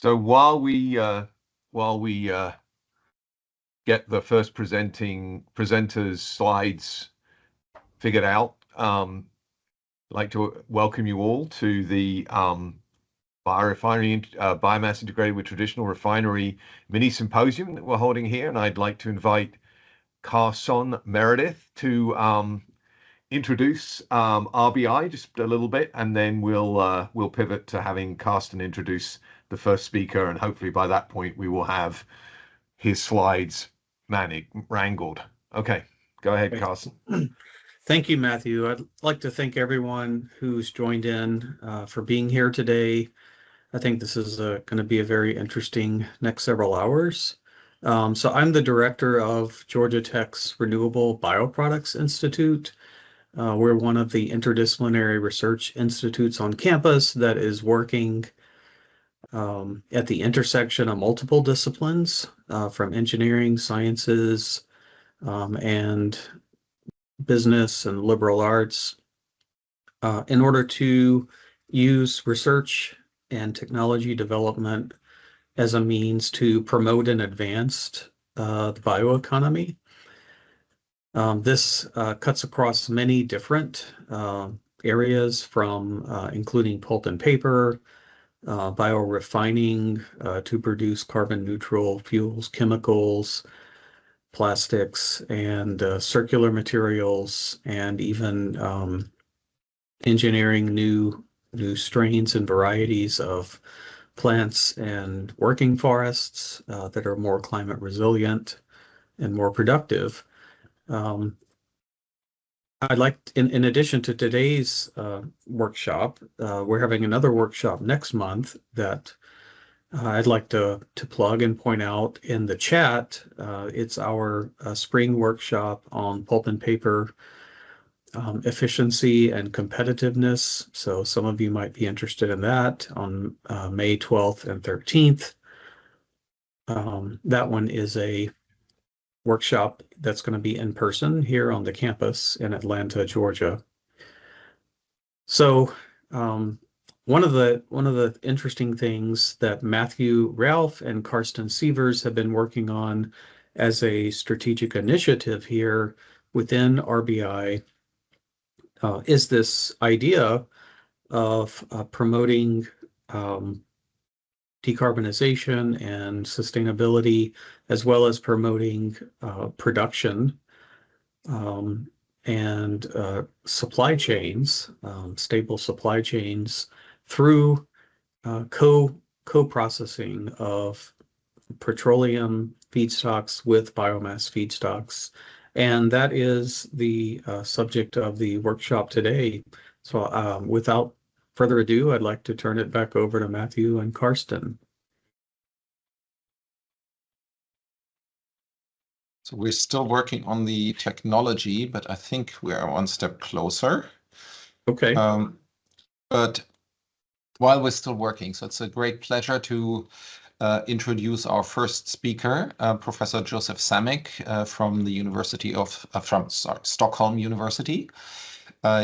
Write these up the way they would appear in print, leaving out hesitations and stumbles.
So while we get the first presenters' slides figured out, I'd like to welcome you all to the Biomass Integrated with Traditional Refinery Mini-Symposium that we're holding here. And I'd like to invite Carson Meredith to introduce RBI just a little bit, and then we'll pivot to having Carsten introduce the first speaker, and hopefully by that point we will have his slides wrangled. Okay, go ahead, Carsten. Thank you, Matthew. I'd like to thank everyone who's joined in for being here today. I think this is going to be a very interesting next several hours. So I'm the director of Georgia Tech's Renewable Bioproducts Institute. We're one of the interdisciplinary research institutes on campus that is working at the intersection of multiple disciplines, from engineering, sciences, and business and liberal arts, in order to use research and technology development as a means to promote and advance the bioeconomy. This cuts across many different areas, from including pulp and paper, biorefining to produce carbon neutral fuels, chemicals, plastics, and circular materials, and even engineering new strains and varieties of plants and working forests that are more climate resilient and more productive. I'd like, in addition to today's workshop, we're having another workshop next month that I'd like to plug and point out in the chat. It's our spring workshop on pulp and paper efficiency and competitiveness. So some of you might be interested in that, on May 12th and 13th. That one is a workshop that's going to be in person here on the campus in Atlanta, Georgia. So one of the interesting things that Matthew Ralph and Karsten Sievers have been working on as a strategic initiative here within RBI is this idea of promoting decarbonization and sustainability, as well as promoting production and supply chains, stable supply chains, through co-processing of petroleum feedstocks with biomass feedstocks. And that is the subject of the workshop today. So without further ado, I'd like to turn it back over to Matthew and Karsten. So we're still working on the technology, but I think we are one step closer. Okay. But while we're still working, so it's a great pleasure to introduce our first speaker, Professor Joseph Samek from the Stockholm University.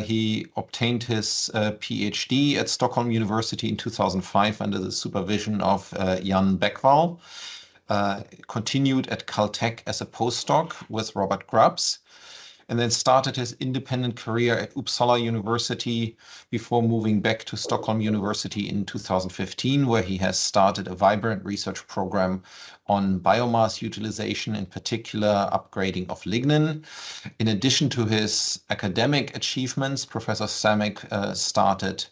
He obtained his PhD at Stockholm University in 2005 under the supervision of Jan Beckvall. Continued at Caltech as a postdoc with Robert Grubbs, and then started his independent career at Uppsala University before moving back to Stockholm University in 2015, where he has started a vibrant research program on biomass utilization, in particular upgrading of lignin. In addition to his academic achievements, Professor Samek started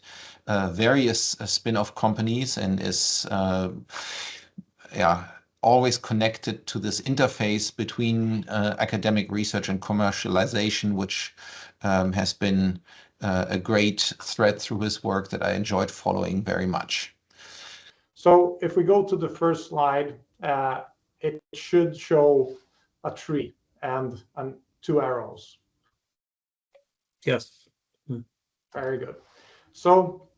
various spin-off companies and is always connected to this interface between academic research and commercialization, which has been a great thread through his work that I enjoyed following very much. So if we go to the first slide, it should show a tree and two arrows. Yes. Very good. So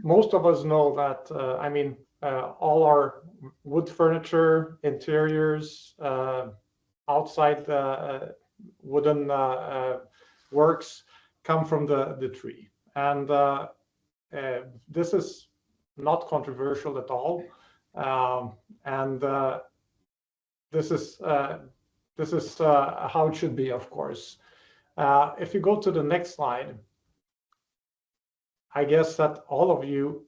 most of us know that, all our wood furniture, interiors, outside wooden works come from the tree. And this is not controversial at all, and this is how it should be, of course. If you go to the next slide, I guess that all of you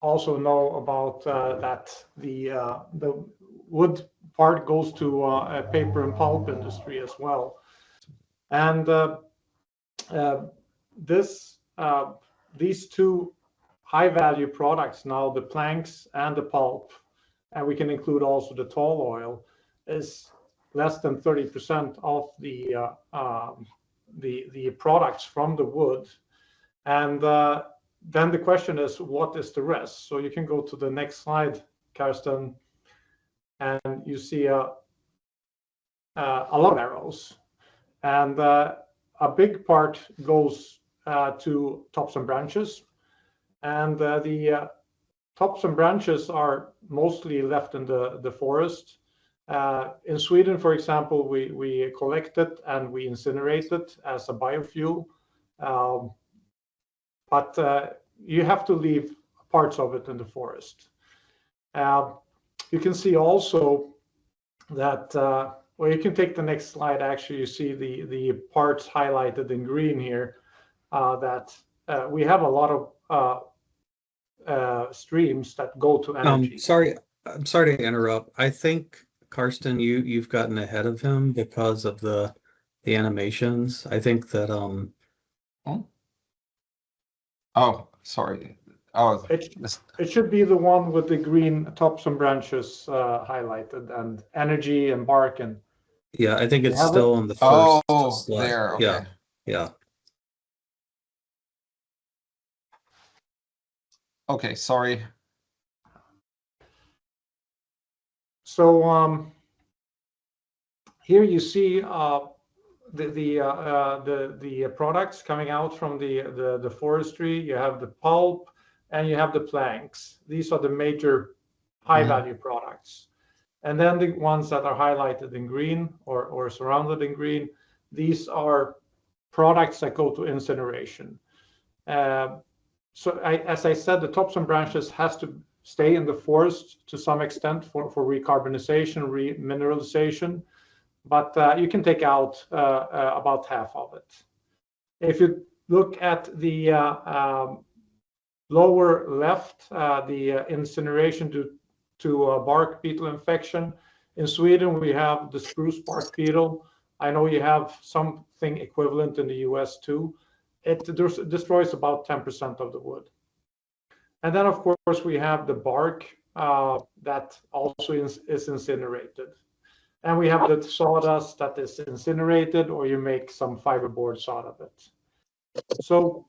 also know about that the wood part goes to a paper and pulp industry as well, and these two high-value products now, the planks and the pulp, and we can include also the tall oil, is less than 30% of the products from the wood, and then the question is, what is the rest? So you can go to the next slide, Karsten, and you see a lot of arrows, and a big part goes to tops and branches, and the tops and branches are mostly left in the forest. In Sweden, for example, we collect it and we incinerate it as a biofuel, but you have to leave parts of it in the forest. You can see also that, well, you can take the next slide. Actually, you see the parts highlighted in green here, that we have a lot of streams that go to energy. I'm sorry to interrupt. I think, Karsten, you've gotten ahead of him because of the animations. I think that Oh, sorry. Oh, it should be the one with the green tops and branches highlighted, and energy and bark, and yeah, I think it's still on the first slide. There. Okay. Yeah. Okay, sorry. So here you see the products coming out from the forestry. You have the pulp and you have the planks. These are the major high-value products. And then the ones that are highlighted in green or surrounded in green, these are products that go to incineration. So as I said, the tops and branches has to stay in the forest to some extent for recarbonization, remineralization, but you can take out about half of it. If you look at the lower left, the incineration due to bark beetle infection, in Sweden we have the spruce bark beetle. I know you have something equivalent in the US too. It destroys about 10% of the wood. And then, of course, we have the bark that also is incinerated. And we have the sawdust that is incinerated, or you make some fiberboards out of it. So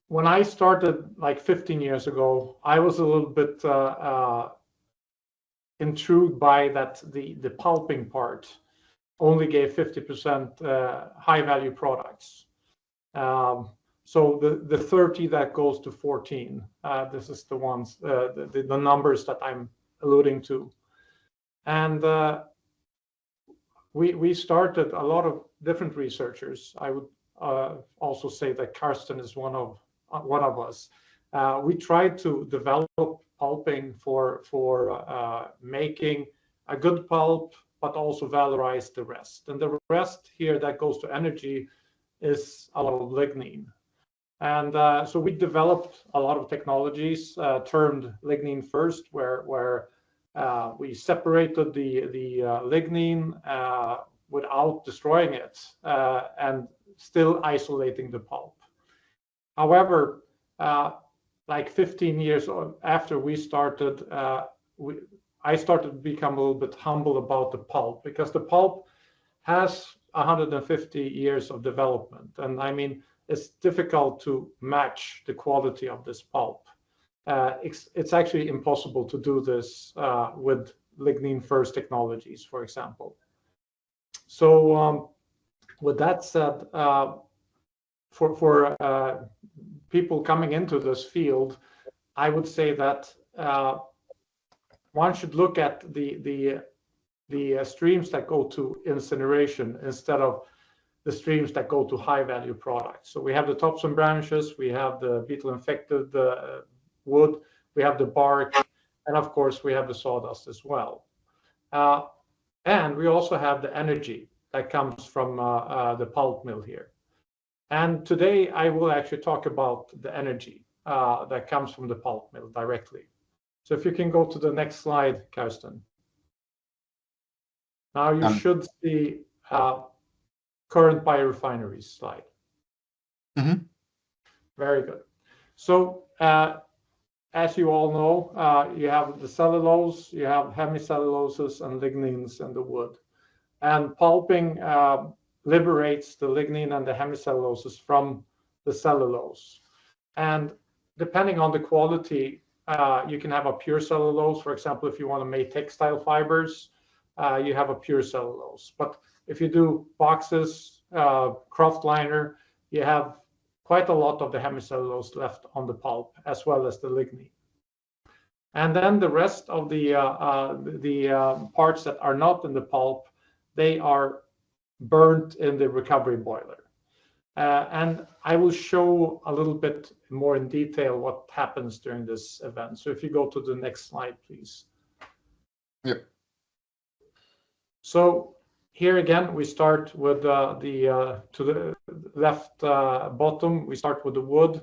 when I started like 15 years ago, I was a little bit intrigued by that the pulping part only gave 50% high-value products. So the 30 that goes to 14, this is the ones, the numbers that I'm alluding to. And we started a lot of different researchers. I would also say that Karsten is one of us. We tried to develop pulping for making a good pulp, but also valorize the rest. And the rest here that goes to energy is a lot of lignin. And so we developed a lot of technologies termed lignin first, where we separated the lignin without destroying it and still isolating the pulp. However, like 15 years after we started, I started to become a little bit humble about the pulp, because the pulp has 150 years of development. And I mean, it's difficult to match the quality of this pulp. It's actually impossible to do this with lignin first technologies, for example. So with that said, for people coming into this field, I would say that one should look at the streams that go to incineration instead of the streams that go to high value products. So we have the tops and branches, we have the beetle infected wood, we have the bark, and of course we have the sawdust as well. And we also have the energy that comes from the pulp mill here. And today I will actually talk about the energy that comes from the pulp mill directly. So if you can go to the next slide, Karsten. Now you should see current biorefineries slide. Mm-hmm. Very good. So as you all know, you have the cellulose, you have hemicelluloses and lignins in the wood. And pulping liberates the lignin and the hemicelluloses from the cellulose. And depending on the quality, you can have a pure cellulose. For example, if you want to make textile fibers, you have a pure cellulose. But if you do boxes, kraftliner, you have quite a lot of the hemicellulose left on the pulp, as well as the lignin. And then the rest of the parts that are not in the pulp, they are burnt in the recovery boiler. And I will show a little bit more in detail what happens during this event. So if you go to the next slide, please. Yep. So here again, we start with to the left bottom, we start with the wood.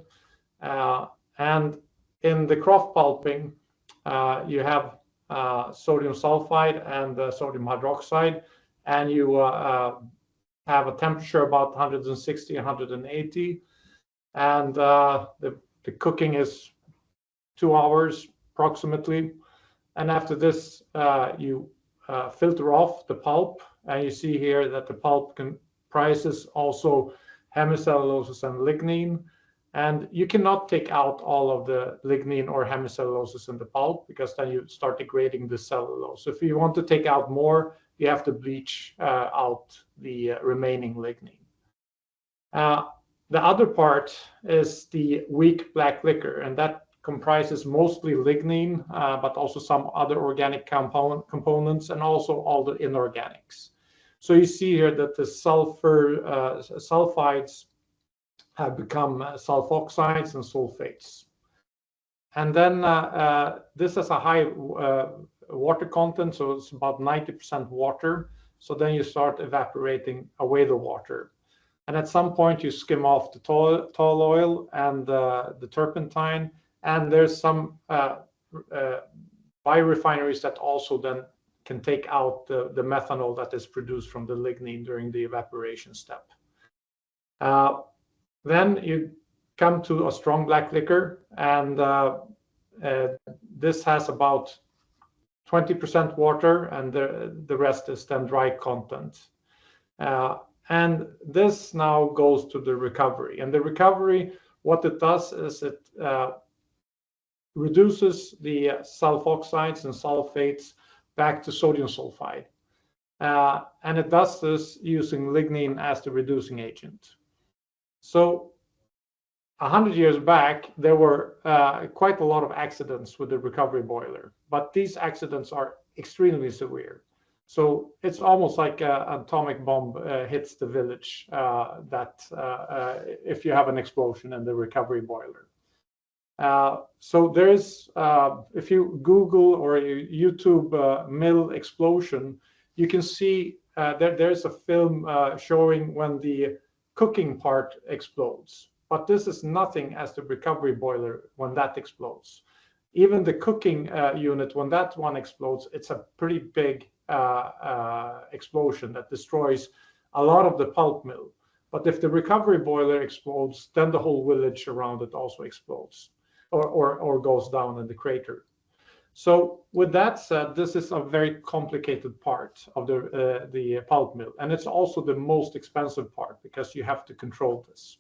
And in the kraft pulping, you have sodium sulfide and sodium hydroxide, and you have a temperature about 160, 180, and the cooking is 2 hours approximately. And after this, you filter off the pulp, and you see here that the pulp comprises also hemicelluloses and lignin. And you cannot take out all of the lignin or hemicelluloses in the pulp, because then you start degrading the cellulose. So if you want to take out more, you have to bleach out the remaining lignin. The other part is the weak black liquor, and that comprises mostly lignin, but also some other organic components, and also all the inorganics. So you see here that the sulfides have become sulfoxides and sulfates. And then this has a high water content, so it's about 90% water. So then you start evaporating away the water. And at some point you skim off the tall oil and the turpentine, and there's some biorefineries that also then can take out the methanol that is produced from the lignin during the evaporation step. Then you come to a strong black liquor, and this has about 20% water, and the rest is then dry content. And this now goes to the recovery. And the recovery, what it does is it reduces the sulfoxides and sulfates back to sodium sulfide. And it does this using lignin as the reducing agent. So 100 years back, there were quite a lot of accidents with the recovery boiler, but these accidents are extremely severe. So it's almost like an atomic bomb hits the village if you have an explosion in the recovery boiler. So there is, if you Google or you YouTube mill explosion, you can see there's a film showing when the cooking part explodes. But this is nothing as the recovery boiler when that explodes. Even the cooking unit, when that one explodes, it's a pretty big explosion that destroys a lot of the pulp mill. But if the recovery boiler explodes, then the whole village around it also explodes or goes down in the crater. So with that said, this is a very complicated part of the pulp mill. And it's also the most expensive part because you have to control this.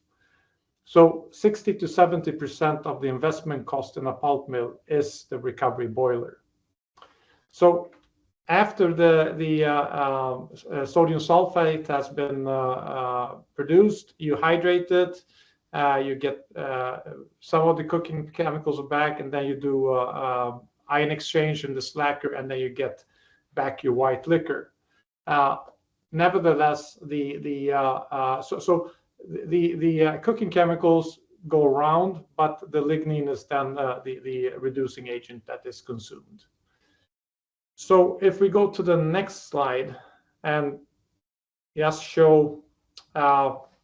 So 60 to 70% of the investment cost in a pulp mill is the recovery boiler. So after the sodium sulfate has been produced, you hydrate it, you get some of the cooking chemicals back, and then you do ion exchange in the slacker, and then you get back your white liquor. nevertheless, the cooking chemicals go around, but the lignin is then the reducing agent that is consumed. So if we go to the next slide and just show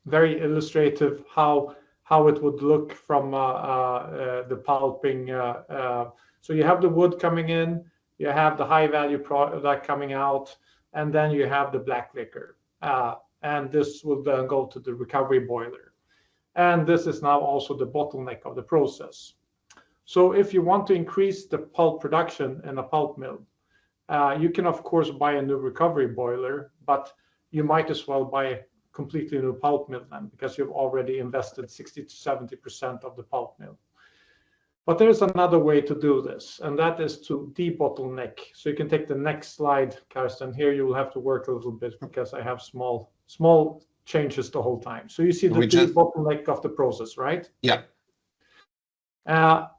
very illustrative how it would look from the pulping. So you have the wood coming in, you have the high value product coming out, and then you have the black liquor. And this will then go to the recovery boiler. And this is now also the bottleneck of the process. So if you want to increase the pulp production in a pulp mill, you can of course buy a new recovery boiler, but you might as well buy a completely new pulp mill then, because you've already invested 60 to 70% of the pulp mill. But there's another way to do this, and that is to debottleneck. So you can take the next slide, Karsten. Here you will have to work a little bit because I have small changes the whole time. So you see the debottleneck of the process, right? Yeah.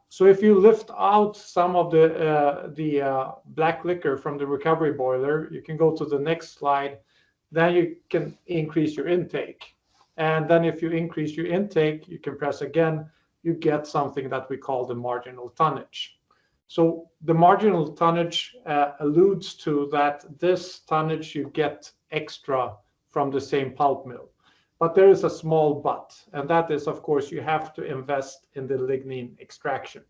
So if you lift out some of the black liquor from the recovery boiler, you can go to the next slide. Then you can increase your intake. And then if you increase your intake, you can press again, you get something that we call the marginal tonnage. So the marginal tonnage alludes to that this tonnage you get extra from the same pulp mill. But there is a small but, and that is, of course, you have to invest in the lignin extraction.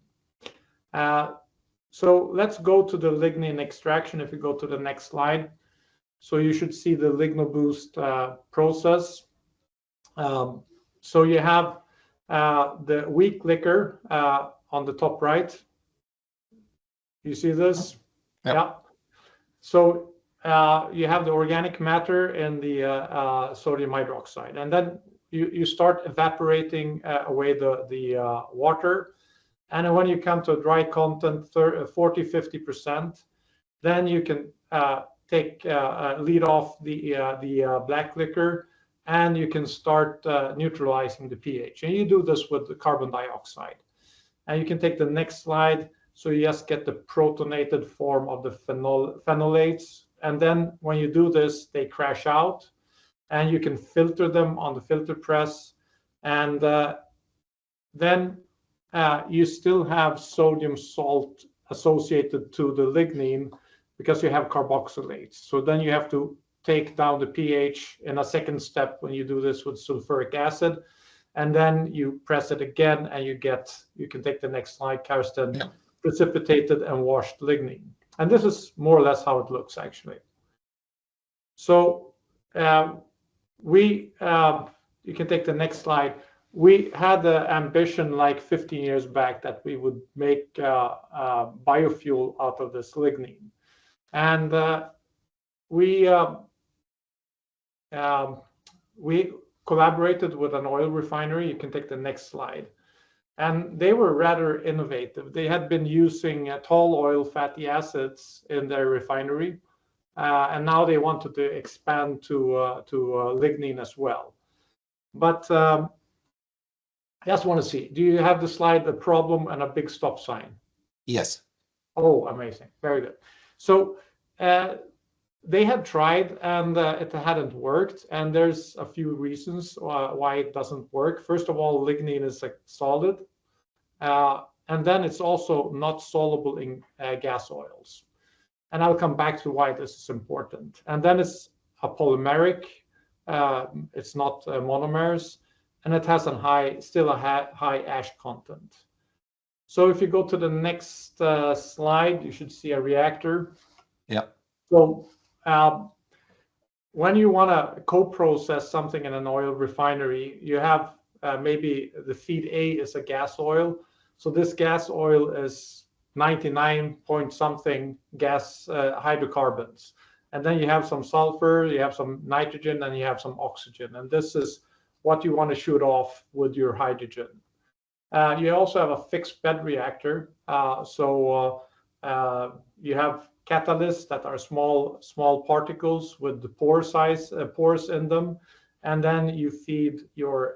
So let's go to the lignin extraction if you go to the next slide. So you should see the LignoBoost process. So you have the weak liquor on the top right. You see this? Yep. Yeah. So you have the organic matter and the sodium hydroxide, and then you start evaporating away the water. And when you come to a dry content 40-50%, then you can lead off the black liquor, and you can start neutralizing the pH. And you do this with the carbon dioxide. And you can take the next slide. So you just get the protonated form of the phenolates. And then when you do this, they crash out, and you can filter them on the filter press. And then you still have sodium salt associated to the lignin because you have carboxylates. So then you have to take down the pH in a second step when you do this with sulfuric acid. And then you press it again, and you can take the next slide, Karsten, yeah. Precipitated and washed lignin. And this is more or less how it looks, actually. So you can take the next slide. We had the ambition like 15 years back that we would make biofuel out of this lignin. And we collaborated with an oil refinery. You can take the next slide. And they were rather innovative. They had been using tall oil fatty acids in their refinery, and now they wanted to expand to lignin as well. But I just want to see, do you have the slide, the problem and a big stop sign? Yes. Oh, amazing. Very good. So they had tried, and it hadn't worked. And there's a few reasons why it doesn't work. First of all, lignin is a solid. And then it's also not soluble in gas oils. And I'll come back to why this is important. And then it's a polymeric. It's not monomers. And it has still a high ash content. So if you go to the next slide, you should see a reactor. Yeah. So when you want to co-process something in an oil refinery, you have maybe the feed A is a gas oil. So this gas oil is 99 point something gas hydrocarbons. And then you have some sulfur, you have some nitrogen, and you have some oxygen. And this is what you want to shoot off with your hydrogen. You also have a fixed bed reactor. You have catalysts that are small particles with the pores in them, and then you feed your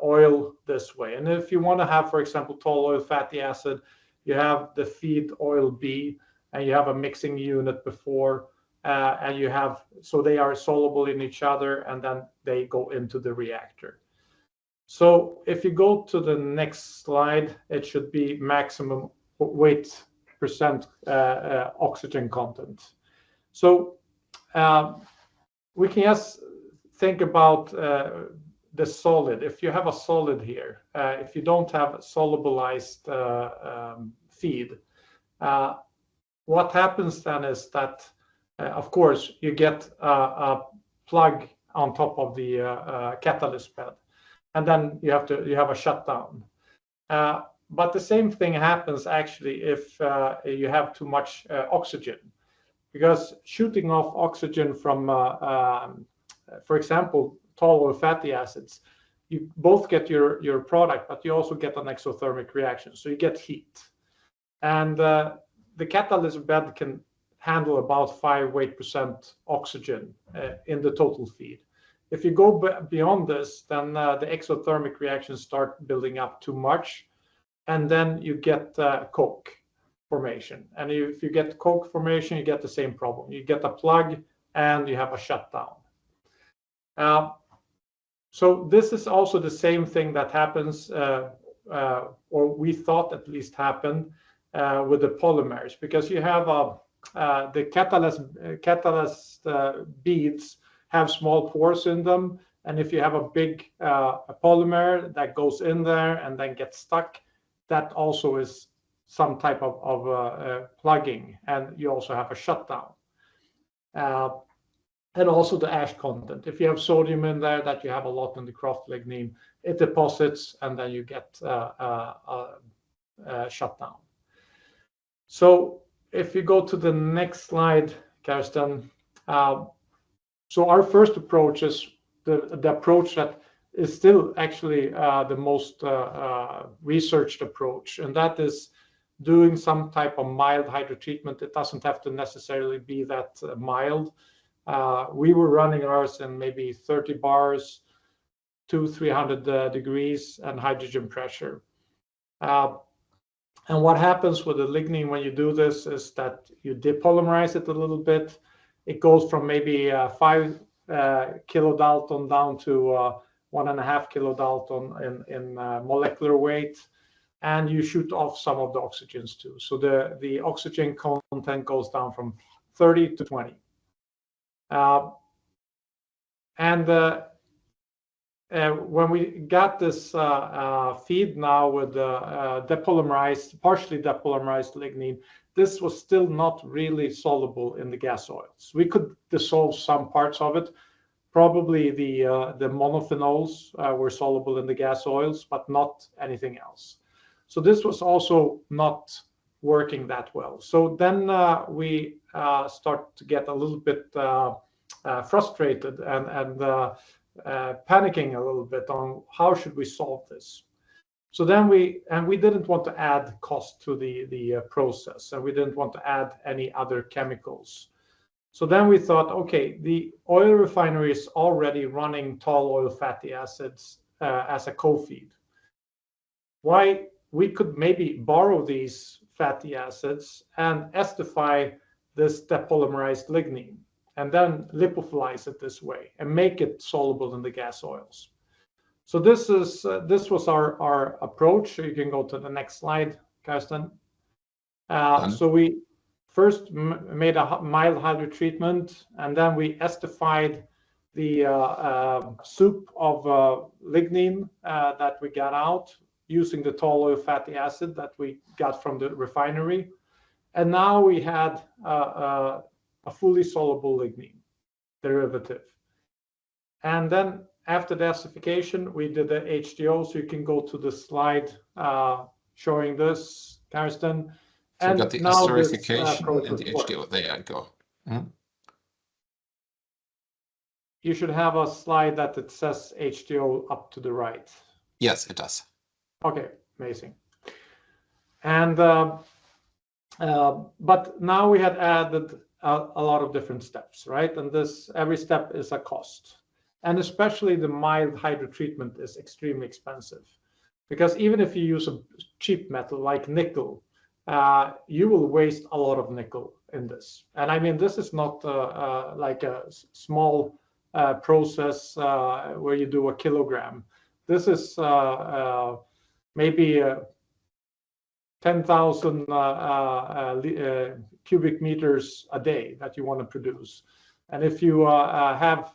oil this way. And if you want to have, for example, tall oil fatty acid, you have the feed oil B, and you have a mixing unit before, and you have, so they are soluble in each other, and then they go into the reactor. So if you go to the next slide, it should be maximum weight percent oxygen content. So we can just think about the solid. If you have a solid here, if you don't have solubilized feed, what happens then is that, of course, you get a plug on top of the catalyst bed, and then you have a shutdown. But the same thing happens actually if you have too much oxygen, because shooting off oxygen from, for example, tall oil fatty acids, you both get your product, but you also get an exothermic reaction, so you get heat. And the catalyst bed can handle about 5 weight percent oxygen in the total feed. If you go beyond this, then the exothermic reactions start building up too much, and then you get coke formation. And if you get coke formation, you get the same problem. You get a plug and you have a shutdown. So this is also the same thing that happens, or we thought at least happened with the polymers, because you have the catalyst beads have small pores in them, and if you have a big polymer that goes in there and then gets stuck, that also is some type of plugging, and you also have a shutdown. And also the ash content. If you have sodium in there that you have a lot in the Croft lignin, it deposits, and then you get a shutdown. So if you go to the next slide, Karsten, so our first approach is the approach that is still actually the most researched approach, and that is doing some type of mild hydrotreatment. It doesn't have to necessarily be that mild. We were running ours in maybe 30 bars, 200-300 degrees, and hydrogen pressure. And what happens with the lignin when you do this is that you depolymerize it a little bit. It goes from maybe 5 kilodalton down to 1.5 kilodalton in molecular weight, and you shoot off some of the oxygens too. So the oxygen content goes down from 30 to 20. When we got this feed now with the partially depolymerized lignin, this was still not really soluble in the gas oils. We could dissolve some parts of it. Probably the monophenols were soluble in the gas oils, but not anything else. So this was also not working that well. So then we start to get a little bit frustrated and panicking a little bit on how should we solve this. So then we didn't want to add cost to the process, and we didn't want to add any other chemicals. So then we thought, okay, the oil refinery is already running tall oil fatty acids as a co-feed. Why we could maybe borrow these fatty acids and estify this depolymerized lignin, and then lipophilize it this way and make it soluble in the gas oils. So this was our approach. You can go to the next slide, Karsten. So we first made a mild hydrotreatment, and then we estified the soup of lignin that we got out using the tall oil fatty acid that we got from the refinery. And now we had a fully soluble lignin derivative. And then after the acidification, we did the HDO. So you can go to the slide showing this, Karsten. So and you got the now esterification and the HDO. There you go. Mm-hmm. You should have a slide that it says HDO up to the right. Yes, it does. Okay, amazing. And but now we had added a lot of different steps, right? And every step is a cost. And especially the mild hydrotreatment is extremely expensive, because even if you use a cheap metal like nickel, you will waste a lot of nickel in this. And I mean, this is not like a small process where you do a kilogram. This is maybe 10,000 cubic meters a day that you want to produce. And if you have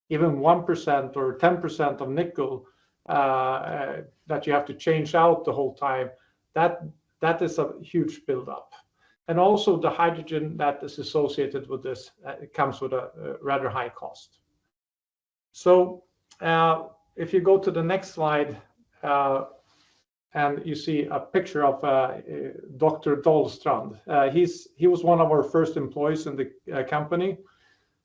even 1% or 10% of nickel that you have to change out the whole time, that is a huge buildup. And also the hydrogen that is associated with this, it comes with a rather high cost. So if you go to the next slide, and you see a picture of Dr. Dahlstrand. He was one of our first employees in the company,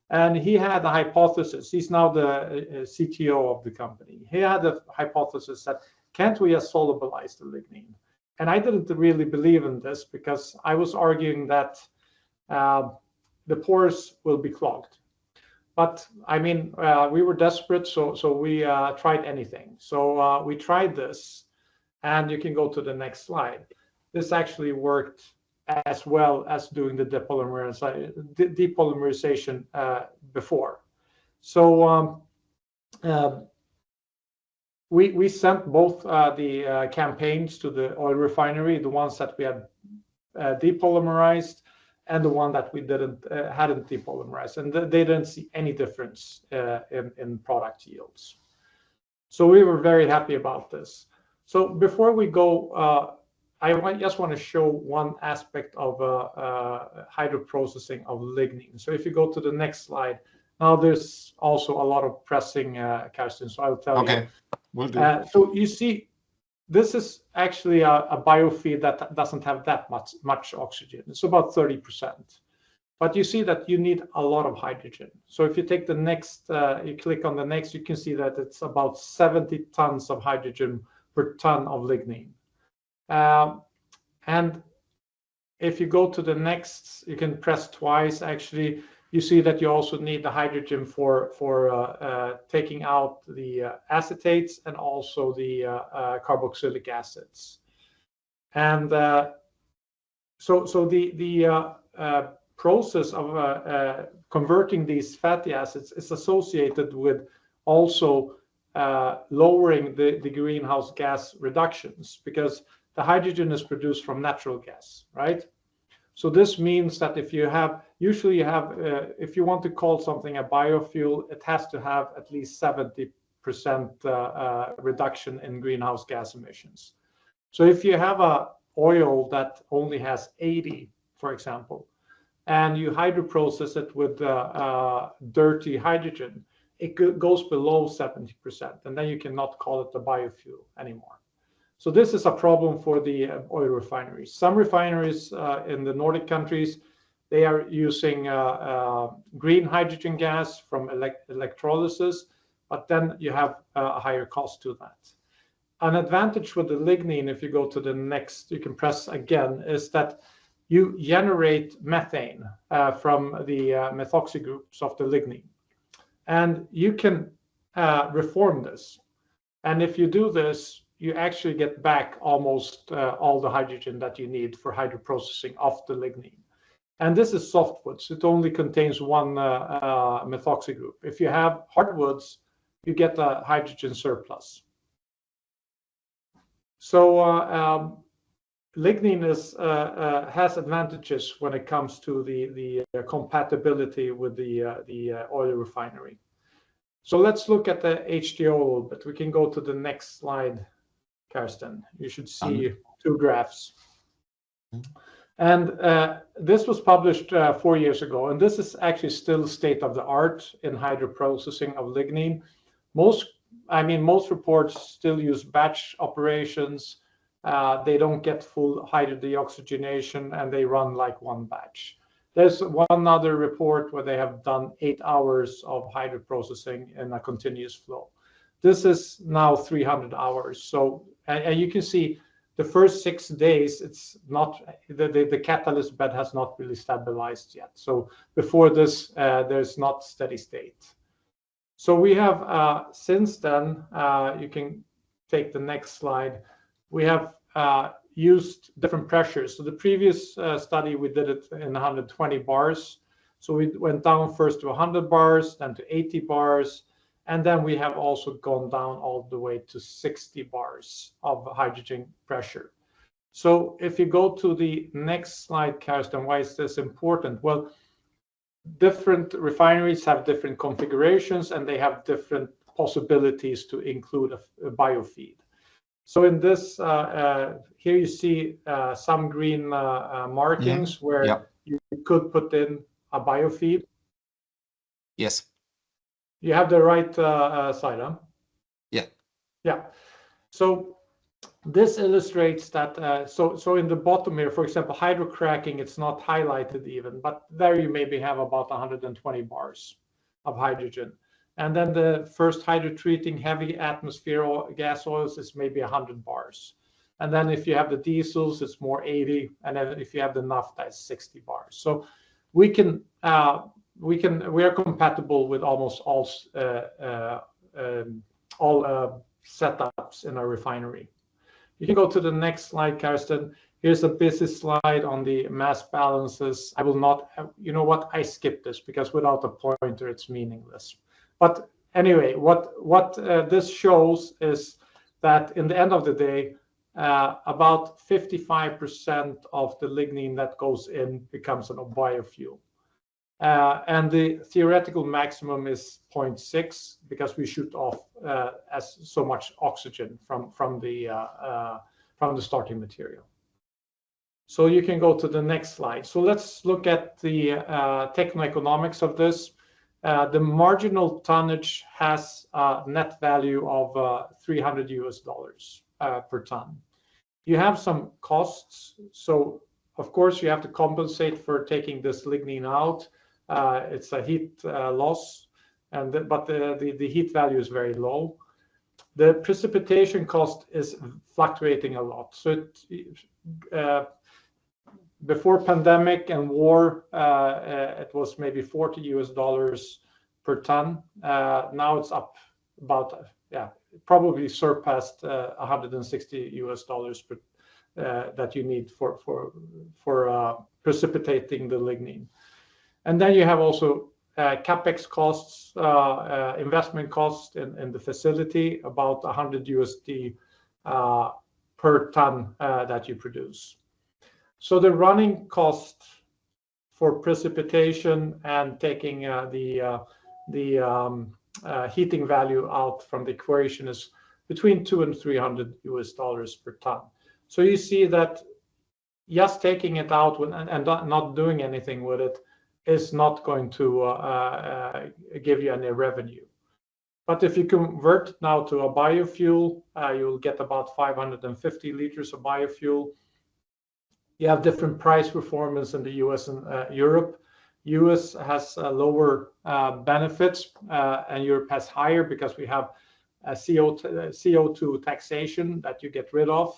and he had a hypothesis. He's now the CTO of the company. He had a hypothesis that can't we just solubilize the lignin? And I didn't really believe in this because I was arguing that the pores will be clogged. But I mean, we were desperate, so we tried anything. So we tried this, and you can go to the next slide. This actually worked as well as doing the depolymerization before. So we sent both the campaigns to the oil refinery, the ones that we had depolymerized, and the one that we hadn't depolymerized, and they didn't see any difference in product yields. So we were very happy about this. So before we go, I just want to show one aspect of hydroprocessing of lignin. So if you go to the next slide, now there's also a lot of pressing, Karsten, so I'll tell you. Okay, will do. So you see, this is actually a biofeed that doesn't have that much oxygen. It's about 30%. But you see that you need a lot of hydrogen. So if you take the next, you click on the next, you can see that it's about 70 tons of hydrogen per ton of lignin. And if you go to the next, you can press twice. Actually, you see that you also need the hydrogen for taking out the acetates and also the carboxylic acids. And so the process of converting these fatty acids is associated with also lowering the greenhouse gas reductions, because the hydrogen is produced from natural gas, right? So this means that if you have, usually you have, if you want to call something a biofuel, it has to have at least 70% reduction in greenhouse gas emissions. So if you have a oil that only has 80, for example, and you hydroprocess it with dirty hydrogen, it goes below 70%, and then you cannot call it a biofuel anymore. So this is a problem for the oil refineries. Some refineries in the Nordic countries, they are using green hydrogen gas from electrolysis, but then you have a higher cost to that. An advantage with the lignin, if you go to the next, you can press again, is that you generate methane from the methoxy groups of the lignin. And you can reform this. And if you do this, you actually get back almost all the hydrogen that you need for hydroprocessing of the lignin. And this is softwoods. It only contains one methoxy group. If you have hardwoods, you get a hydrogen surplus. So lignin has advantages when it comes to the compatibility with the oil refinery. So let's look at the HDO a little bit. We can go to the next slide, Karsten. You should see two graphs. And this was published 4 years ago, and this is actually still state of the art in hydroprocessing of lignin. Most reports still use batch operations. They don't get full hydrodeoxygenation, and they run like one batch. There's one other report where they have done 8 hours of hydroprocessing in a continuous flow. This is now 300 hours. So, and you can see the first 6 days, it's not, the catalyst bed has not really stabilized yet. So before this, there's not steady state. So we have, since then, you can take the next slide. We have used different pressures. So the previous study, we did it in 120 bars. So we went down first to 100 bars, then to 80 bars, and then we have also gone down all the way to 60 bars of hydrogen pressure. So if you go to the next slide, Karsten, why is this important? Well, different refineries have different configurations and they have different possibilities to include a biofeed. So in this, here you see some green markings where you could put in a biofeed. Yes. You have the right side, huh? Yeah. Yeah. So this illustrates that, so in the bottom here, for example, hydrocracking, it's not highlighted even, but there you maybe have about 120 bars of hydrogen. And then the first hydrotreating heavy atmosphere gas oils is maybe 100 bars. And then if you have the diesels, it's more 80. And then if you have the naphtha, it's 60 bars. So we are compatible with almost all setups in a refinery. You can go to the next slide, Karsten. Here's a busy slide on the mass balances. I will not, you know what, I skipped this because without a pointer, it's meaningless. But anyway, what this shows is that in the end of the day, about 55% of the lignin that goes in becomes a biofuel. And the theoretical maximum is 0.6 because we shoot off as so much oxygen from the starting material. So you can go to the next slide. So let's look at the techno-economics of this. The marginal tonnage has a net value of $300 per ton. You have some costs. So of course you have to compensate for taking this lignin out. It's a heat loss, but the heat value is very low. The precipitation cost is fluctuating a lot. So before pandemic and war, it was maybe $40 per ton. Now it's up about, probably surpassed $160 per that you need for precipitating the lignin. And then you have also capex costs, investment costs in the facility, about $100 per ton that you produce. So the running cost for precipitation and taking the heating value out from the equation is between $200 and $300 per ton. So you see that just taking it out and not doing anything with it is not going to give you any revenue. But if you convert now to a biofuel, you'll get about 550 liters of biofuel. You have different price performance in the US and Europe. US has lower benefits and Europe has higher because we have a CO2 taxation that you get rid of.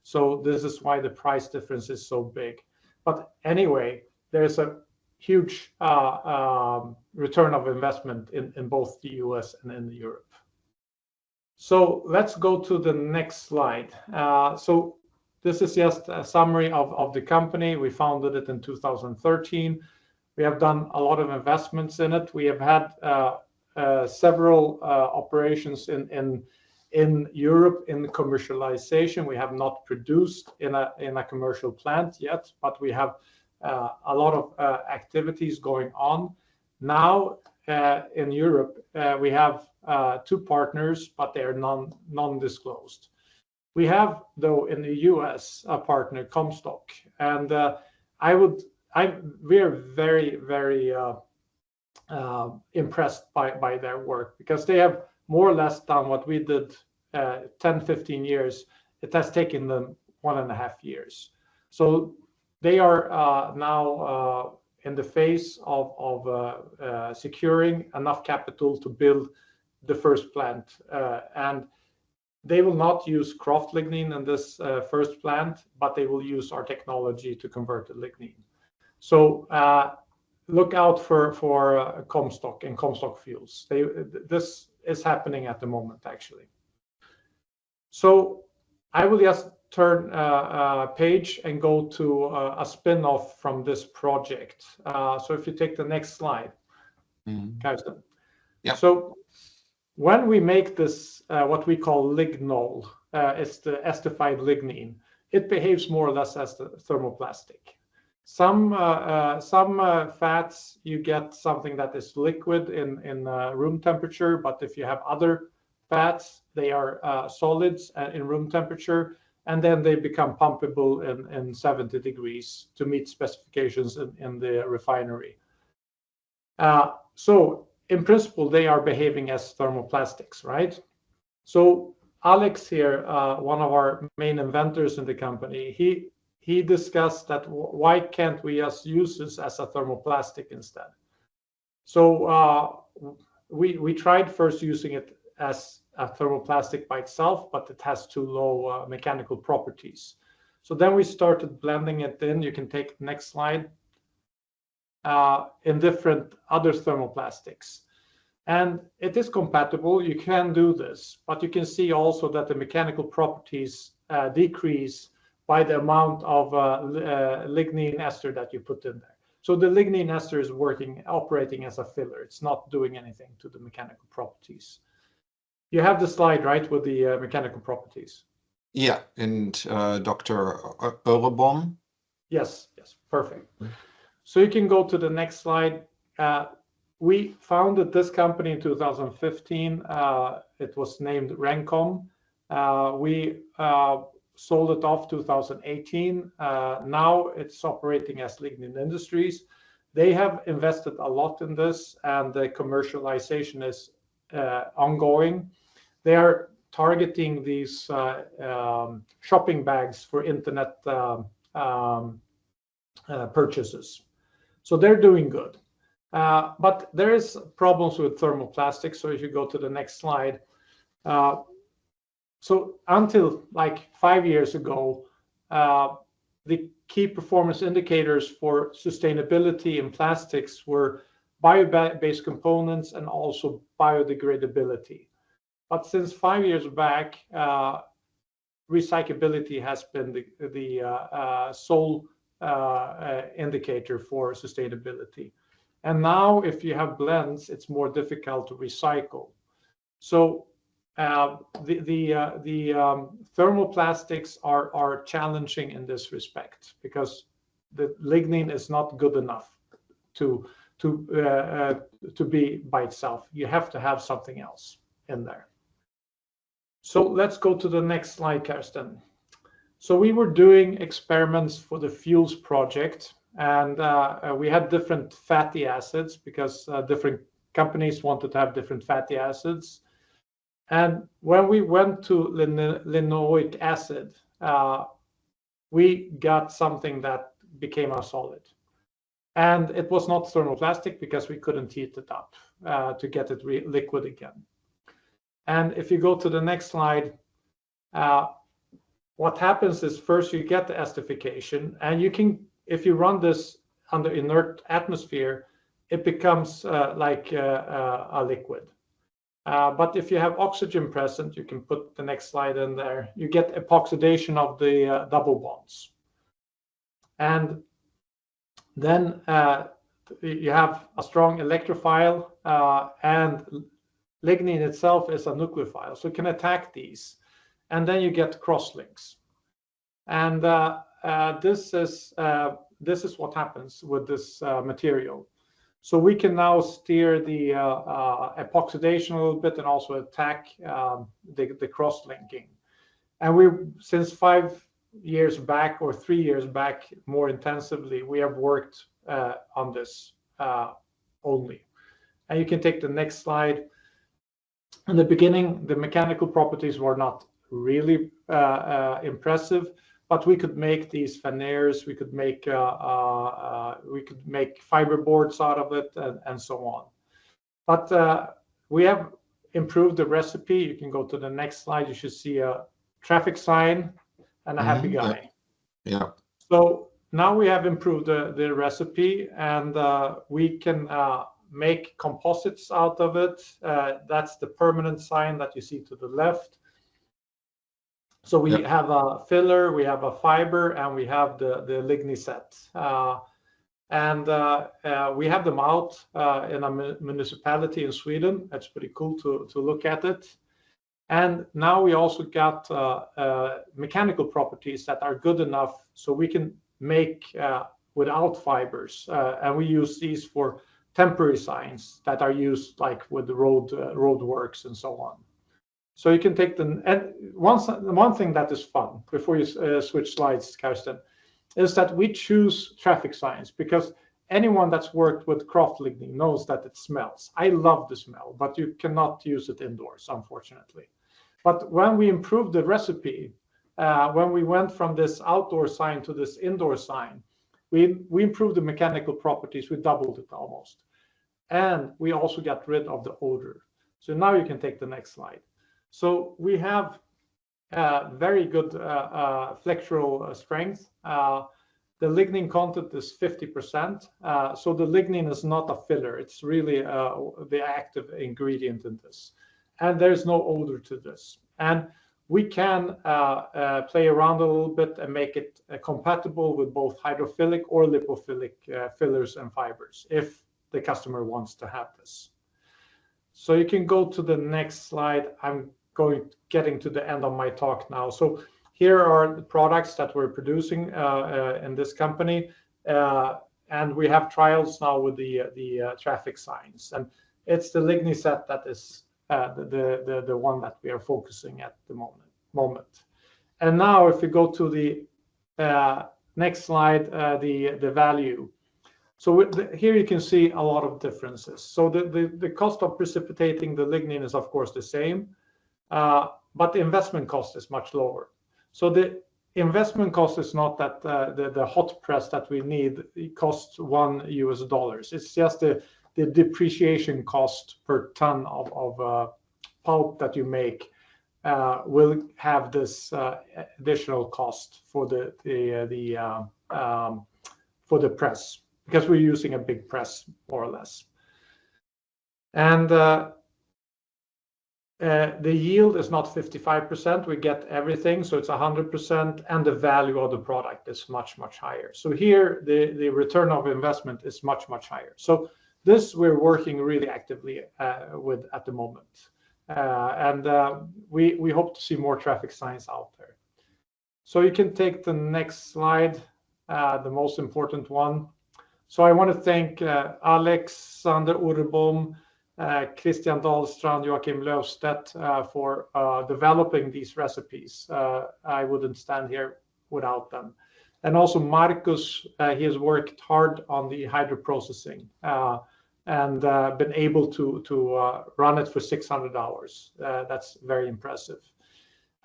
So this is why the price difference is so big. But anyway, there's a huge return of investment in both the US and in Europe. So let's go to the next slide. So this is just a summary of the company. We founded it in 2013. We have done a lot of investments in it. We have had several operations in Europe in commercialization. We have not produced in a commercial plant yet, but we have a lot of activities going on. Now in Europe, we have two partners, but they are non-disclosed. We have, though, in the US, a partner, Comstock, and we are very, very impressed by their work because they have more or less done what we did 10, 15 years. It has taken them 1.5 years. So they are now in the phase of securing enough capital to build the first plant. And they will not use kraft lignin in this first plant, but they will use our technology to convert the lignin. So look out for Comstock and Comstock Fuels. This is happening at the moment, actually. So I will just turn page and go to a spin-off from this project. So if you take the next slide, Karsten. Yeah. So when we make this, what we call lignol, it's the estified lignin, it behaves more or less as the thermoplastic. Some fats, you get something that is liquid in room temperature, but if you have other fats, they are solids in room temperature, and then they become pumpable in 70 degrees to meet specifications in the refinery. So in principle, they are behaving as thermoplastics, right? So Alex here, one of our main inventors in the company, he discussed that why can't we just use this as a thermoplastic instead? So we tried first using it as a thermoplastic by itself, but it has too low mechanical properties. So then we started blending it in. You can take the next slide. In different other thermoplastics. And it is compatible. You can do this, but you can see also that the mechanical properties decrease by the amount of lignin ester that you put in there. So the lignin ester is operating as a filler. It's not doing anything to the mechanical properties. You have the slide, right, with the mechanical properties? Yeah, and Dr. Örebom. Yes, perfect. So you can go to the next slide. We founded this company in 2015. It was named Rencom. We sold it off 2018. Now it's operating as Lignin Industries. They have invested a lot in this, and the commercialization is ongoing. They are targeting these shopping bags for internet purchases. So they're doing good. But there is problems with thermoplastics. So if you go to the next slide. So until like 5 years ago, the key performance indicators for sustainability in plastics were bio-based components and also biodegradability. But since 5 years back, recyclability has been the sole indicator for sustainability. And now if you have blends, it's more difficult to recycle. So the thermoplastics are challenging in this respect because the lignin is not good enough to be by itself. You have to have something else in there. So let's go to the next slide, Karsten. So we were doing experiments for the fuels project, and we had different fatty acids because different companies wanted to have different fatty acids. And when we went to linoleic acid, we got something that became a solid. And it was not thermoplastic because we couldn't heat it up to get it liquid again. And if you go to the next slide, what happens is first you get the esterification, and you can, if you run this under inert atmosphere, it becomes like a liquid. But if you have oxygen present, you can put the next slide in there, you get epoxidation of the double bonds. And then you have a strong electrophile, and lignin itself is a nucleophile, so it can attack these. And then you get crosslinks. And this is what happens with this material. So we can now steer the epoxidation a little bit and also attack the cross-linking. And we, since 5 years back or 3 years back, more intensively, we have worked on this only. And you can take the next slide. In the beginning, the mechanical properties were not really impressive, but we could make these veneers, we could make fiber boards out of it, and so on. But we have improved the recipe. You can go to the next slide. You should see a traffic sign and a happy guy. Yeah. So now we have improved the recipe, and we can make composites out of it. That's the permanent sign that you see to the left. So we have a filler, we have a fiber, and we have the ligniset. We have them out in a municipality in Sweden. That's pretty cool to look at it. And now we also got mechanical properties that are good enough so we can make without fibers. And we use these for temporary signs that are used like with the road works and so on. So you can take them. And one thing that is fun before you switch slides, Karsten, is that we choose traffic signs because anyone that's worked with kraft lignin knows that it smells. I love the smell, but you cannot use it indoors, unfortunately. But when we improved the recipe, when we went from this outdoor sign to this indoor sign, we improved the mechanical properties. We doubled it almost. And we also got rid of the odor. So now you can take the next slide. So we have very good flexural strength. The lignin content is 50%. So the lignin is not a filler. It's really the active ingredient in this. And there's no odor to this. And we can play around a little bit and make it compatible with both hydrophilic or lipophilic fillers and fibers if the customer wants to have this. So you can go to the next slide. I'm getting to the end of my talk now. So here are the products that we're producing in this company. And we have trials now with the traffic signs. And it's the ligniset that is the one that we are focusing at the moment. And now if we go to the next slide, the value. So here you can see a lot of differences. So the cost of precipitating the lignin is of course the same, but the investment cost is much lower. So the investment cost is not that the hot press that we need, it costs $1. It's just the depreciation cost per ton of pulp that you make will have this additional cost for the press, because we're using a big press more or less. And the yield is not 55%. We get everything, so it's 100%, and the value of the product is much, much higher. So here, the return of investment is much, much higher. So this we're working really actively with at the moment. We hope to see more traffic signs out there. So you can take the next slide, the most important one. So I want to thank Alexander Urbom, Christian Dahlstrand, Joachim Löfstedt for developing these recipes. I wouldn't stand here without them. And also Marcus, he has worked hard on the hydroprocessing and been able to run it for 600 hours. That's very impressive.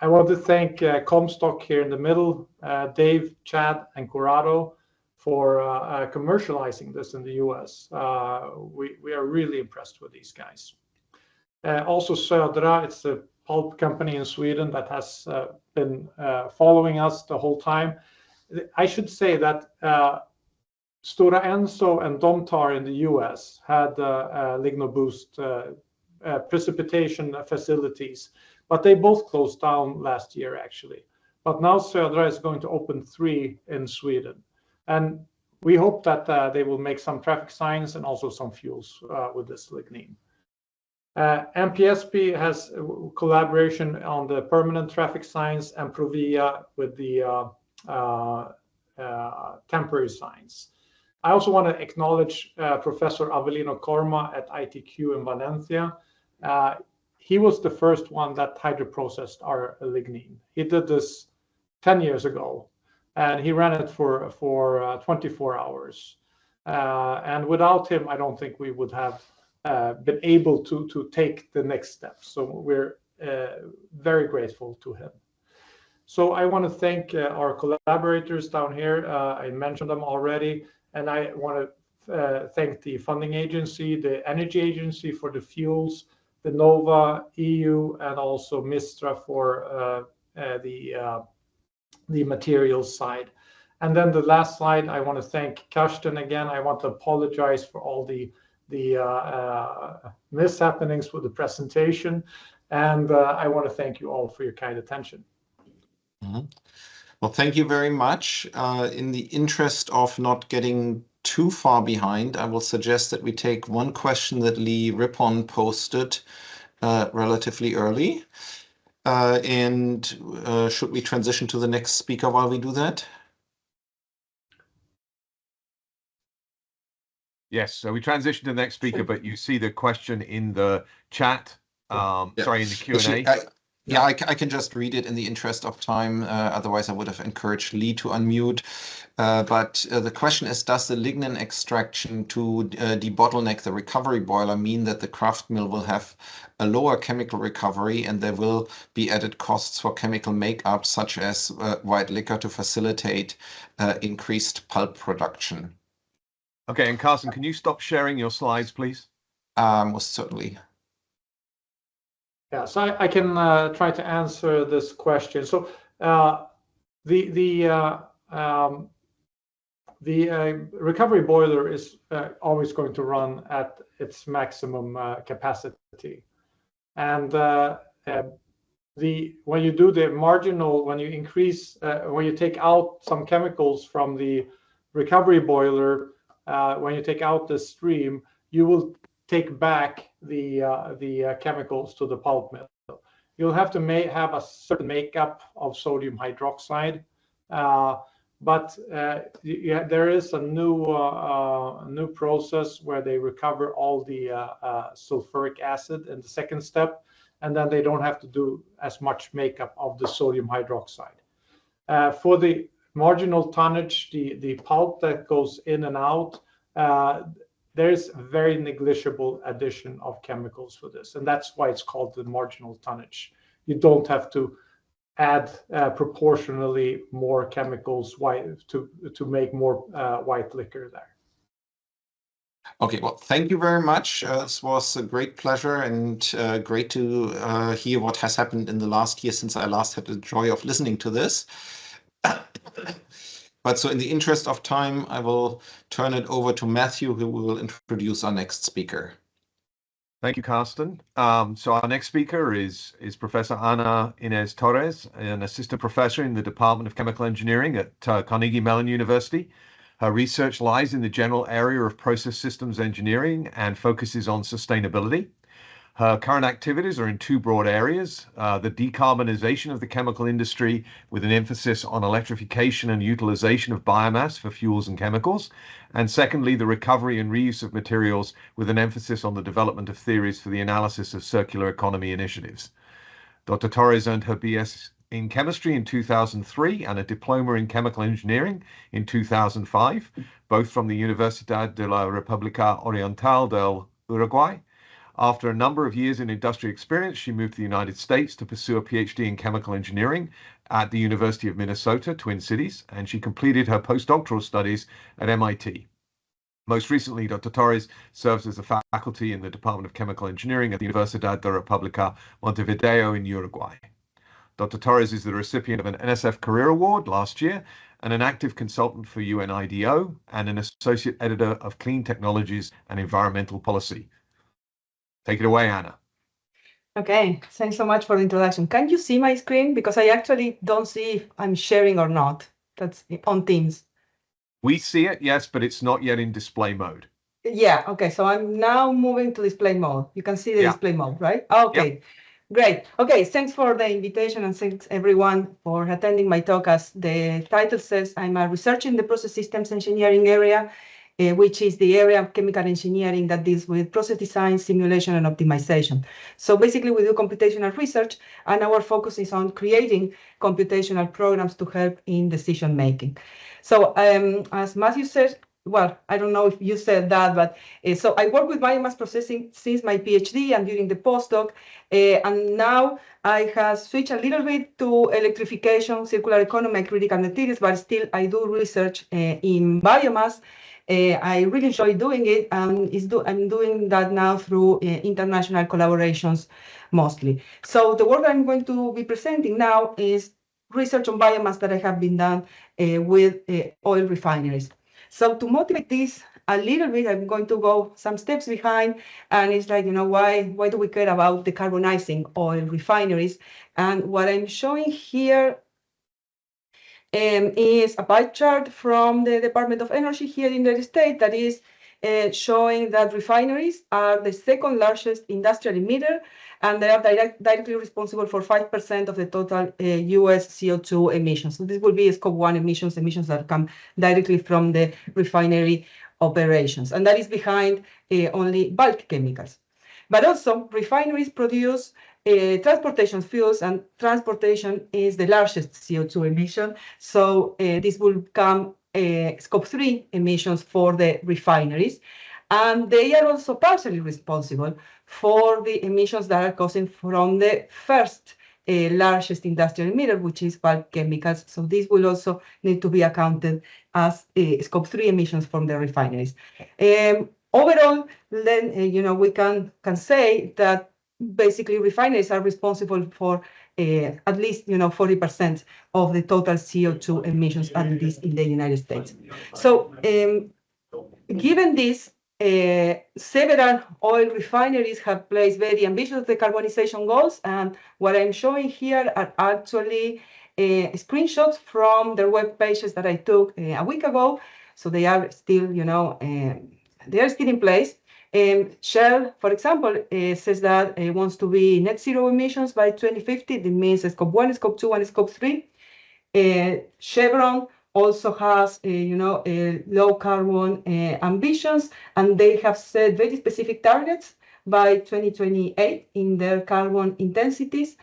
I want to thank Comstock here in the middle, Dave, Chad, and Corrado for commercializing this in the US. We are really impressed with these guys. Also Södra, it's a pulp company in Sweden that has been following us the whole time. I should say that Stora Enso and Domtar in the US had LignoBoost precipitation facilities, but they both closed down last year actually. But now Södra is going to open 3 in Sweden. And we hope that they will make some traffic signs and also some fuels with this lignin. MPSP has collaboration on the permanent traffic signs and Provia with the temporary signs. I also want to acknowledge Professor Avelino Corma at ITQ in Valencia. He was the first one that hydroprocessed our lignin. He did this 10 years ago. And he ran it for 24 hours. And without him, I don't think we would have been able to take the next step. So we're very grateful to him. So I want to thank our collaborators down here. I mentioned them already. And I want to thank the funding agency, the energy agency for the fuels, the NOVA, EU, and also Mistra for the materials side. And then the last slide, I want to thank Karsten again. I want to apologize for all the mishappenings with the presentation. And I want to thank you all for your kind attention. Mhm. Well, thank you very much. In the interest of not getting too far behind, I will suggest that we take one question that Lee Rippon posted relatively early. Should we transition to the next speaker while we do that? Yes, so we transition to the next speaker, but you see the question in the chat, sorry, in the Q&A. Yeah, I can just read it in the interest of time. Otherwise, I would have encouraged Lee to unmute. But the question is, does the lignin extraction to debottleneck the recovery boiler mean that the kraft mill will have a lower chemical recovery and there will be added costs for chemical makeup, such as white liquor, to facilitate increased pulp production? Okay, and Carsten, can you stop sharing your slides, please? Most certainly. Yeah, so I can try to answer this question. So the recovery boiler is always going to run at its maximum capacity, and when you do the marginal, when you increase, when you take out some chemicals from the recovery boiler, when you take out the stream, you will take back the chemicals to the pulp mill. You'll have to have a certain makeup of sodium hydroxide, but there is a new process where they recover all the sulfuric acid in the second step, and then they don't have to do as much makeup of the sodium hydroxide. For the marginal tonnage, the pulp that goes in and out, there's very negligible addition of chemicals for this, and that's why it's called the marginal tonnage. You don't have to add proportionally more chemicals to make more white liquor there. Okay, well, thank you very much. This was a great pleasure and great to hear what has happened in the last year since I last had the joy of listening to this. But so in the interest of time, I will turn it over to Matthew, who will introduce our next speaker. Thank you, Carsten. So our next speaker is Professor Ana Inés Torres, an assistant professor in the Department of Chemical Engineering at Carnegie Mellon University. Her research lies in the general area of process systems engineering and focuses on sustainability. Her current activities are in two broad areas, the decarbonization of the chemical industry with an emphasis on electrification and utilization of biomass for fuels and chemicals, and secondly, the recovery and reuse of materials with an emphasis on the development of theories for the analysis of circular economy initiatives. Dr. Torres earned her BS in chemistry in 2003 and a diploma in chemical engineering in 2005, both from the Universidad de la República Oriental del Uruguay. After a number of years in industry experience, she moved to the United States to pursue a PhD in chemical engineering at the University of Minnesota, Twin Cities, and she completed her postdoctoral studies at MIT. Most recently, Dr. Torres serves as a faculty in the Department of Chemical Engineering at the Universidad de la República Montevideo in Uruguay. Dr. Torres is the recipient of an NSF Career Award last year and an active consultant for UNIDO and an associate editor of Clean Technologies and Environmental Policy. Take it away, Anna. Okay, thanks so much for the introduction. Can you see my screen? Because I actually don't see if I'm sharing or not. That's on Teams. We see it, yes, but it's not yet in display mode. Yeah, okay, so I'm now moving to display mode. You can see the display mode, right? Okay, yep. Great. Okay, thanks for the invitation and thanks everyone for attending my talk. As the title says, I'm a researcher in the process systems engineering area, which is the area of chemical engineering that deals with process design, simulation, and optimization. So basically, we do computational research, and our focus is on creating computational programs to help in decision making. So as Matthew said, well, I don't know if you said that, but so I work with biomass processing since my PhD and during the postdoc, and now I have switched a little bit to electrification, circular economy, critical materials, but still I do research in biomass. I really enjoy doing it, and I'm doing that now through international collaborations mostly. So the work I'm going to be presenting now is research on biomass that I have been done with oil refineries. So to motivate this a little bit, I'm going to go some steps behind, and it's like, why do we care about decarbonizing oil refineries? And what I'm showing here, is a pie chart from the Department of Energy here in the United States that is showing that refineries are the second largest industrial emitter, and they are directly responsible for 5% of the total US CO2 emissions. So this will be Scope 1 emissions that come directly from the refinery operations, and that is behind only bulk chemicals. But also, refineries produce transportation fuels, and transportation is the largest CO2 emission. So this will come Scope 3 emissions for the refineries. And they are also partially responsible for the emissions that are causing from the first largest industrial emitter, which is bulk chemicals. So this will also need to be accounted as Scope 3 emissions from the refineries. Overall, then we can say that basically refineries are responsible for at least 40% of the total CO2 emissions, at least in the United States. So given this, several oil refineries have placed very ambitious decarbonization goals, and what I'm showing here are actually screenshots from their web pages that I took a week ago. So they are still, they are still in place. Shell, for example, says that it wants to be net zero emissions by 2050. That means Scope 1, Scope 2, and Scope 3. Chevron also has, low carbon ambitions, and they have set very specific targets by 2028 in their carbon intensities.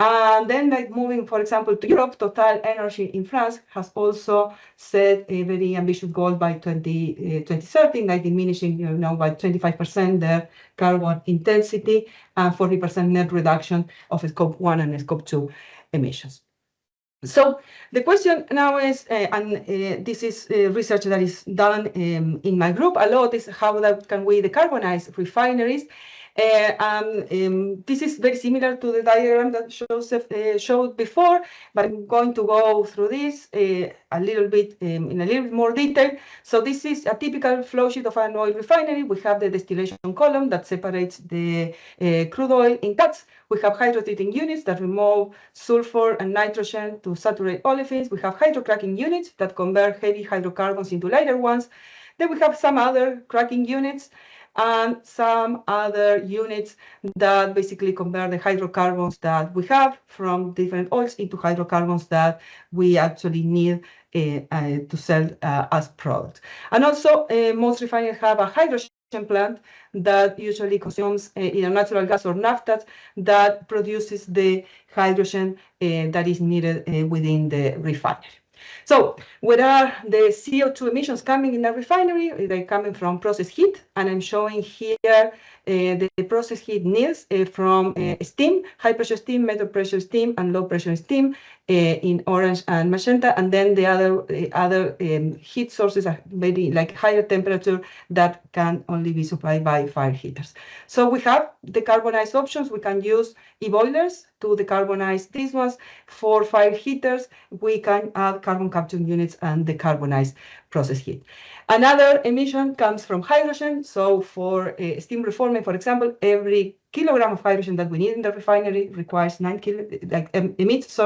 And then, moving, for example, to Europe, Total Energy in France has also set a very ambitious goal by 2030, like diminishing, by 25% their carbon intensity and 40% net reduction of Scope 1 and Scope 2 emissions. So the question now is, and this is research that is done in my group a lot, is how can we decarbonize refineries? This is very similar to the diagram that showed before, but I'm going to go through this a little bit in a little bit more detail. So this is a typical flow sheet of an oil refinery. We have the distillation column that separates the crude oil in cuts. We have hydrotreating units that remove sulfur and nitrogen to saturate olefins. We have hydrocracking units that convert heavy hydrocarbons into lighter ones. Then we have some other cracking units and some other units that basically convert the hydrocarbons that we have from different oils into hydrocarbons that we actually need to sell as products. And also, most refineries have a hydrogen plant that usually consumes either natural gas or naphtha that produces the hydrogen that is needed within the refinery. So where are the CO2 emissions coming in a refinery? They're coming from process heat, and I'm showing here the process heat needs from steam, high pressure steam, medium pressure steam, and low pressure steam in orange and magenta, and then the other heat sources are very higher temperature that can only be supplied by fire heaters. So we have decarbonized options. We can use e-boilers to decarbonize these ones. For fire heaters, we can add carbon capture units and decarbonize process heat. Another emission comes from hydrogen. So for steam reforming, for example, every kilogram of hydrogen that we need in the refinery requires emits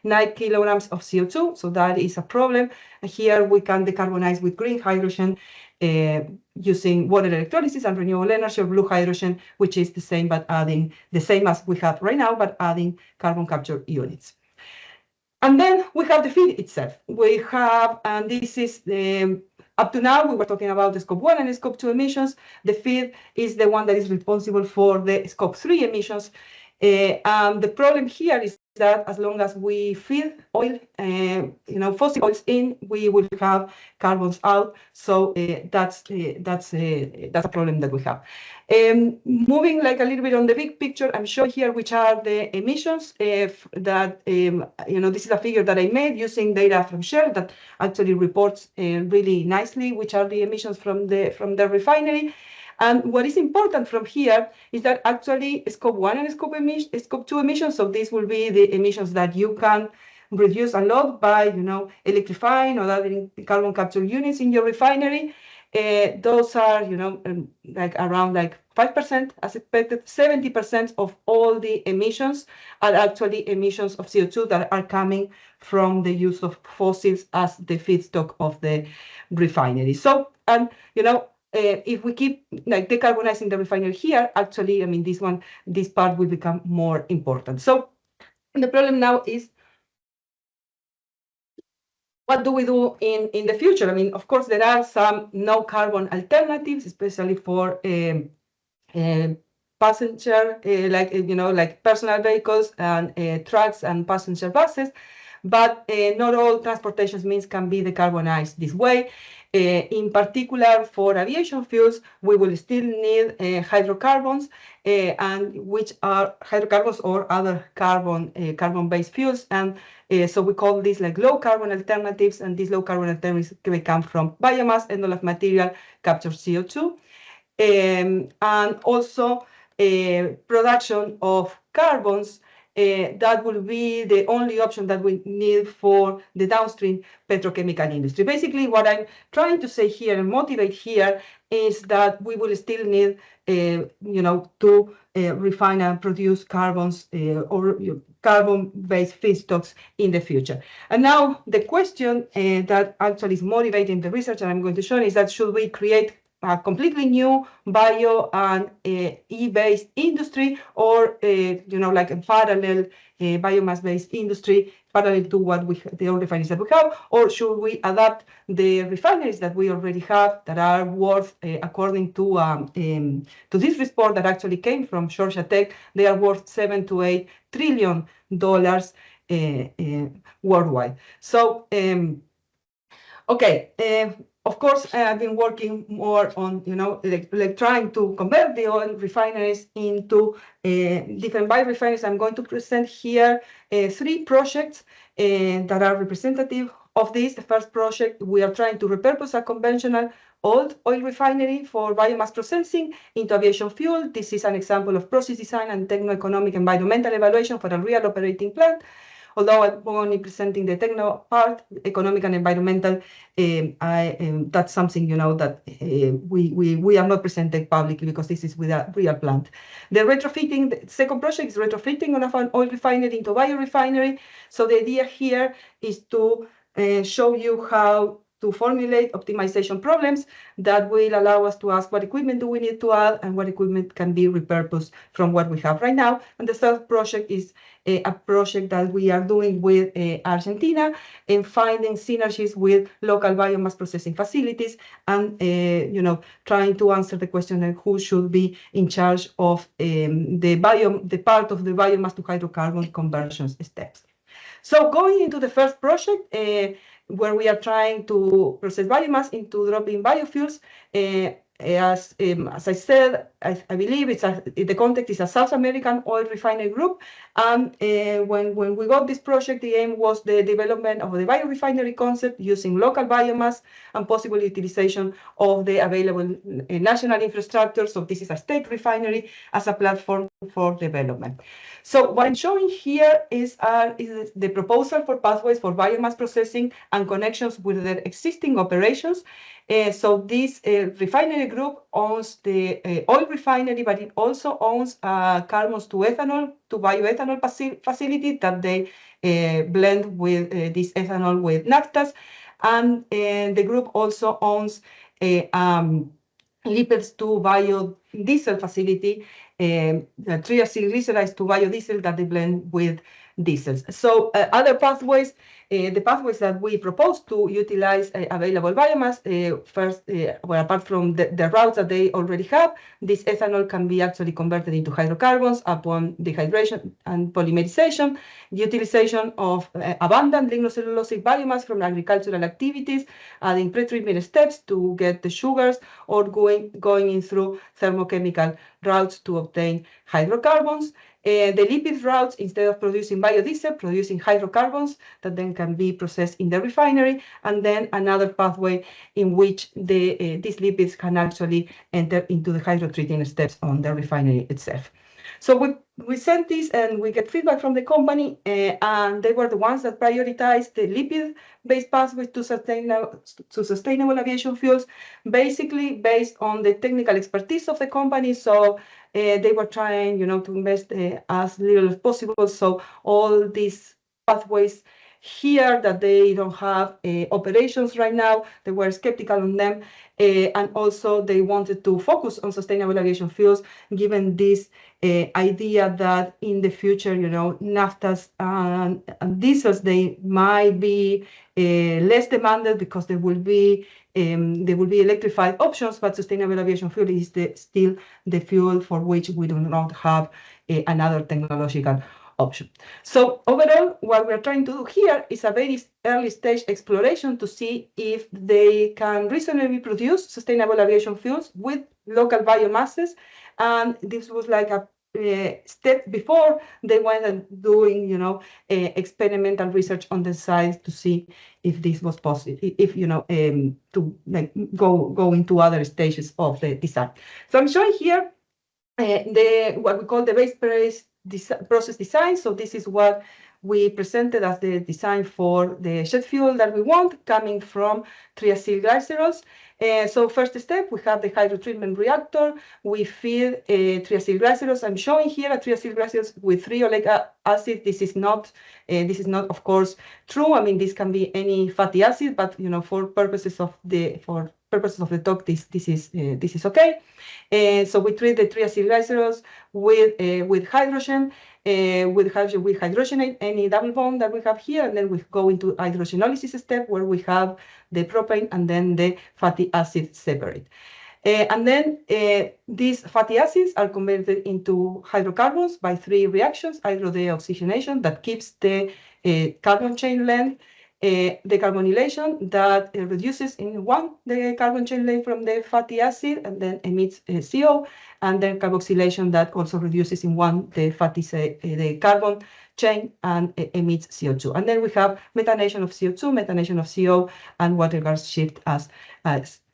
9 kilograms of CO2. So that is a problem. Here we can decarbonize with green hydrogen using water electrolysis and renewable energy, or blue hydrogen, which is the same, but adding the same as we have right now, but adding carbon capture units. And then we have the feed itself. We have, and this is up to now, we were talking about the Scope 1 and Scope 2 emissions. The feed is the one that is responsible for the Scope 3 emissions. The problem here is that as long as we feed oil, fossil oils in, we will have carbons out. So that's a problem that we have. Moving a little bit on the big picture, I'm showing here which are the emissions that this is a figure that I made using data from Shell that actually reports really nicely which are the emissions from the refinery. And what is important from here is that actually Scope 1 and Scope 2 emissions, so these will be the emissions that you can reduce a lot by electrifying or adding carbon capture units in your refinery. Those are around 5% as expected. 70% of all the emissions are actually emissions of CO2 that are coming from the use of fossils as the feedstock of the refinery. So, and if we keep like decarbonizing the refinery here, actually, I mean, this part will become more important. So the problem now is, what do we do in the future? I mean, of course, there are some no carbon alternatives, especially for passenger, like personal vehicles and trucks and passenger buses. But not all transportation means can be decarbonized this way. In particular, for aviation fuels, we will still need hydrocarbons, and which are hydrocarbons or other carbon-based fuels. And so we call these like low carbon alternatives, and these low carbon alternatives can come from biomass, end-of-life material, capture CO2, and also production of carbons. That will be the only option that we need for the downstream petrochemical industry. Basically, what I'm trying to say here and motivate here is that we will still need, to refine and produce carbons or carbon-based feedstocks in the future. And now the question that actually is motivating the research, and I'm going to show, is that should we create a completely new bio and e-based industry, or like a parallel biomass-based industry parallel to what the old refineries that we have, or should we adapt the refineries that we already have that are worth, according to this report that actually came from Georgia Tech, they are worth $7 to $8 trillion worldwide. So, okay. Of course, I've been working more on, like trying to convert the oil refineries into different biorefineries. I'm going to present here 3 projects that are representative of this. The first project, we are trying to repurpose a conventional old oil refinery for biomass processing into aviation fuel. This is an example of process design and techno-economic environmental evaluation for a real operating plant. Although I'm only presenting the techno part, economic and environmental, that's something, that we are not presenting publicly because this is with a real plant. The retrofitting, the second project is retrofitting of an oil refinery into a biorefinery. So the idea here is to show you how to formulate optimization problems that will allow us to ask what equipment do we need to add and what equipment can be repurposed from what we have right now. And the third project is a project that we are doing with Argentina in finding synergies with local biomass processing facilities and, trying to answer the question of who should be in charge of the part of the biomass to hydrocarbon conversions steps. So going into the first project, where we are trying to process biomass into drop-in biofuels, as I said, I believe the context is a South American oil refinery group. And when we got this project, the aim was the development of the biorefinery concept using local biomass and possible utilization of the available national infrastructure. So this is a state refinery as a platform for development. So what I'm showing here is the proposal for pathways for biomass processing and connections with their existing operations. So this refinery group owns the oil refinery, but it also owns carbons to ethanol, to bioethanol facility that they blend with this ethanol with naphthas. And the group also owns lipids to biodiesel facility, the tri-acyl glycerides to biodiesel that they blend with diesels. So other pathways, the pathways that we propose to utilize available biomass, first, well, apart from the routes that they already have, this ethanol can be actually converted into hydrocarbons upon dehydration and polymerization, utilization of abundant lignocellulosic biomass from agricultural activities, adding pretreatment steps to get the sugars, or going in through thermochemical routes to obtain hydrocarbons. The lipid routes, instead of producing biodiesel, producing hydrocarbons that then can be processed in the refinery, and then another pathway in which these lipids can actually enter into the hydrotreating steps on the refinery itself. So we sent this and we get feedback from the company, and they were the ones that prioritized the lipid-based pathways to sustainable aviation fuels, basically based on the technical expertise of the company. So they were trying, to invest as little as possible. So all these pathways here that they don't have operations right now, they were skeptical on them, and also they wanted to focus on sustainable aviation fuels, given this idea that in the future, naphthas and diesels, they might be less demanded because there will be electrified options, but sustainable aviation fuel is still the fuel for which we do not have another technological option. So overall, what we're trying to do here is a very early stage exploration to see if they can reasonably produce sustainable aviation fuels with local biomasses. And this was like a step before they went and doing, experimental research on the site to see if this was possible, if, to like go into other stages of the design. So I'm showing here what we call the base process design. So this is what we presented as the design for the jet fuel that we want, coming from tri-acyl glycerols. So first step, we have the hydrotreatment reactor. We feed tri-acyl glycerols. I'm showing here a tri-acyl glycerols with 3 oleic acid. This is not, of course, true. I mean, this can be any fatty acid, but for purposes of the talk, this is okay. So we treat the tri-acyl glycerols with hydrogen. With hydrogenate any double bond that we have here, and then we go into hydrogenolysis step where we have the propane and then the fatty acids separate. And then these fatty acids are converted into hydrocarbons by 3 reactions: hydrodeoxygenation that keeps the carbon chain length, decarbonylation that reduces in 1 the carbon chain length from the fatty acid and then emits CO, and then carboxylation that also reduces in 1 the carbon chain and emits CO2. And then we have methanation of CO2, methanation of CO, and water gas shift as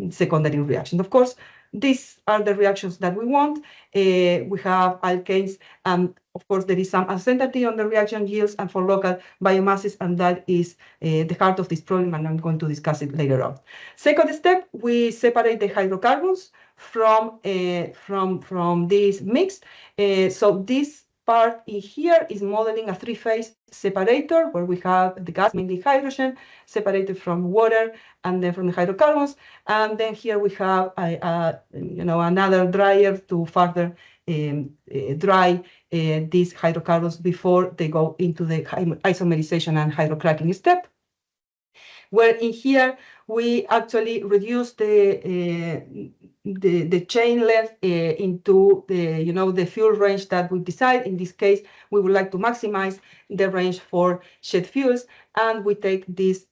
secondary reactions. Of course, these are the reactions that we want. We have alkanes, and of course, there is some uncertainty on the reaction yields and for local biomasses, and that is the heart of this problem, and I'm going to discuss it later on. Second step, we separate the hydrocarbons from this mix. So this part in here is modeling a 3-phase separator where we have the gas, mainly hydrogen, separated from water and then from the hydrocarbons. And then here we have another dryer to further dry these hydrocarbons before they go into the isomerization and hydrocracking step, where in here we actually reduce the chain length into the fuel range that we decide. In this case, we would like to maximize the range for jet fuels, and we take these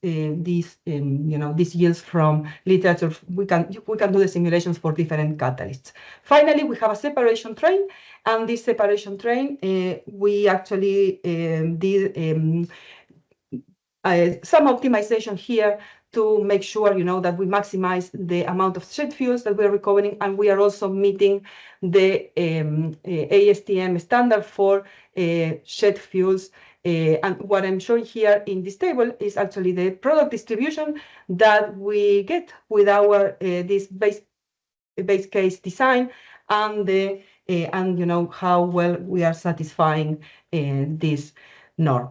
yields from literature. We can do the simulations for different catalysts. Finally, we have a separation train, and this separation train we actually did some optimization here to make sure that we maximize the amount of jet fuels that we're recovering, and we are also meeting the ASTM standard for jet fuels. And what I'm showing here in this table is actually the product distribution that we get with our this base case design, and how well we are satisfying this norm.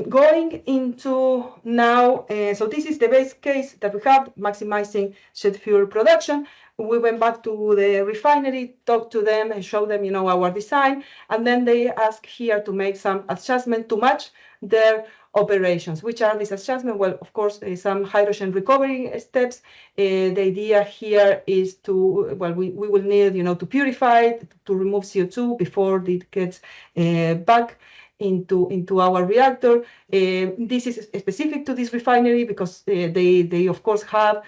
Going into now, so this is the base case that we have, maximizing jet fuel production. We went back to the refinery, talked to them and showed them, our design. And then they asked here to make some adjustment to match their operations. Which are these adjustments? Well, of course, some hydrogen recovery steps. The idea here is to, we will need, to purify it, to remove CO2 before it gets back into our reactor. This is specific to this refinery because they of course have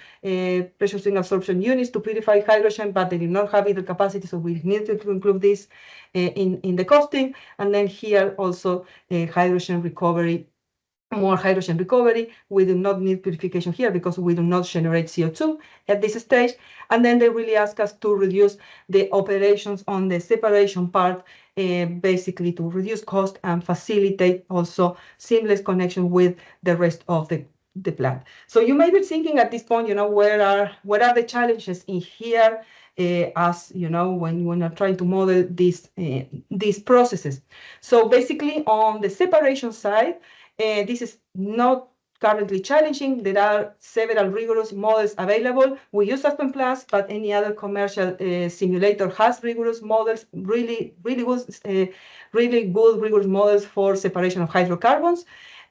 pressure swing absorption units to purify hydrogen, but they do not have either capacity, so we need to include this in the costing. And then here also hydrogen recovery more hydrogen recovery. We do not need purification here because we do not generate CO2 at this stage. And then they really ask us to reduce the operations on the separation part, basically to reduce cost and facilitate also seamless connection with the rest of the plant. So you may be thinking at this point, what are the challenges in here, as when you're trying to model these processes. So basically on the separation side, this is not currently challenging. There are several rigorous models available. We use Aspen Plus, but any other commercial simulator has rigorous models, really good rigorous models for separation of hydrocarbons,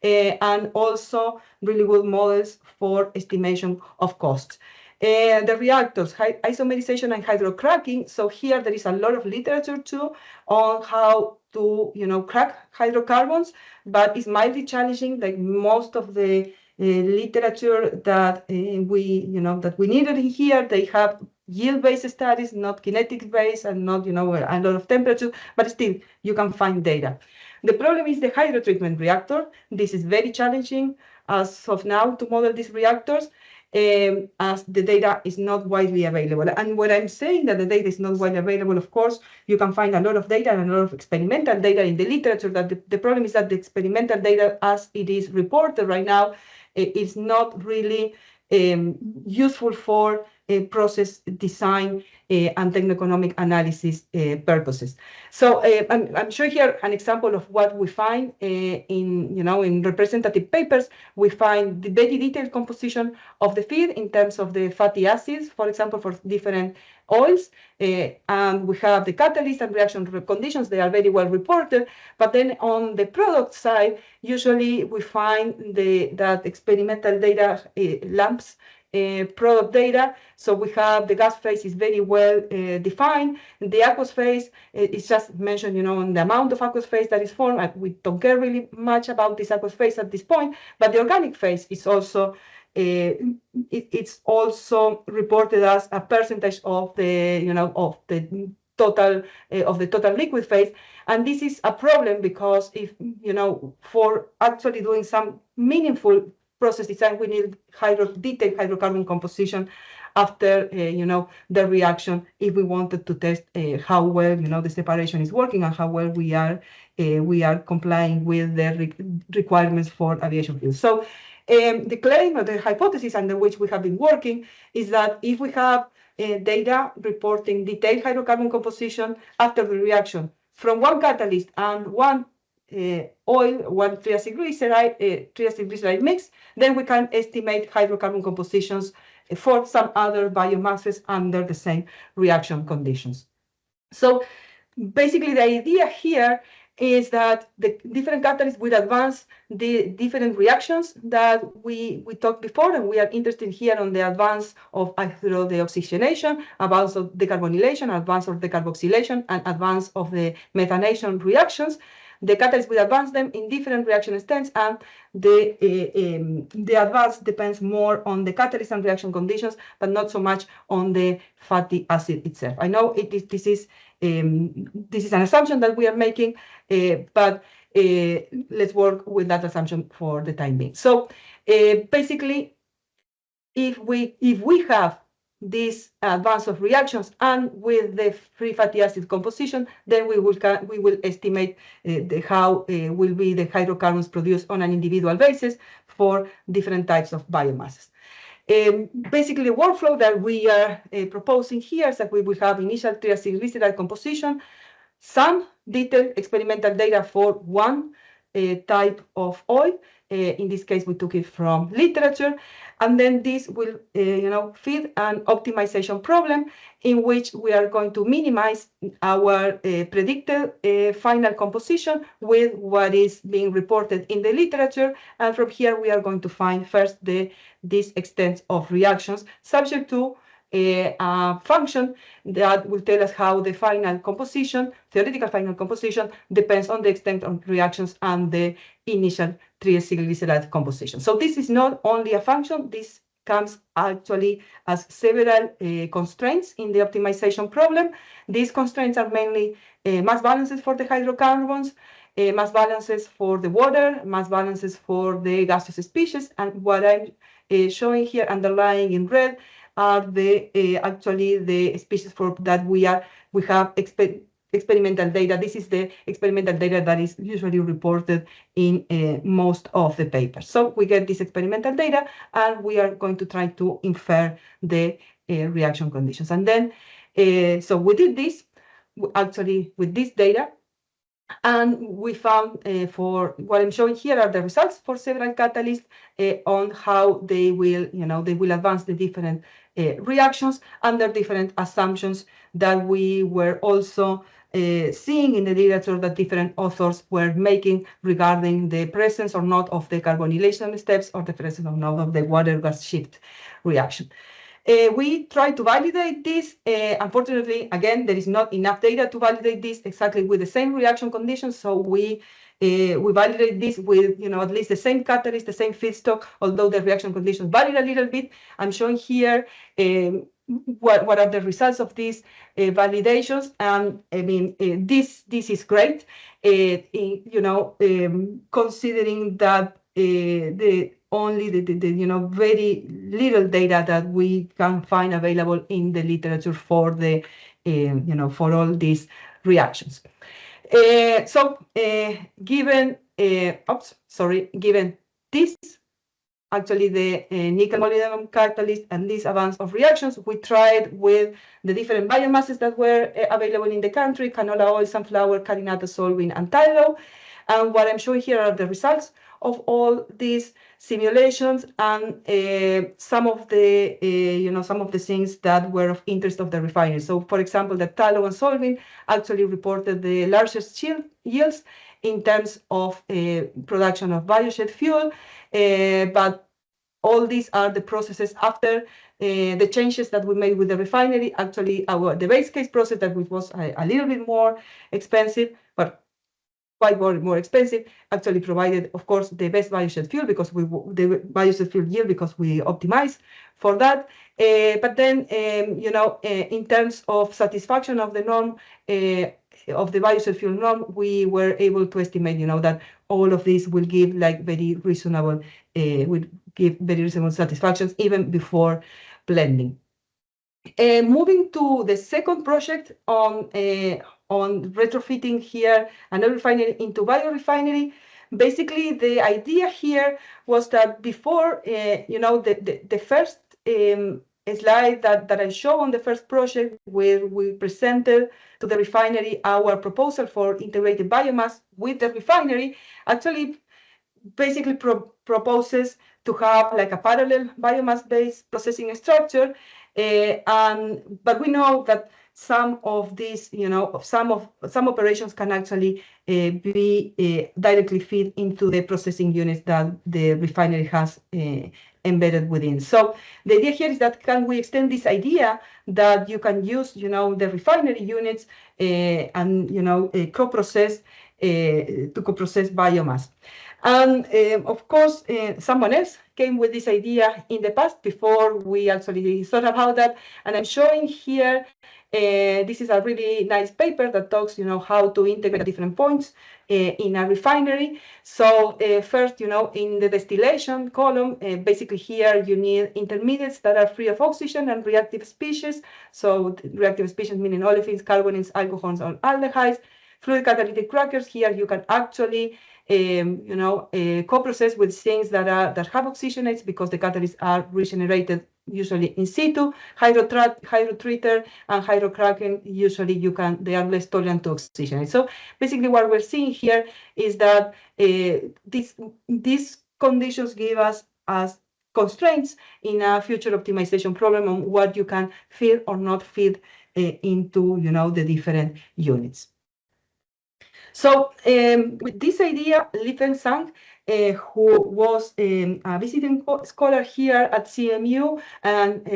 and also really good models for estimation of costs. The reactors, isomerization and hydrocracking. So here there is a lot of literature too on how to crack hydrocarbons, but it's mildly challenging. Like most of the literature that we needed in here, they have yield-based studies, not kinetic-based, and not a lot of temperature, but still you can find data. The problem is the hydrotreatment reactor. This is very challenging as of now to model these reactors, as the data is not widely available. And when I'm saying that the data is not widely available, of course, you can find a lot of data and a lot of experimental data in the literature. That the problem is that the experimental data, as it is reported right now, is not really useful for process design and techno-economic analysis purposes. So I'm showing here an example of what we find in representative papers. We find the very detailed composition of the feed in terms of the fatty acids, for example, for different oils, and we have the catalyst and reaction conditions. They are very well reported. But then on the product side, usually we find that experimental data lumps product data. So we have the gas phase is very well defined. The aqueous phase is just mentioned, on the amount of aqueous phase that is formed. We don't care really much about this aqueous phase at this point, but the organic phase is also it's also reported as a percentage of the of the total liquid phase. And this is a problem because if for actually doing some meaningful process design, we need detailed hydrocarbon composition after the reaction, if we wanted to test how well the separation is working and how well we are complying with the requirements for aviation fuel. So the claim or the hypothesis under which we have been working is that if we have data reporting detailed hydrocarbon composition after the reaction from one catalyst and one oil, one tri-acyl glyceride mix, then we can estimate hydrocarbon compositions for some other biomasses under the same reaction conditions. So basically the idea here is that the different catalysts will advance the different reactions that we talked before, and we are interested here on the advance of hydrodeoxygenation, advance of decarbonylation, advance of decarboxylation, and advance of the methanation reactions. The catalysts will advance them in different reaction steps, and the advance depends more on the catalyst and reaction conditions, but not so much on the fatty acid itself. I know this is an assumption that we are making, but let's work with that assumption for the time being. So basically, if we have this advance of reactions and with the free fatty acid composition, then we will estimate how will be the hydrocarbons produced on an individual basis for different types of biomasses. Basically, the workflow that we are proposing here is that we will have initial tri-acyl glyceride composition, some detailed experimental data for one type of oil. In this case, we took it from literature, and then this will feed an optimization problem in which we are going to minimize our predicted final composition with what is being reported in the literature. And from here, we are going to find first this extent of reactions subject to a function that will tell us how the final composition, theoretical final composition, depends on the extent of reactions and the initial tri-acyl glyceride composition. So this is not only a function, this comes actually as several constraints in the optimization problem. These constraints are mainly mass balances for the hydrocarbons, mass balances for the water, mass balances for the gaseous species, and what I'm showing here, underlying in red, are actually the species for that we have experimental data. This is the experimental data that is usually reported in most of the papers. So we get this experimental data, and we are going to try to infer the reaction conditions. And then, so we did this actually with this data, and we found for what I'm showing here are the results for several catalysts on how they will, they will advance the different reactions under different assumptions that we were also seeing in the literature that different authors were making regarding the presence or not of the carbonylation steps or the presence or not of the water gas shift reaction. We try to validate this. Unfortunately, again, there is not enough data to validate this exactly with the same reaction conditions. So we validate this with at least the same catalyst, the same feedstock, although the reaction conditions vary a little bit. I'm showing here what are the results of these validations, and I mean this is great. Considering that only the very little data that we can find available in the literature for the for all these reactions. Given this, actually the nickel molybdenum catalyst and this advance of reactions, we tried with the different biomasses that were available in the country: canola oil, sunflower, carinata, soybean, and tallow. And what I'm showing here are the results of all these simulations, and some of the things that were of interest of the refinery. So, for example, the tallow and soybean actually reported the largest yields in terms of production of biojet fuel, but all these are the processes after the changes that we made with the refinery. Actually, the base case process that was a little bit more expensive, but quite more expensive, actually provided, of course, the best biojet fuel because the biojet fuel yield because we optimized for that. But then, in terms of satisfaction of the norm, of the biojet fuel norm, we were able to estimate, that all of these will give very reasonable satisfactions even before blending. Moving to the second project on retrofitting here another refinery into biorefinery. Basically, the idea here was that before, the first slide that I show on the first project, where we presented to the refinery our proposal for integrated biomass with the refinery, actually basically proposes to have a parallel biomass-based processing structure. But we know that some of these, some operations can actually be directly fed into the processing units that the refinery has embedded within. So the idea here is that can we extend this idea that you can use, the refinery units and co-process biomass. And of course, someone else came with this idea in the past before we actually thought about that. And I'm showing here, this is a really nice paper that talks, how to integrate different points in a refinery. So first, in the distillation column, basically here you need intermediates that are free of oxygen and reactive species. So reactive species meaning olefins, carbonyls, alcohols, or aldehydes. Fluid catalytic crackers, here you can actually co-process with things that have oxygenates because the catalysts are regenerated usually in situ. Hydrotreater and hydrocracking, usually they are less tolerant to oxygenate. So basically what we're seeing here is that these conditions give us as constraints in a future optimization problem on what you can feed or not feed into the different units. So with this idea, Li-Feng Zhang, who was a visiting scholar here at CMU, and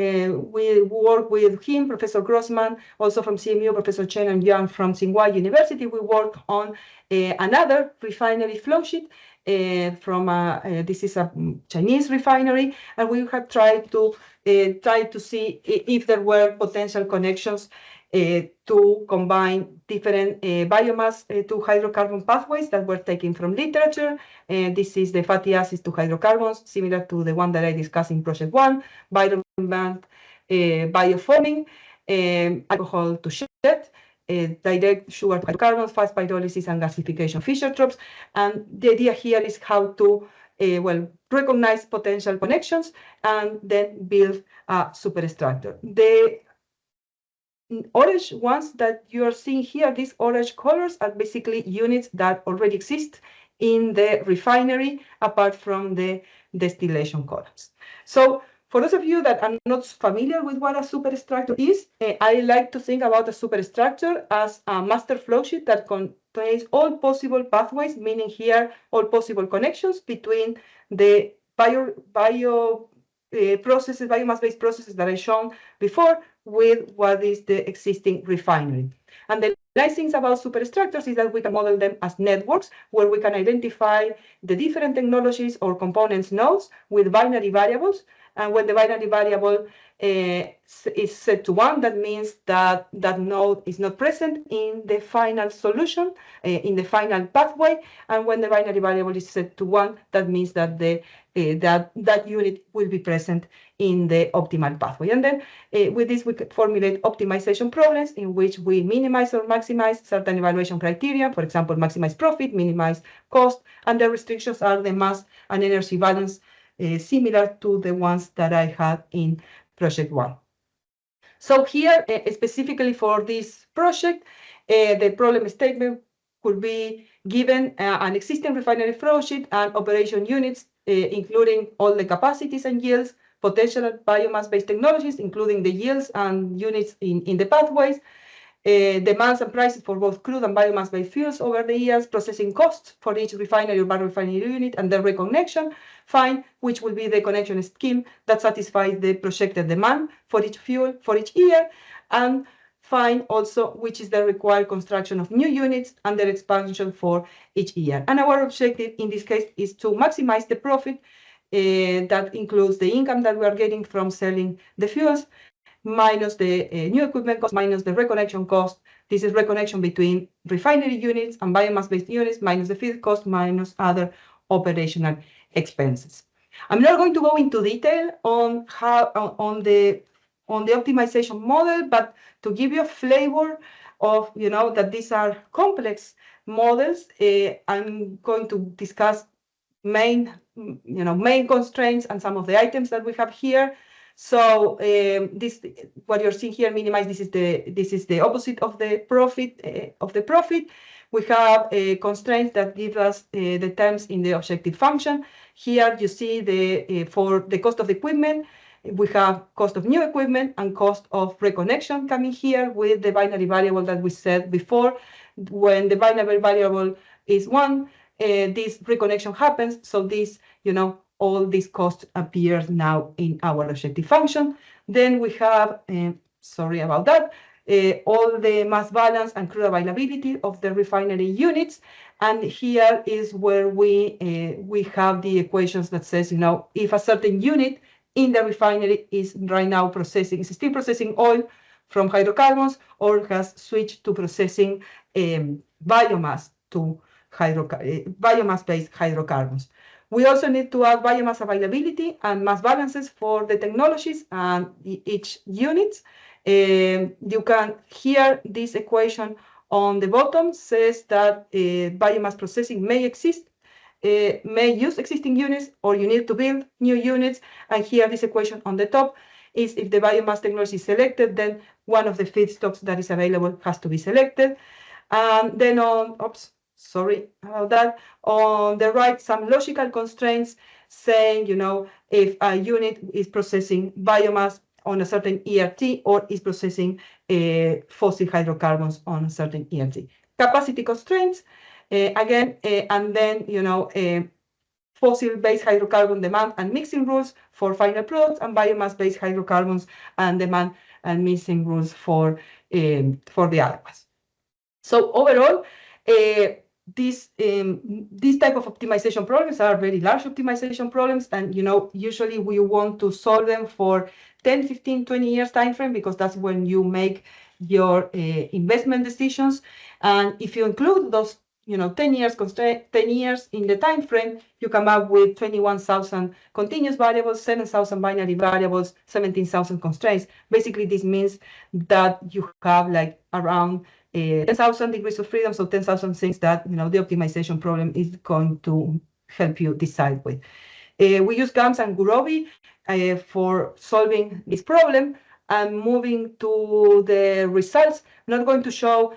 we work with him, Professor Grossman, also from CMU, Professor Chen and Yang from Tsinghua University. We work on another refinery flowsheet from this is a Chinese refinery, and we have tried to see if there were potential connections to combine different biomass to hydrocarbon pathways that were taken from literature. This is the fatty acids to hydrocarbons, similar to the one that I discussed in Project 1, biomass, biofoaming, alcohol to jet, direct sugar to hydrocarbons, fast pyrolysis, and gasification of Fischer-Tropsch. And the idea here is how to recognize potential connections and then build a superstructure. The orange ones that you are seeing here, these orange colors, are basically units that already exist in the refinery apart from the distillation columns. So for those of you that are not familiar with what a superstructure is, I like to think about a superstructure as a master flowsheet that contains all possible pathways, meaning here all possible connections between the biomass-based processes that I shown before with what is the existing refinery. And the nice things about superstructures is that we can model them as networks where we can identify the different technologies or components nodes with binary variables. And when the binary variable is set to 1, that means that that node is not present in the final solution, in the final pathway. And when the binary variable is set to 1, that means that that unit will be present in the optimal pathway. And then with this, we could formulate optimization problems in which we minimize or maximize certain evaluation criteria, for example, maximize profit, minimize cost, and the restrictions are the mass and energy balance, similar to the ones that I had in Project 1. So here, specifically for this project, the problem statement could be given an existing refinery flowsheet and operation units, including all the capacities and yields, potential biomass-based technologies, including the yields and units in the pathways, demands and prices for both crude and biomass-based fuels over the years, processing costs for each refinery or biorefinery unit, and the reconnection, find which will be the connection scheme that satisfies the projected demand for each fuel for each year, and find also which is the required construction of new units and their expansion for each year. And our objective in this case is to maximize the profit that includes the income that we are getting from selling the fuels, minus the new equipment cost, minus the reconnection cost. This is reconnection between refinery units and biomass-based units, minus the feed cost, minus other operational expenses. I'm not going to go into detail on how on the optimization model, but to give you a flavor of that these are complex models, I'm going to discuss main constraints and some of the items that we have here. So this, what you're seeing here, minimize. This is the opposite of the profit. We have constraints that give us the terms in the objective function. Here you see for the cost of the equipment, we have cost of new equipment and cost of reconnection coming here with the binary variable that we said before. When the binary variable is 1, this reconnection happens. So this, all these costs appear now in our objective function. Then we have, sorry about that, all the mass balance and crude availability of the refinery units. And here is where we have the equations that says, if a certain unit in the refinery is right now still processing oil from hydrocarbons or has switched to processing biomass to biomass-based hydrocarbons. We also need to add biomass availability and mass balances for the technologies and each unit. You can hear this equation on the bottom says that biomass processing may use existing units, or you need to build new units. And here, this equation on the top is if the biomass technology is selected, then one of the feedstocks that is available has to be selected. And then sorry about that. On the right, some logical constraints saying, if a unit is processing biomass on a certain ERT or is processing fossil hydrocarbons on a certain ERT. Capacity constraints, again, and then, fossil-based hydrocarbon demand and mixing rules for final products, and biomass-based hydrocarbons and demand and mixing rules for the other ones. So overall, these type of optimization problems are very large optimization problems, and usually we want to solve them for 10, 15, 20 years time frame, because that's when you make your investment decisions. And if you include those 10 years in the time frame, you come up with 21,000 continuous variables, 7,000 binary variables, 17,000 constraints. Basically, this means that you have like around 10,000 degrees of freedom, so 10,000 things that the optimization problem is going to help you decide with. We use GAMS and Gurobi for solving this problem. And moving to the results, I'm not going to show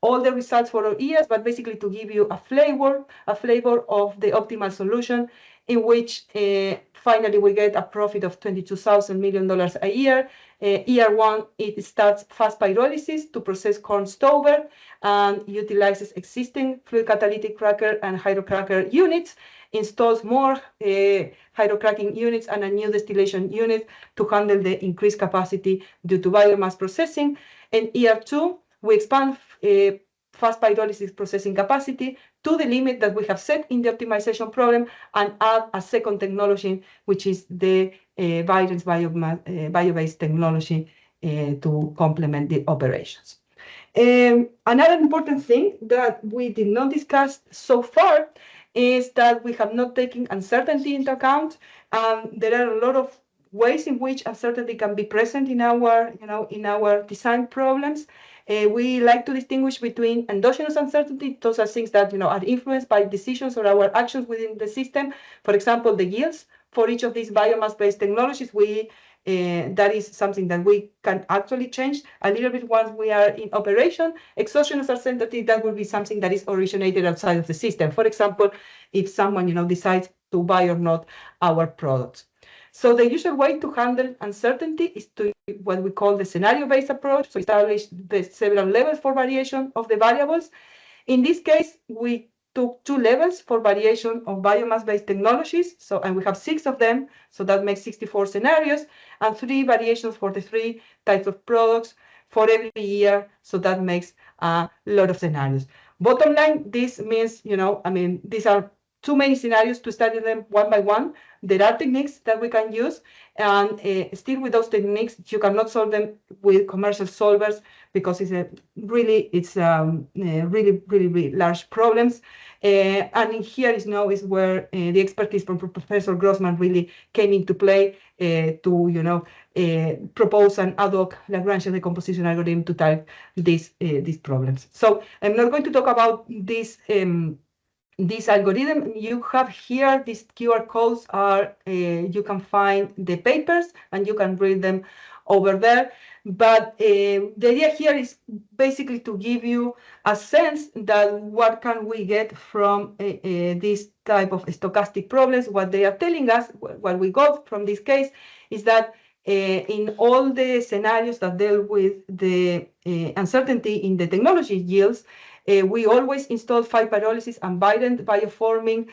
all the results for all years, but basically to give you a flavor of the optimal solution, in which finally we get a profit of $22,000 million a year. Year one, it starts fast pyrolysis to process corn stover and utilizes existing fluid catalytic cracker and hydrocracker units, installs more hydrocracking units and a new distillation unit to handle the increased capacity due to biomass processing. In year two, we expand fast pyrolysis processing capacity to the limit that we have set in the optimization problem and add a second technology, which is the bio-based technology to complement the operations. Another important thing that we did not discuss so far is that we have not taken uncertainty into account. There are a lot of ways in which uncertainty can be present in our design problems. We like to distinguish between endogenous uncertainty. Those are things that are influenced by decisions or our actions within the system. For example, the yields for each of these biomass-based technologies, that is something that we can actually change a little bit once we are in operation. Exogenous uncertainty, that will be something that is originated outside of the system. For example, if someone decides to buy or not our products. So the usual way to handle uncertainty is to what we call the scenario-based approach, so establish the several levels for variation of the variables. In this case, we took 2 levels for variation of biomass-based technologies, and we have 6 of them, so that makes 64 scenarios, and 3 variations for the 3 types of products for every year, so that makes a lot of scenarios. Bottom line, this means, these are too many scenarios to study them one by one. There are techniques that we can use, and still with those techniques, you cannot solve them with commercial solvers because it's really large problems. And in here is where the expertise from Professor Grossman really came into play to propose an ad hoc Lagrangian decomposition algorithm to type these problems. So I'm not going to talk about this algorithm. You have here, these QR codes are, you can find the papers and you can read them over there. But the idea here is basically to give you a sense that what can we get from this type of stochastic problems. What they are telling us, what we got from this case, is that in all the scenarios that deal with the uncertainty in the technology yields, we always install 5 pyrolysis and Biden bioforming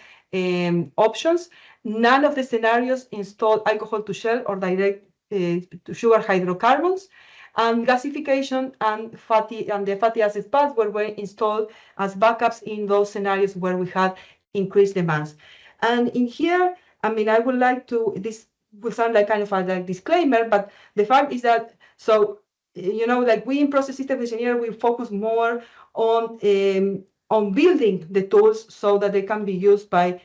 options. None of the scenarios install alcohol to shell or direct to sugar hydrocarbons, and gasification and the fatty acid paths were installed as backups in those scenarios where we had increased demands. And in here, I would like to, this will sound like kind of a disclaimer, but the fact is that, so, like we in process system engineering, we focus more on building the tools so that they can be used by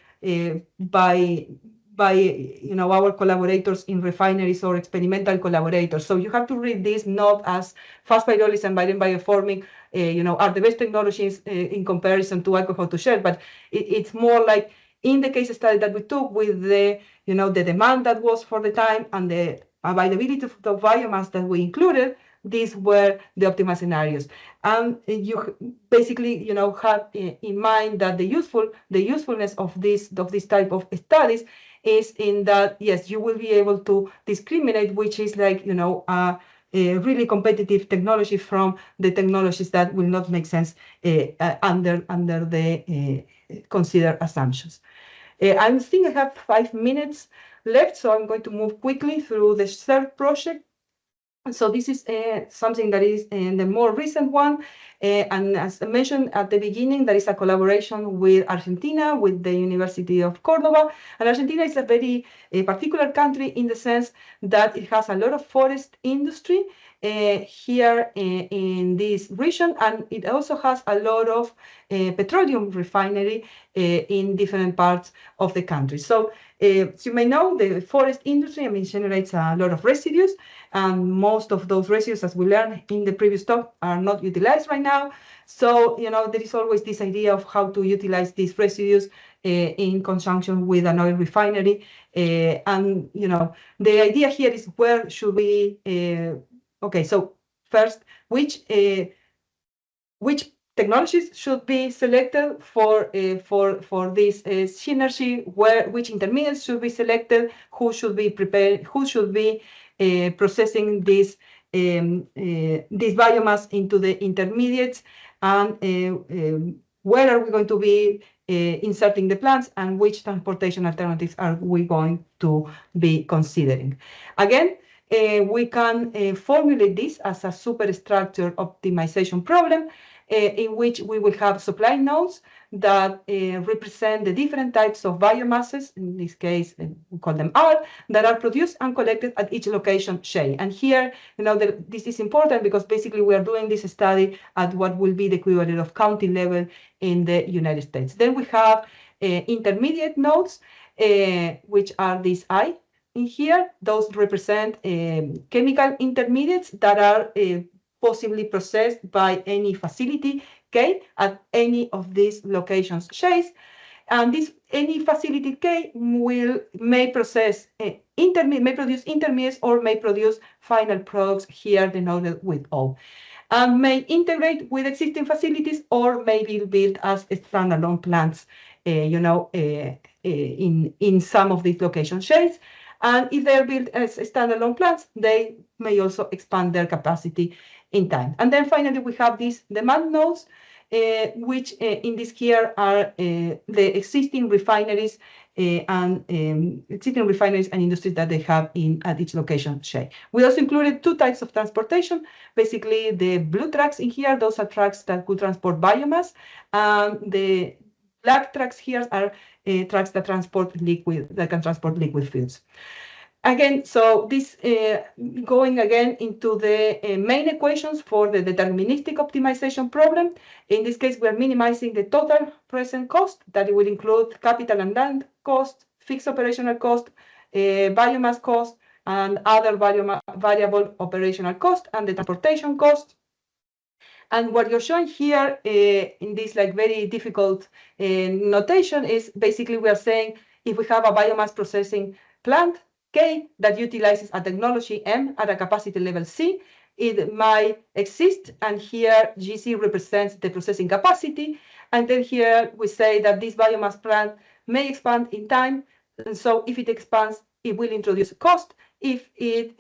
our collaborators in refineries or experimental collaborators. So you have to read this not as fast pyrolysis and bioforming, are the best technologies in comparison to alcohol to shell, but it's more like in the case study that we took with the, the demand that was for the time and the availability of the biomass that we included, these were the optimal scenarios. And you basically, have in mind that the usefulness of this type of studies is in that, yes, you will be able to discriminate which is like, a really competitive technology from the technologies that will not make sense under the considered assumptions. I think I have 5 minutes left, so I'm going to move quickly through the third project. So this is something that is the more recent one. And as I mentioned at the beginning, there is a collaboration with Argentina, with the University of Cordoba. And Argentina is a very particular country in the sense that it has a lot of forest industry. here in this region, and it also has a lot of petroleum refinery in different parts of the country. So as you may know, the forest industry, generates a lot of residues, and most of those residues, as we learned in the previous talk, are not utilized right now. So, there is always this idea of how to utilize these residues in conjunction with an oil refinery. And, the idea here is where should we, okay, so first, which technologies should be selected for this synergy, which intermediates should be selected, who should be prepared, who should be processing this biomass into the intermediates, and where are we going to be inserting the plants, and which transportation alternatives are we going to be considering. Again, we can formulate this as a superstructure optimization problem, in which we will have supply nodes that represent the different types of biomasses, in this case, we call them R, that are produced and collected at each location shade. And here, this is important because basically we are doing this study at what will be the equivalent of county level in the United States. Then we have intermediate nodes, which are these I in here. Those represent chemical intermediates that are possibly processed by any facility K at any of these locations shades. And any facility K may produce intermediates or may produce final products here denoted with O, and may integrate with existing facilities or may be built as standalone plants, in some of these location shades. And if they are built as standalone plants, they may also expand their capacity in time. And then finally, we have these demand nodes, which in this here are the existing refineries and industries that they have at each location shade. We also included two types of transportation. Basically, the blue trucks in here, those are trucks that could transport biomass. The black trucks here are trucks that can transport liquid fuels. Again, so this going again into the main equations for the deterministic optimization problem. In this case, we are minimizing the total present cost, that it will include capital and land cost, fixed operational cost, biomass cost, and other variable operational cost, and the transportation cost. And what you're showing here in this very difficult notation is basically we are saying if we have a biomass processing plant K that utilizes a technology M at a capacity level C, it might exist, and here GC represents the processing capacity, and then here we say that this biomass plant may expand in time, and so if it expands, it will introduce a cost. If it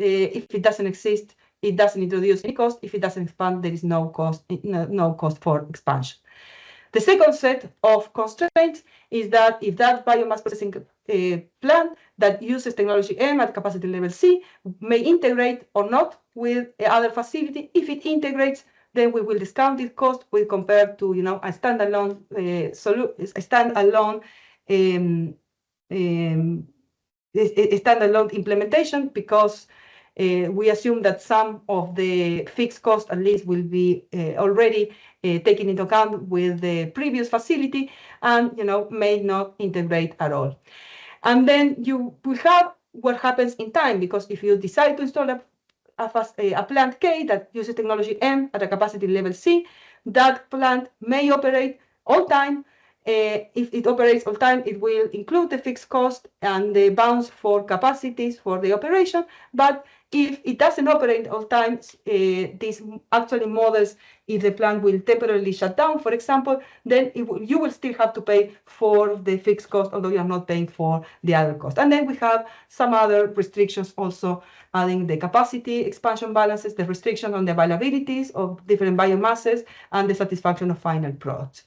doesn't exist, it doesn't introduce any cost. If it doesn't expand, there is no cost for expansion. The second set of constraints is that if that biomass processing plant that uses technology M at capacity level C may integrate or not with other facility. If it integrates, then we will discount this cost compared to a standalone implementation, because we assume that some of the fixed cost at least will be already taken into account with the previous facility and may not integrate at all. And then you will have what happens in time, because if you decide to install a plant K that uses technology M at a capacity level C, that plant may operate all time. If it operates all time, it will include the fixed cost and the bounds for capacities for the operation. But if it doesn't operate all time, this actually models if the plant will temporarily shut down, for example, then you will still have to pay for the fixed cost, although you are not paying for the other cost. And then we have some other restrictions also, adding the capacity expansion balances, the restriction on the availabilities of different biomasses, and the satisfaction of final products.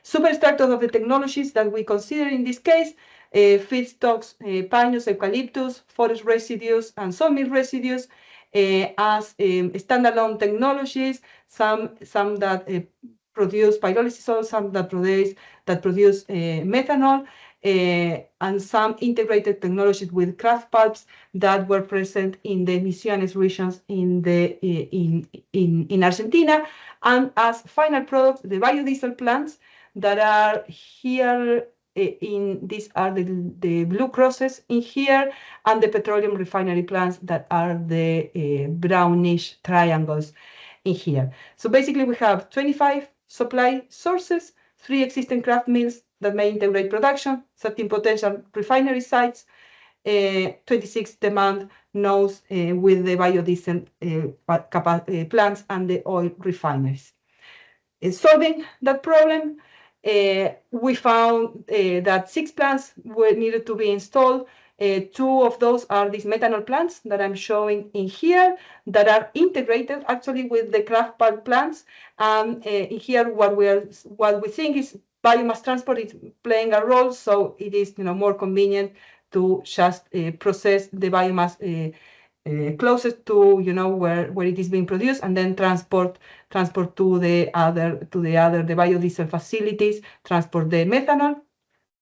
Superstructures of the technologies that we consider in this case, feedstocks, pinus, eucalyptus, forest residues, and sawmill residues as standalone technologies, some that produce pyrolysis oil, some that produce methanol, and some integrated technologies with kraft pulps that were present in the Misiones regions in Argentina. And as final products, the biodiesel plants that are here these are the blue crosses in here, and the petroleum refinery plants that are the brownish triangles in here. So basically we have 25 supply sources, 3 existing kraft mills that may integrate production, 13 potential refinery sites, 26 demand nodes with the biodiesel plants and the oil refineries. Solving that problem, we found that 6 plants were needed to be installed. 2 of those are these methanol plants that I'm showing in here that are integrated actually with the kraft pulp plants. And in here, what we think is biomass transport is playing a role, so it is more convenient to just process the biomass closest to where it is being produced, and then transport to the biodiesel facilities, transport the methanol.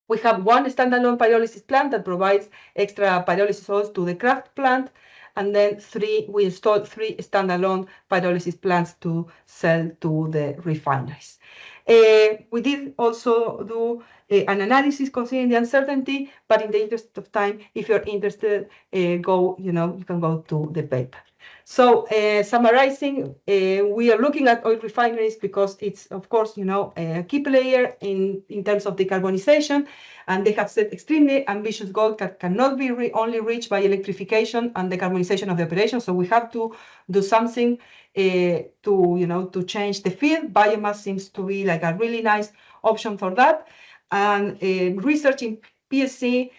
We have 1 standalone pyrolysis plant that provides extra pyrolysis oils to the kraft plant, and then we installed 3 standalone pyrolysis plants to sell to the refineries. We did also do an analysis considering the uncertainty, but in the interest of time, if you're interested, you can go to the paper. So summarizing, we are looking at oil refineries because it's, of course, a key player in terms of decarbonization, and they have set extremely ambitious goals that cannot be only reached by electrification and decarbonization of the operation. So we have to do something to change the field. Biomass seems to be like a really nice option for that. And research in PSC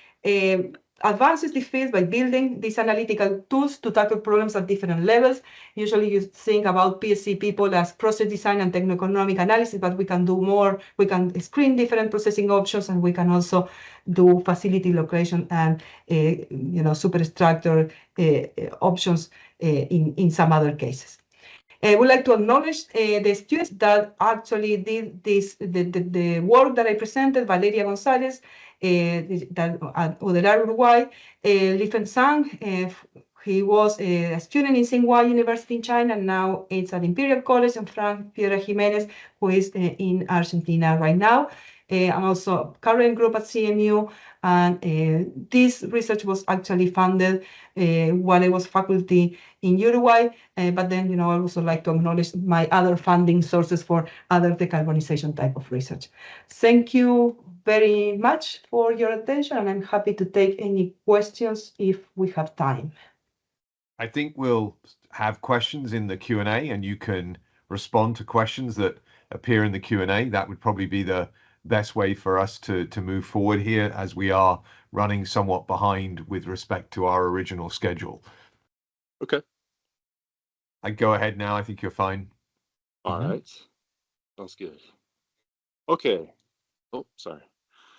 advances the field by building these analytical tools to tackle problems at different levels. Usually you think about PSC people as process design and techno-economic analysis, but we can do more. We can screen different processing options, and we can also do facility location and superstructure options in some other cases. I would like to acknowledge the students that actually did the work that I presented. Valeria Gonzalez, at UDELAR Uruguay, Lifen Zhang, he was a student in Tsinghua University in China, and now it's at Imperial College, and Frank Piedra Jimenez, who is in Argentina right now. I'm also current group at CMU, and this research was actually funded while I was faculty in Uruguay, but then, I also like to acknowledge my other funding sources for other decarbonization type of research. Thank you very much for your attention, and I'm happy to take any questions if we have time. I think we'll have questions in the Q&A, and you can respond to questions that appear in the Q&A. That would probably be the best way for us to move forward here, as we are running somewhat behind with respect to our original schedule. Okay. I go ahead now. I think you're fine. All right. Sounds good. Okay. Oh, sorry.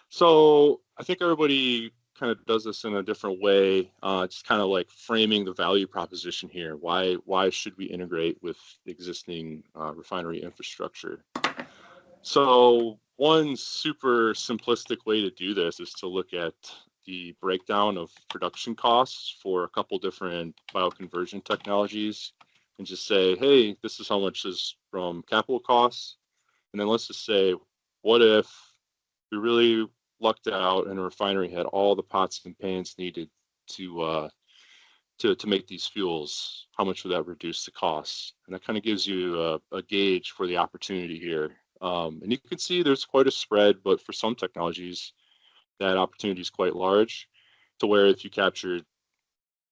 So I think everybody kind of does this in a different way, just kind of like framing the value proposition here. Why should we integrate with existing refinery infrastructure? So one super simplistic way to do this is to look at the breakdown of production costs for a couple different bioconversion technologies and just say, hey, this is how much is from capital costs. And then let's just say, what if we really lucked out and a refinery had all the pots and pans needed to make these fuels? How much would that reduce the costs? And that kind of gives you a gauge for the opportunity here. And you can see there's quite a spread, but for some technologies, that opportunity is quite large, to where if you captured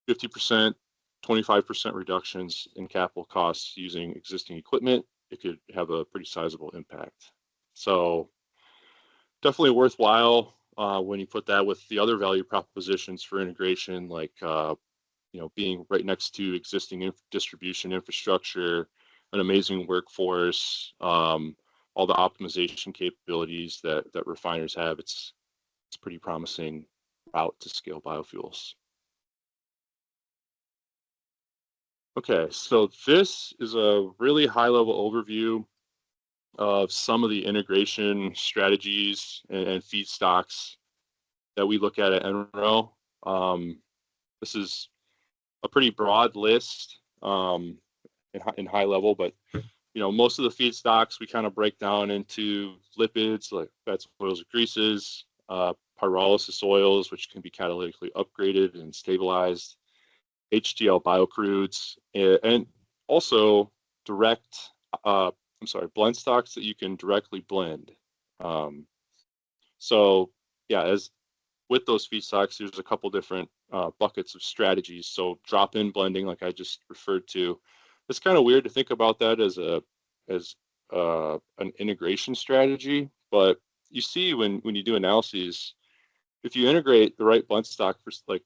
50%, 25% reductions in capital costs using existing equipment, it could have a pretty sizable impact. So definitely worthwhile when you put that with the other value propositions for integration, like being right next to existing distribution infrastructure, an amazing workforce, all the optimization capabilities that refiners have. It's a pretty promising route to scale biofuels. Okay, so this is a really high-level overview of some of the integration strategies and feedstocks that we look at NRO. This is a pretty broad list in high level, but most of the feedstocks we kind of break down into lipids like fats, oils, and greases, pyrolysis oils, which can be catalytically upgraded and stabilized, HDL biocrudes, and also blend stocks that you can directly blend. So yeah, as with those feedstocks, there's a couple different buckets of strategies. So drop-in blending, like I just referred to, it's kind of weird to think about that as an integration strategy, but you see when you do analyses, if you integrate the right blend stock,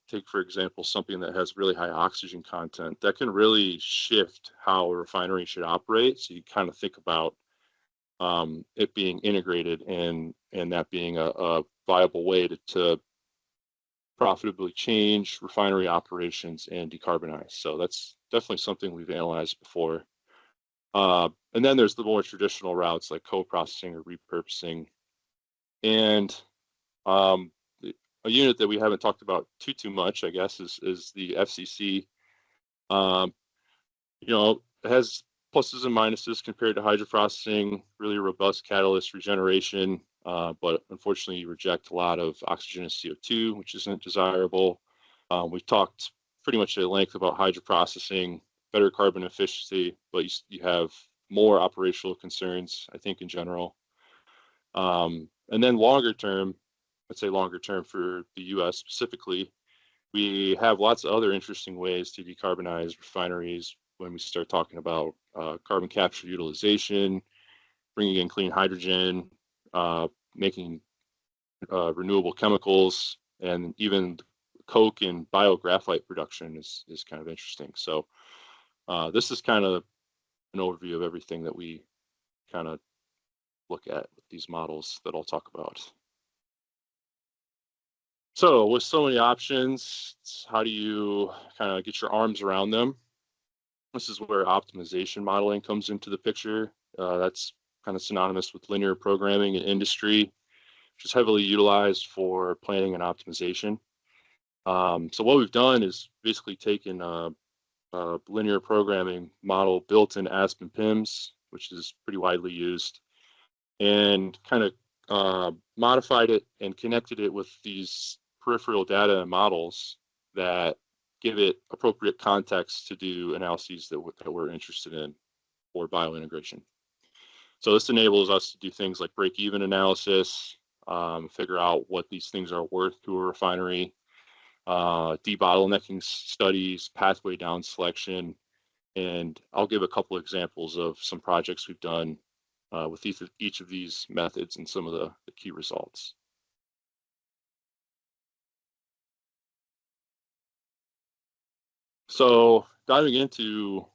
take for example something that has really high oxygen content, that can really shift how a refinery should operate. So you kind of think about it being integrated and that being a viable way to profitably change refinery operations and decarbonize. So that's definitely something we've analyzed before. And then there's the more traditional routes like co-processing or repurposing. And a unit that we haven't talked about too much, I guess, is the FCC. It has pluses and minuses compared to hydroprocessing, really robust catalyst regeneration, but unfortunately you reject a lot of oxygen and CO2, which isn't desirable. We've talked pretty much at length about hydroprocessing, better carbon efficiency, but you have more operational concerns, I think, in general. And then longer term, I'd say longer term for the US specifically, we have lots of other interesting ways to decarbonize refineries when we start talking about carbon capture utilization, bringing in clean hydrogen, making renewable chemicals, and even coke and biographite production is kind of interesting. So this is kind of an overview of everything that we kind of look at with these models that I'll talk about. So with so many options, how do you kind of get your arms around them? This is where optimization modeling comes into the picture. That's kind of synonymous with linear programming in industry, which is heavily utilized for planning and optimization. So what we've done is basically taken a linear programming model built in Aspen PIMS, which is pretty widely used, and kind of modified it and connected it with these peripheral data and models that give it appropriate context to do analyses that we're interested in for biointegration. So this enables us to do things like break-even analysis, figure out what these things are worth to a refinery, debottlenecking studies, pathway down selection, and I'll give a couple examples of some projects we've done with each of these methods and some of the key results. So diving into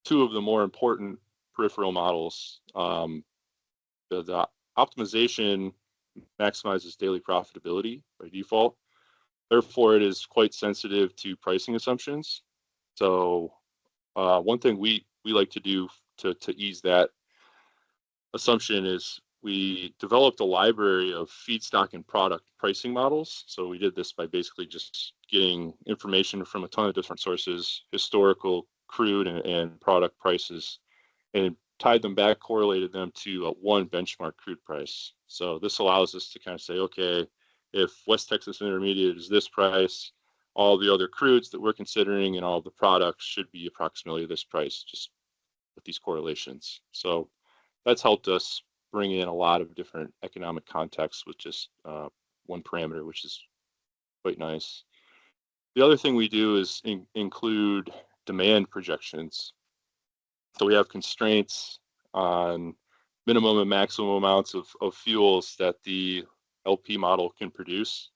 two of the more important peripheral models, the optimization maximizes daily profitability by default. Therefore, it is quite sensitive to pricing assumptions. So one thing we like to do to ease that assumption is we developed a library of feedstock and product pricing models. So we did this by basically just getting information from a ton of different sources, historical crude and product prices, and tied them back, correlated them to one benchmark crude price. So this allows us to kind of say, okay, if West Texas Intermediate is this price, all the other crudes that we're considering and all the products should be approximately this price, just with these correlations. So that's helped us bring in a lot of different economic contexts with just one parameter, which is quite nice. The other thing we do is include demand projections. So we have constraints on minimum and maximum amounts of fuels that the LP model can produce.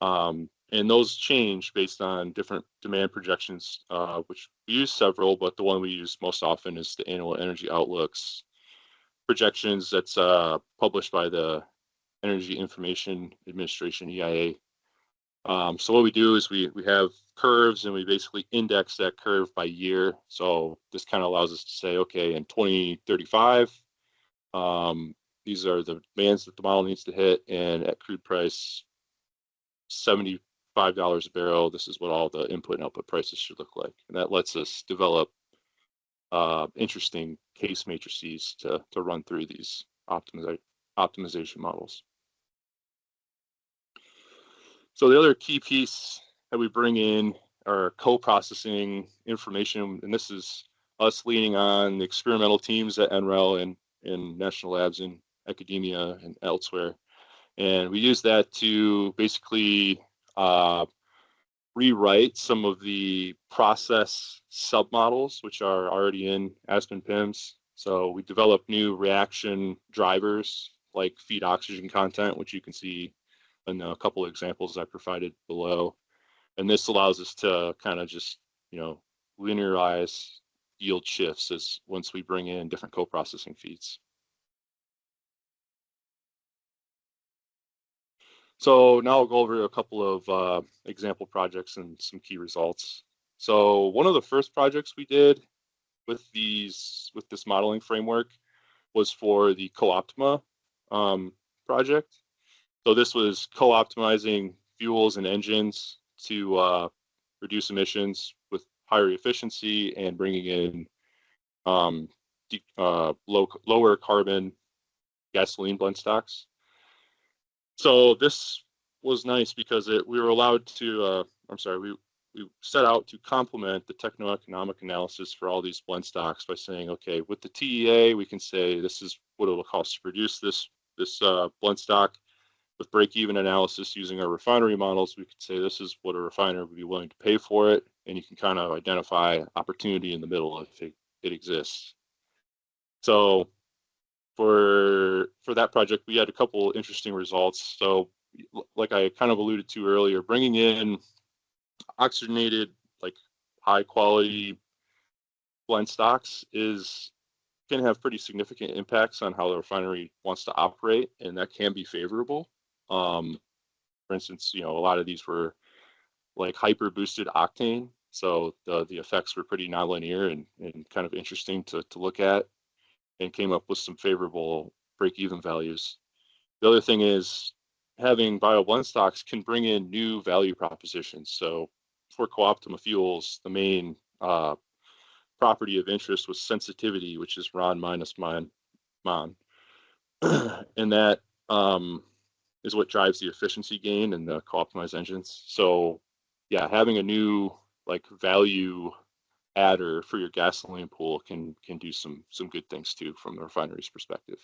And those change based on different demand projections, which we use several, but the one we use most often is the annual energy outlooks projections that's published by the Energy Information Administration, EIA. So what we do is we have curves and we basically index that curve by year. So this kind of allows us to say, okay, in 2035, these are the demands that the model needs to hit, and at crude price $75 a barrel, this is what all the input and output prices should look like. And that lets us develop interesting case matrices to run through these optimization models. So the other key piece that we bring in are co-processing information, and this is us leaning on the experimental teams at NREL and in national labs in academia and elsewhere. And we use that to basically rewrite some of the process submodels, which are already in Aspen PIMS. So we develop new reaction drivers like feed oxygen content, which you can see in a couple of examples I provided below. And this allows us to kind of just, linearize yield shifts as once we bring in different co-processing feeds. So now I'll go over a couple of example projects and some key results. So one of the first projects we did with this modeling framework was for the Co-Optima project. So this was co-optimizing fuels and engines to reduce emissions with higher efficiency and bringing in lower carbon gasoline blend stocks. So this was nice because we were allowed to, we set out to complement the techno-economic analysis for all these blend stocks by saying, okay, with the TEA, we can say this is what it will cost to produce this blend stock. With break-even analysis using our refinery models, we could say this is what a refiner would be willing to pay for it, and you can kind of identify opportunity in the middle if it exists. So for that project, we had a couple interesting results. So like I kind of alluded to earlier, bringing in oxygenated, like high quality blend stocks can have pretty significant impacts on how the refinery wants to operate, and that can be favorable. For instance, a lot of these were like hyper boosted octane, so the effects were pretty nonlinear and kind of interesting to look at, and came up with some favorable break-even values. The other thing is having bio-blend stocks can bring in new value propositions. So for Co-Optima fuels, the main property of interest was sensitivity, which is RON minus MON. And that is what drives the efficiency gain in the co-optimized engines. So yeah, having a new value adder for your gasoline pool can do some good things too from the refinery's perspective.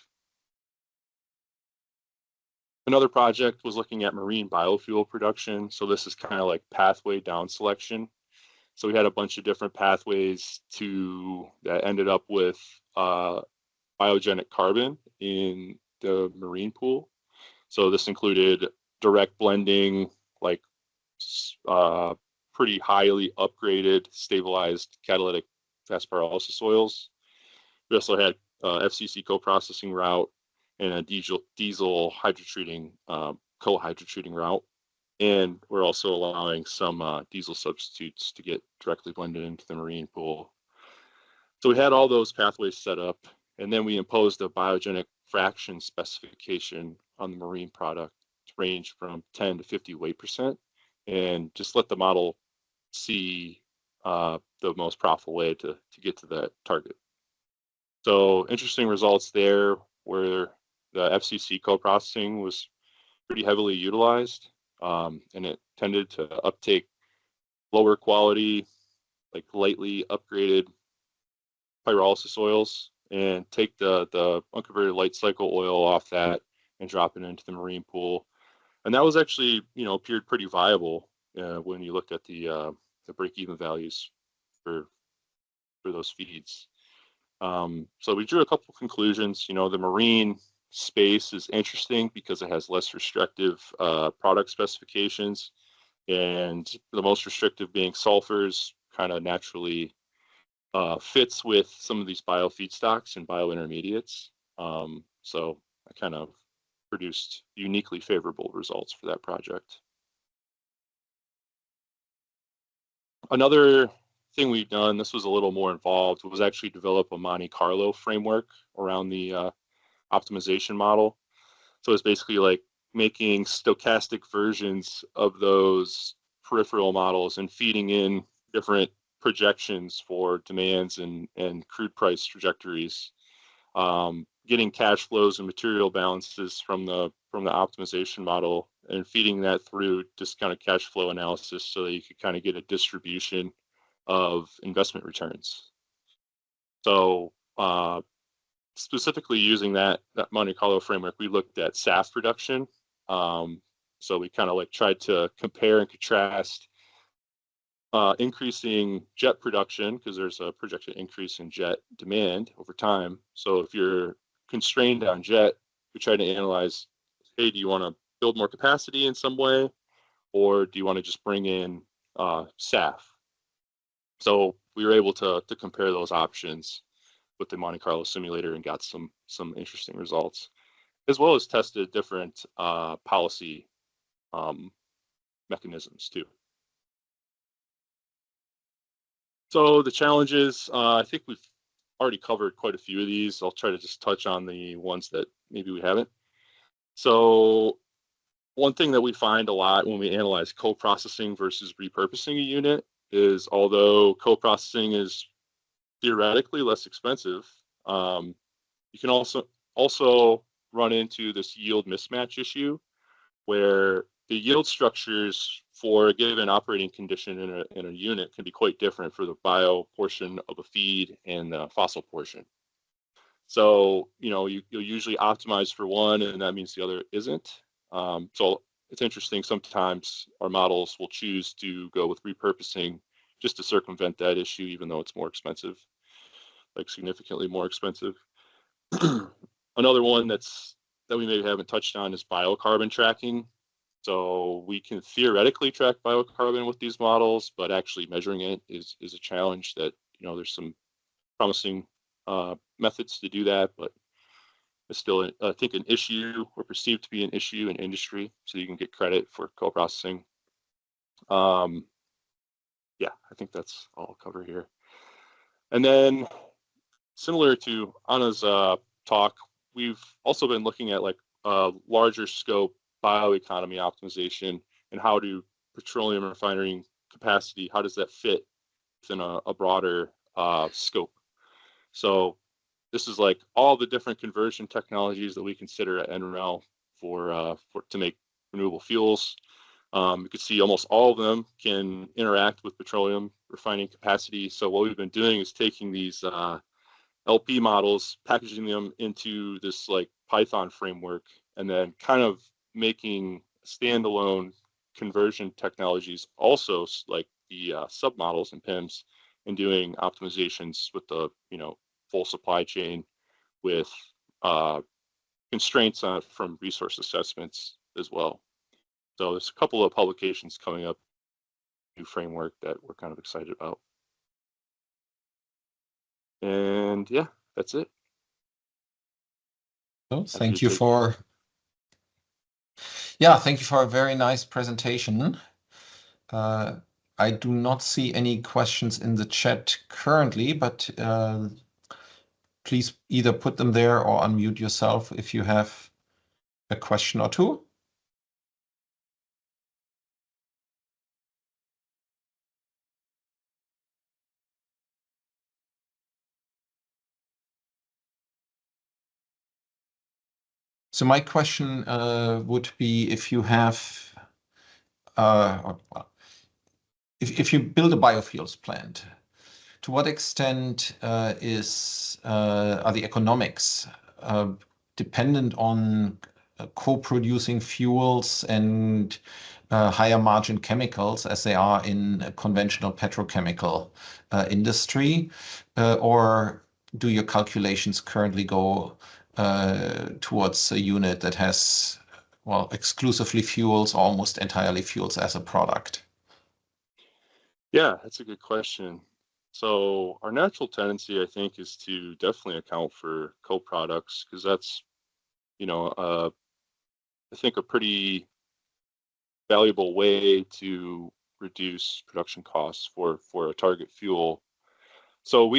Another project was looking at marine biofuel production. So this is kind of like pathway down selection. So we had a bunch of different pathways that ended up with biogenic carbon in the marine pool. So this included direct blending, like pretty highly upgraded, stabilized catalytic fast pyrolysis oils. We also had FCC co-processing route and a diesel hydrotreating co-hydrotreating route. And we're also allowing some diesel substitutes to get directly blended into the marine pool. So we had all those pathways set up, and then we imposed a biogenic fraction specification on the marine product to range from 10 to 50 weight %, and just let the model see the most profitable way to get to that target. So interesting results there where the FCC co-processing was pretty heavily utilized, and it tended to uptake lower quality, like lightly upgraded pyrolysis oils and take the unconverted light cycle oil off that and drop it into the marine pool. And that was actually, appeared pretty viable when you looked at the break-even values for those feeds. So we drew a couple conclusions. The marine space is interesting because it has less restrictive product specifications, and the most restrictive being sulfurs kind of naturally fits with some of these bio feedstocks and bio intermediates. So I kind of produced uniquely favorable results for that project. Another thing we've done, this was a little more involved, was actually develop a Monte Carlo framework around the optimization model. So it's basically like making stochastic versions of those peripheral models and feeding in different projections for demands and crude price trajectories, getting cash flows and material balances from the optimization model and feeding that through discounted cash flow analysis so that you could kind of get a distribution of investment returns. So specifically using that Monte Carlo framework, we looked at SAF production. So we kind of like tried to compare and contrast increasing jet production, because there's a projected increase in jet demand over time. So if you're constrained on jet, we try to analyze, hey, do you want to build more capacity in some way, or do you want to just bring in SAF? So we were able to compare those options with the Monte Carlo simulator and got some interesting results, as well as tested different policy mechanisms too. So the challenges, I think we've already covered quite a few of these. I'll try to just touch on the ones that maybe we haven't. So one thing that we find a lot when we analyze co-processing versus repurposing a unit is, although co-processing is theoretically less expensive, you can also run into this yield mismatch issue, where the yield structures for a given operating condition in a unit can be quite different for the bio portion of a feed and the fossil portion. So, you'll usually optimize for one, and that means the other isn't. So it's interesting. Sometimes our models will choose to go with repurposing just to circumvent that issue, even though it's more expensive, like significantly more expensive. Another one that we maybe haven't touched on is biocarbon tracking. So we can theoretically track biocarbon with these models, but actually measuring it is a challenge that, there's some promising methods to do that, but it's still, I think, an issue, or perceived to be an issue in industry, so you can get credit for co-processing. Yeah, I think that's all I'll cover here. And then, similar to Anna's talk, we've also been looking at like larger scope bioeconomy optimization, and how do petroleum refining capacity, how does that fit within a broader scope? So this is like all the different conversion technologies that we consider at NREL to make renewable fuels. You can see almost all of them can interact with petroleum refining capacity. So what we've been doing is taking these LP models, packaging them into this like Python framework, and then kind of making standalone conversion technologies also, like the submodels and PIMs, and doing optimizations with the full supply chain with constraints from resource assessments as well. So there's a couple of publications coming up, new framework that we're kind of excited about. And yeah, that's it. So thank you for a very nice presentation. I do not see any questions in the chat currently, but please either put them there or unmute yourself if you have a question or two. So my question would be, if you have, if you build a biofuels plant, to what extent are the economics dependent on co-producing fuels and higher margin chemicals as they are in a conventional petrochemical industry, or do your calculations currently go towards a unit that has, well, exclusively fuels, almost entirely fuels as a product? Yeah, that's a good question. So our natural tendency, I think, is to definitely account for co-products, because that's, I think a pretty valuable way to reduce production costs for a target fuel. So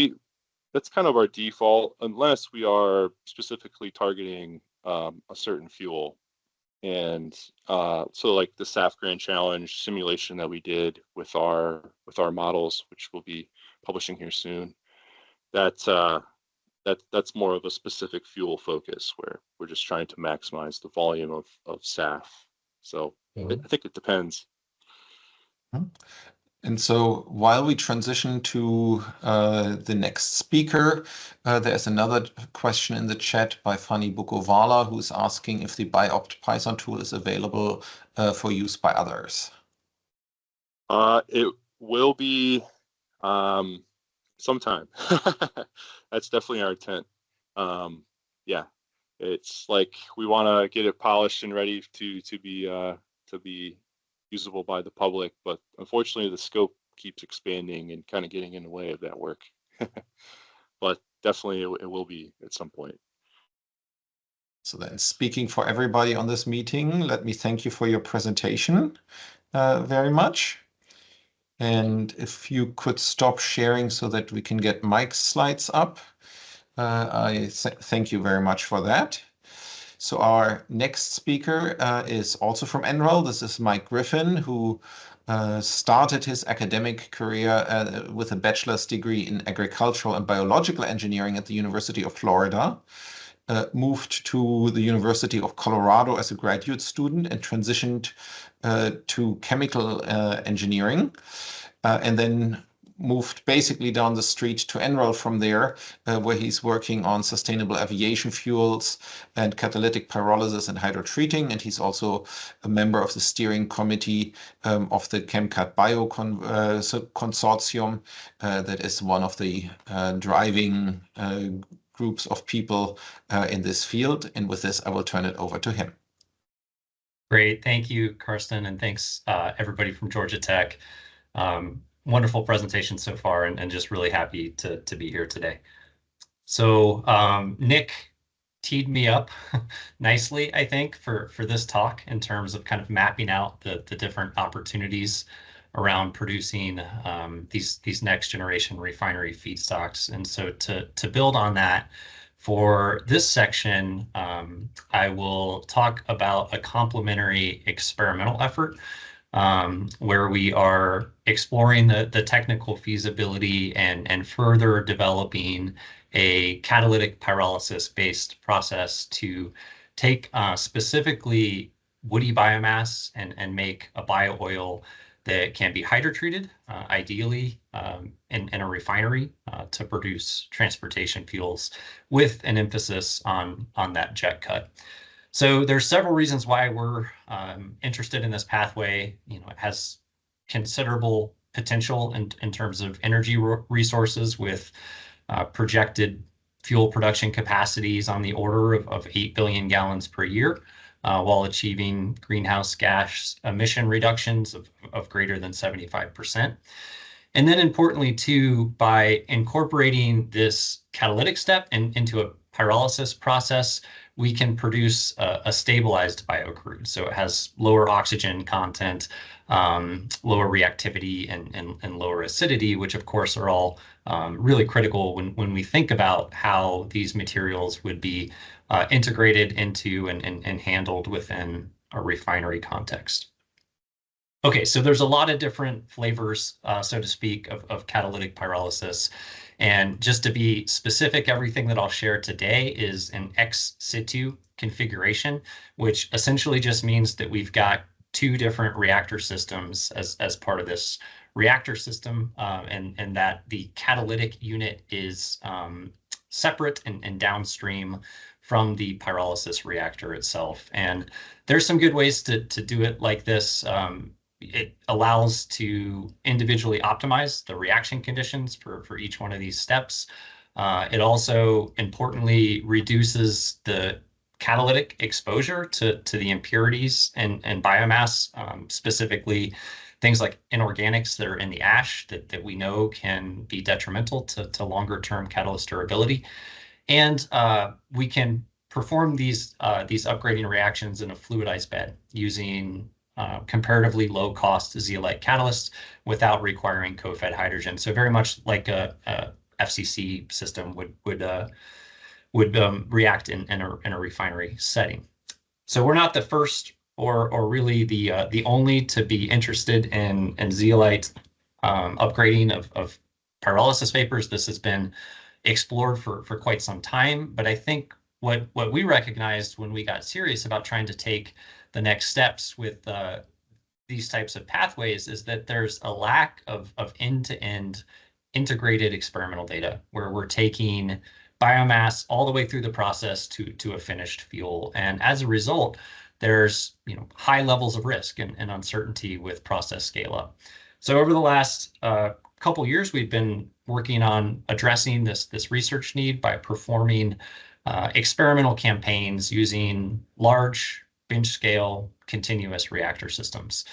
that's kind of our default, unless we are specifically targeting a certain fuel. And so like the SAF Grand Challenge simulation that we did with our models, which we'll be publishing here soon, that's more of a specific fuel focus where we're just trying to maximize the volume of SAF. So I think it depends. And so while we transition to the next speaker, there's another question in the chat by Fanny Bukovala, who's asking if the BiOpt Python tool is available for use by others. It will be sometime. That's definitely our intent. Yeah, it's like we want to get it polished and ready to be usable by the public, but unfortunately the scope keeps expanding and kind of getting in the way of that work. But definitely it will be at some point. So then, speaking for everybody on this meeting, let me thank you for your presentation very much. And if you could stop sharing so that we can get Mike's slides up, I thank you very much for that. So our next speaker is also from NREL. This is Mike Griffin, who started his academic career with a bachelor's degree in agricultural and biological engineering at the University of Florida, moved to the University of Colorado as a graduate student and transitioned to chemical engineering, and then moved basically down the street to NREL from there, where he's working on sustainable aviation fuels and catalytic pyrolysis and hydrotreating. And he's also a member of the steering committee of the ChemCat Bio Consortium, that is one of the driving groups of people in this field. And with this, I will turn it over to him. Great. Thank you, Karsten, and thanks everybody from Georgia Tech. Wonderful presentation so far, and just really happy to be here today. So Nick teed me up nicely, I think, for this talk in terms of kind of mapping out the different opportunities around producing these next generation refinery feedstocks. And so to build on that, for this section, I will talk about a complementary experimental effort where we are exploring the technical feasibility and further developing a catalytic pyrolysis-based process to take specifically woody biomass and make a bio-oil that can be hydrotreated, ideally in a refinery to produce transportation fuels, with an emphasis on that jet cut. So there's several reasons why we're interested in this pathway. You know, it has considerable potential in terms of energy resources, with projected fuel production capacities on the order of 8 billion gallons per year, while achieving greenhouse gas emission reductions of greater than 75%. And then importantly, too, by incorporating this catalytic step into a pyrolysis process, we can produce a stabilized biocrude. So it has lower oxygen content, lower reactivity, and lower acidity, which of course are all really critical when we think about how these materials would be integrated into and handled within a refinery context. Okay, so there's a lot of different flavors, so to speak, of catalytic pyrolysis. And just to be specific, everything that I'll share today is an ex situ configuration, which essentially just means that we've got two different reactor systems as part of this reactor system, and that the catalytic unit is separate and downstream from the pyrolysis reactor itself. And there's some good ways to do it like this. It allows to individually optimize the reaction conditions for each one of these steps. It also importantly reduces the catalytic exposure to the impurities and biomass, specifically things like inorganics that are in the ash that we know can be detrimental to longer term catalyst durability. And we can perform these upgrading reactions in a fluidized bed using comparatively low-cost zeolite catalysts without requiring co-fed hydrogen. So very much like a FCC system would react in a refinery setting. So we're not the first or really the only to be interested in zeolite upgrading of pyrolysis vapors. This has been explored for quite some time, but I think what we recognized when we got serious about trying to take the next steps with these types of pathways is that there's a lack of end-to-end integrated experimental data where we're taking biomass all the way through the process to a finished fuel. And as a result, there's high levels of risk and uncertainty with process scale up. So over the last couple years, we've been working on addressing this research need by performing experimental campaigns using large bench scale continuous reactor systems.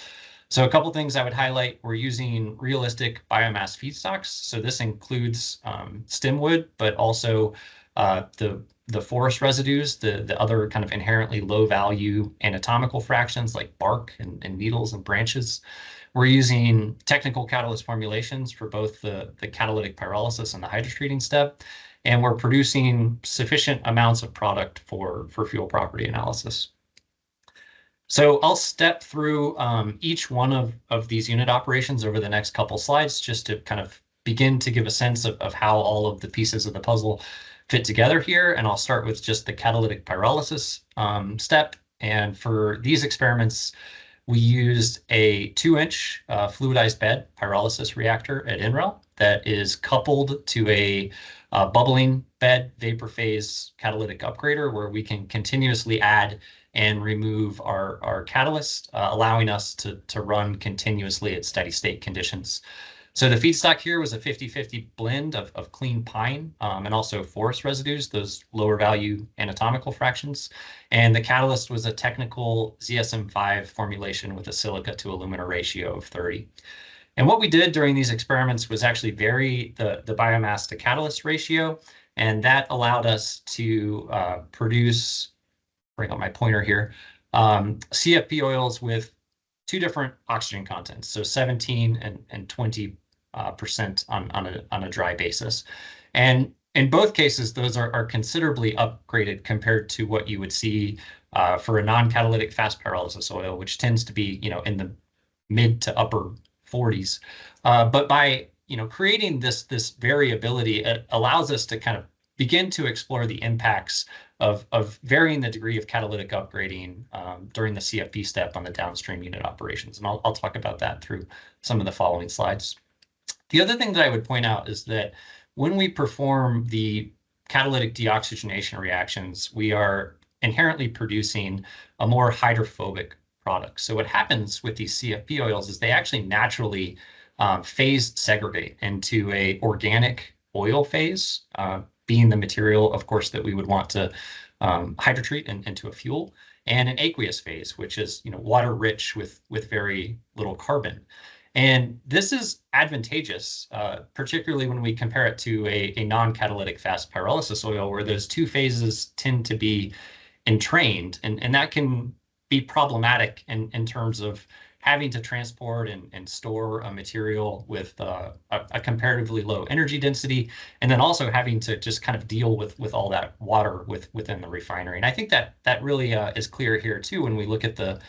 So a couple things I would highlight, we're using realistic biomass feedstocks. So this includes stem wood, but also the forest residues, the other kind of inherently low value anatomical fractions like bark and needles and branches. We're using technical catalyst formulations for both the catalytic pyrolysis and the hydrotreating step. And we're producing sufficient amounts of product for fuel property analysis. So I'll step through each one of these unit operations over the next couple slides just to kind of begin to give a sense of how all of the pieces of the puzzle fit together here. And I'll start with just the catalytic pyrolysis step. And for these experiments, we used a 2-inch fluidized bed pyrolysis reactor at NREL that is coupled to a bubbling bed vapor phase catalytic upgrader where we can continuously add and remove our catalyst, allowing us to run continuously at steady state conditions. So the feedstock here was a 50-50 blend of clean pine and also forest residues, those lower value anatomical fractions. And the catalyst was a technical ZSM5 formulation with a silica to alumina ratio of 30. And what we did during these experiments was actually vary the biomass to catalyst ratio, and that allowed us to produce, bring up my pointer here, CFP oils with two different oxygen contents, so 17 and 20% on a dry basis. And in both cases, those are considerably upgraded compared to what you would see for a non-catalytic fast pyrolysis oil, which tends to be in the mid to upper 40s. But by creating this variability, it allows us to kind of begin to explore the impacts of varying the degree of catalytic upgrading during the CFP step on the downstream unit operations. And I'll talk about that through some of the following slides. The other thing that I would point out is that when we perform the catalytic deoxygenation reactions, we are inherently producing a more hydrophobic product. So what happens with these CFP oils is they actually naturally phase segregate into a organic oil phase, being the material, of course, that we would want to hydrotreat into a fuel, and an aqueous phase, which is water rich with very little carbon. And this is advantageous, particularly when we compare it to a non-catalytic fast pyrolysis oil, where those two phases tend to be entrained, and that can be problematic in terms of having to transport and store a material with a comparatively low energy density, and then also having to just kind of deal with all that water within the refinery. And I think that really is clear here too when we look at the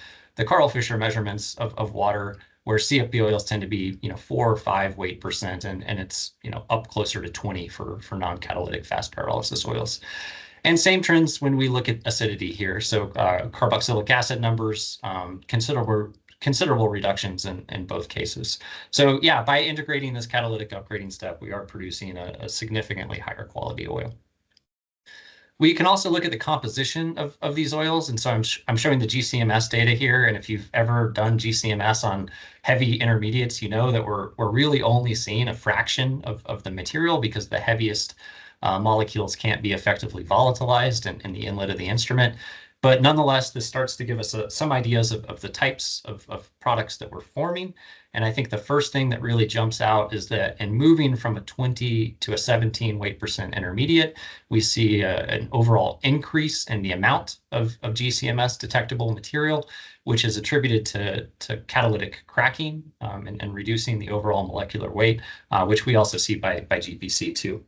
Carl Fisher measurements of water, where CFP oils tend to be 4 or 5 weight percent, and it's up closer to 20 for non-catalytic fast pyrolysis oils. And same trends when we look at acidity here. So carboxylic acid numbers, considerable reductions in both cases. So yeah, by integrating this catalytic upgrading step, we are producing a significantly higher quality oil. We can also look at the composition of these oils. And so I'm showing the GCMS data here. And if you've ever done GCMS on heavy intermediates, you know that we're really only seeing a fraction of the material because the heaviest molecules can't be effectively volatilized in the inlet of the instrument. But nonetheless, this starts to give us some ideas of the types of products that we're forming. And I think the first thing that really jumps out is that in moving from a 20 to a 17 weight percent intermediate, we see an overall increase in the amount of GCMS detectable material, which is attributed to catalytic cracking and reducing the overall molecular weight, which we also see by GPC too.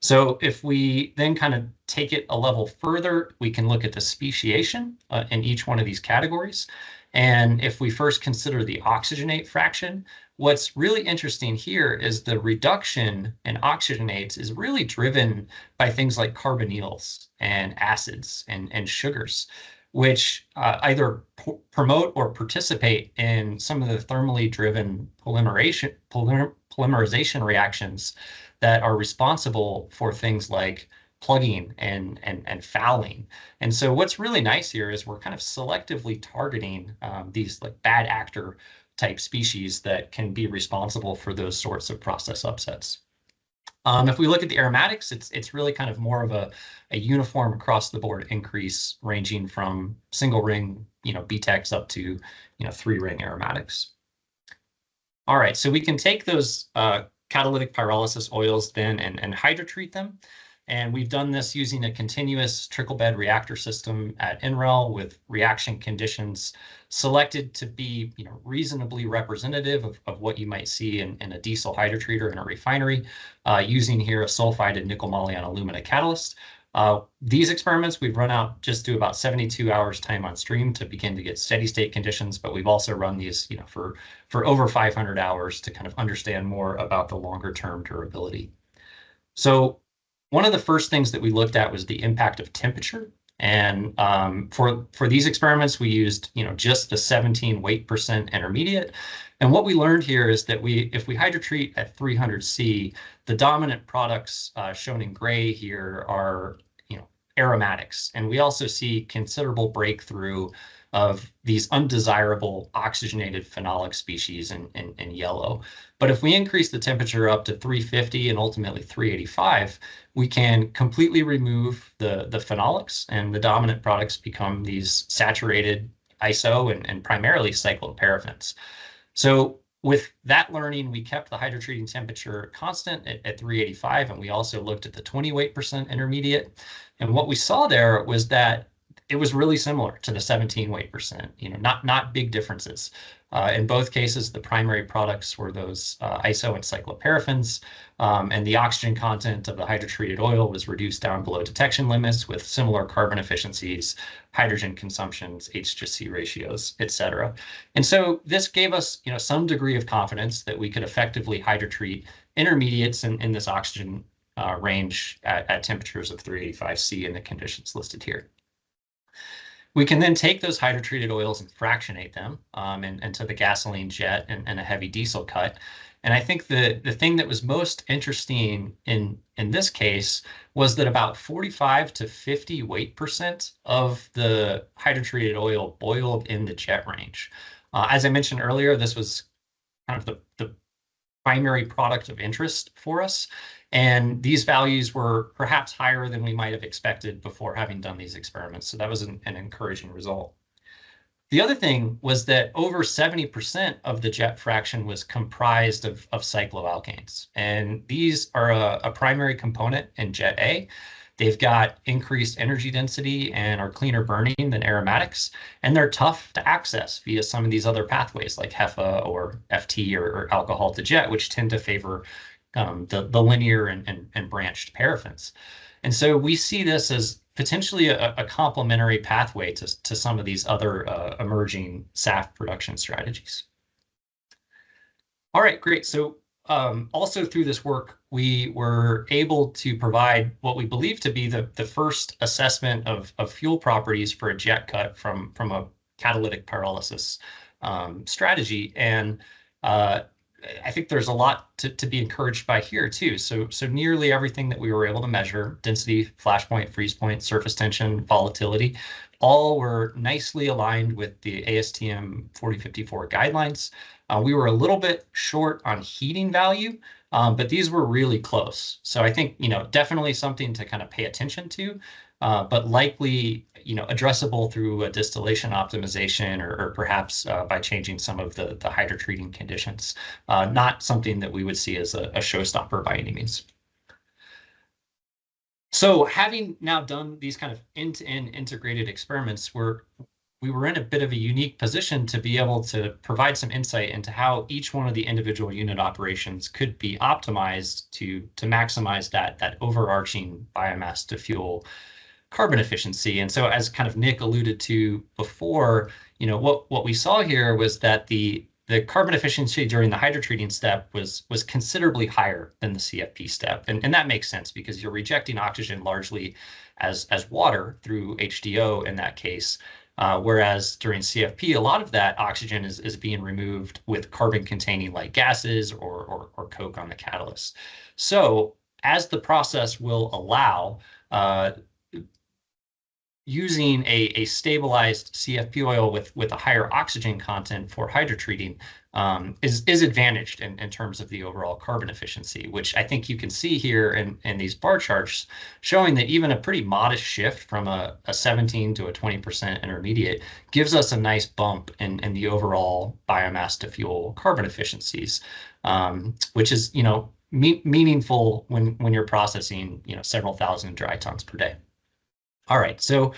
So if we then kind of take it a level further, we can look at the speciation in each one of these categories. And if we first consider the oxygenate fraction, what's really interesting here is the reduction in oxygenates is really driven by things like carbonyls and acids and sugars, which either promote or participate in some of the thermally driven polymerization reactions that are responsible for things like plugging and fouling. And so what's really nice here is we're kind of selectively targeting these like bad actor type species that can be responsible for those sorts of process upsets. If we look at the aromatics, it's really kind of more of a uniform across the board increase ranging from single ring, BTECs up to, 3-ring aromatics. All right, so we can take those catalytic pyrolysis oils then and hydrotreat them. And we've done this using a continuous trickle bed reactor system at NREL with reaction conditions selected to be reasonably representative of what you might see in a diesel hydrotreater in a refinery, using here a sulfided nickel moly on alumina catalyst. These experiments we've run out just to about 72 hours time on stream to begin to get steady state conditions, but we've also run these for over 500 hours to kind of understand more about the longer term durability. So one of the first things that we looked at was the impact of temperature. And for these experiments, we used just the 17 weight percent intermediate. And what we learned here is that if we hydrotreat at 300 C, the dominant products shown in gray here are aromatics. And we also see considerable breakthrough of these undesirable oxygenated phenolic species in yellow. But if we increase the temperature up to 350 and ultimately 385, we can completely remove the phenolics, and the dominant products become these saturated iso and primarily cycloparaffins. So with that learning, we kept the hydrotreating temperature constant at 385, and we also looked at the 20 weight percent intermediate. And what we saw there was that it was really similar to the 17 weight percent, not big differences. In both cases, the primary products were those iso and cycloparaffins, and the oxygen content of the hydrotreated oil was reduced down below detection limits with similar carbon efficiencies, hydrogen consumptions, H/C ratios, etc. And so this gave us, some degree of confidence that we could effectively hydrotreat intermediates in this oxygen range at temperatures of 385 C in the conditions listed here. We can then take those hydrotreated oils and fractionate them into the gasoline jet and a heavy diesel cut. And I think the thing that was most interesting in this case was that about 45 to 50 weight percent of the hydrotreated oil boiled in the jet range. As I mentioned earlier, this was kind of the primary product of interest for us. And these values were perhaps higher than we might have expected before having done these experiments. So that was an encouraging result. The other thing was that over 70% of the jet fraction was comprised of cycloalkanes. And these are a primary component in Jet A. They've got increased energy density and are cleaner burning than aromatics. And they're tough to access via some of these other pathways like HEFA or FT or alcohol to jet, which tend to favor the linear and branched paraffins. And so we see this as potentially a complementary pathway to some of these other emerging SAF production strategies. All right, great. So also through this work, we were able to provide what we believe to be the first assessment of fuel properties for a jet cut from a catalytic pyrolysis strategy. And I think there's a lot to be encouraged by here too. So nearly everything that we were able to measure, density, flash point, freeze point, surface tension, volatility, all were nicely aligned with the ASTM 4054 guidelines. We were a little bit short on heating value, but these were really close. So I think, definitely something to kind of pay attention to, but likely, addressable through a distillation optimization or perhaps by changing some of the hydrotreating conditions. Not something that we would see as a showstopper by any means. So having now done these kind of end-to-end integrated experiments, we're we were in a bit of a unique position to be able to provide some insight into how each one of the individual unit operations could be optimized to maximize that overarching biomass to fuel carbon efficiency. And so, as kind of Nick alluded to before, what we saw here was that the carbon efficiency during the hydrotreating step was considerably higher than the CFP step. And that makes sense because you're rejecting oxygen largely as water through HDO in that case. Whereas during CFP, a lot of that oxygen is being removed with carbon-containing light gases or coke on the catalyst. So as the process will allow, using a stabilized CFP oil with a higher oxygen content for hydrotreating is advantaged in terms of the overall carbon efficiency, which I think you can see here in these bar charts, showing that even a pretty modest shift from a 17 to a 20% intermediate gives us a nice bump in the overall biomass to fuel carbon efficiencies, which is meaningful when you're processing several thousand dry tons per day. All right, so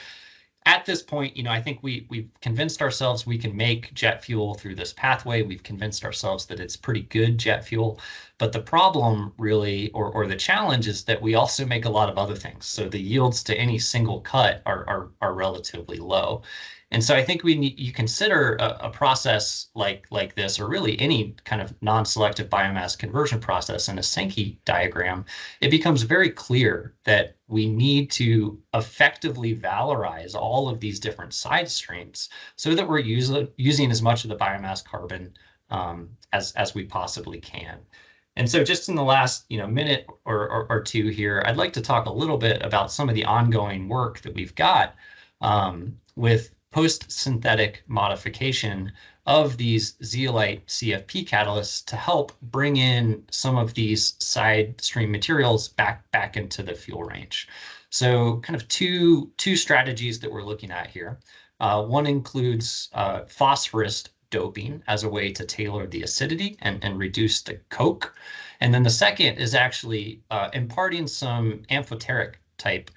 at this point, I think we've convinced ourselves we can make jet fuel through this pathway. We've convinced ourselves that it's pretty good jet fuel. But the problem really, or the challenge, is that we also make a lot of other things. So the yields to any single cut are relatively low. And so I think you consider a process like this, or really any kind of non-selective biomass conversion process in a Sankey diagram, it becomes very clear that we need to effectively valorize all of these different side streams so that we're using as much of the biomass carbon as we possibly can. And so just in the last minute or two here, I'd like to talk a little bit about some of the ongoing work that we've got with post-synthetic modification of these zeolite CFP catalysts to help bring in some of these side stream materials back into the fuel range. So kind of two strategies that we're looking at here. One includes phosphorus doping as a way to tailor the acidity and reduce the coke. And then the second is actually imparting some amphoteric type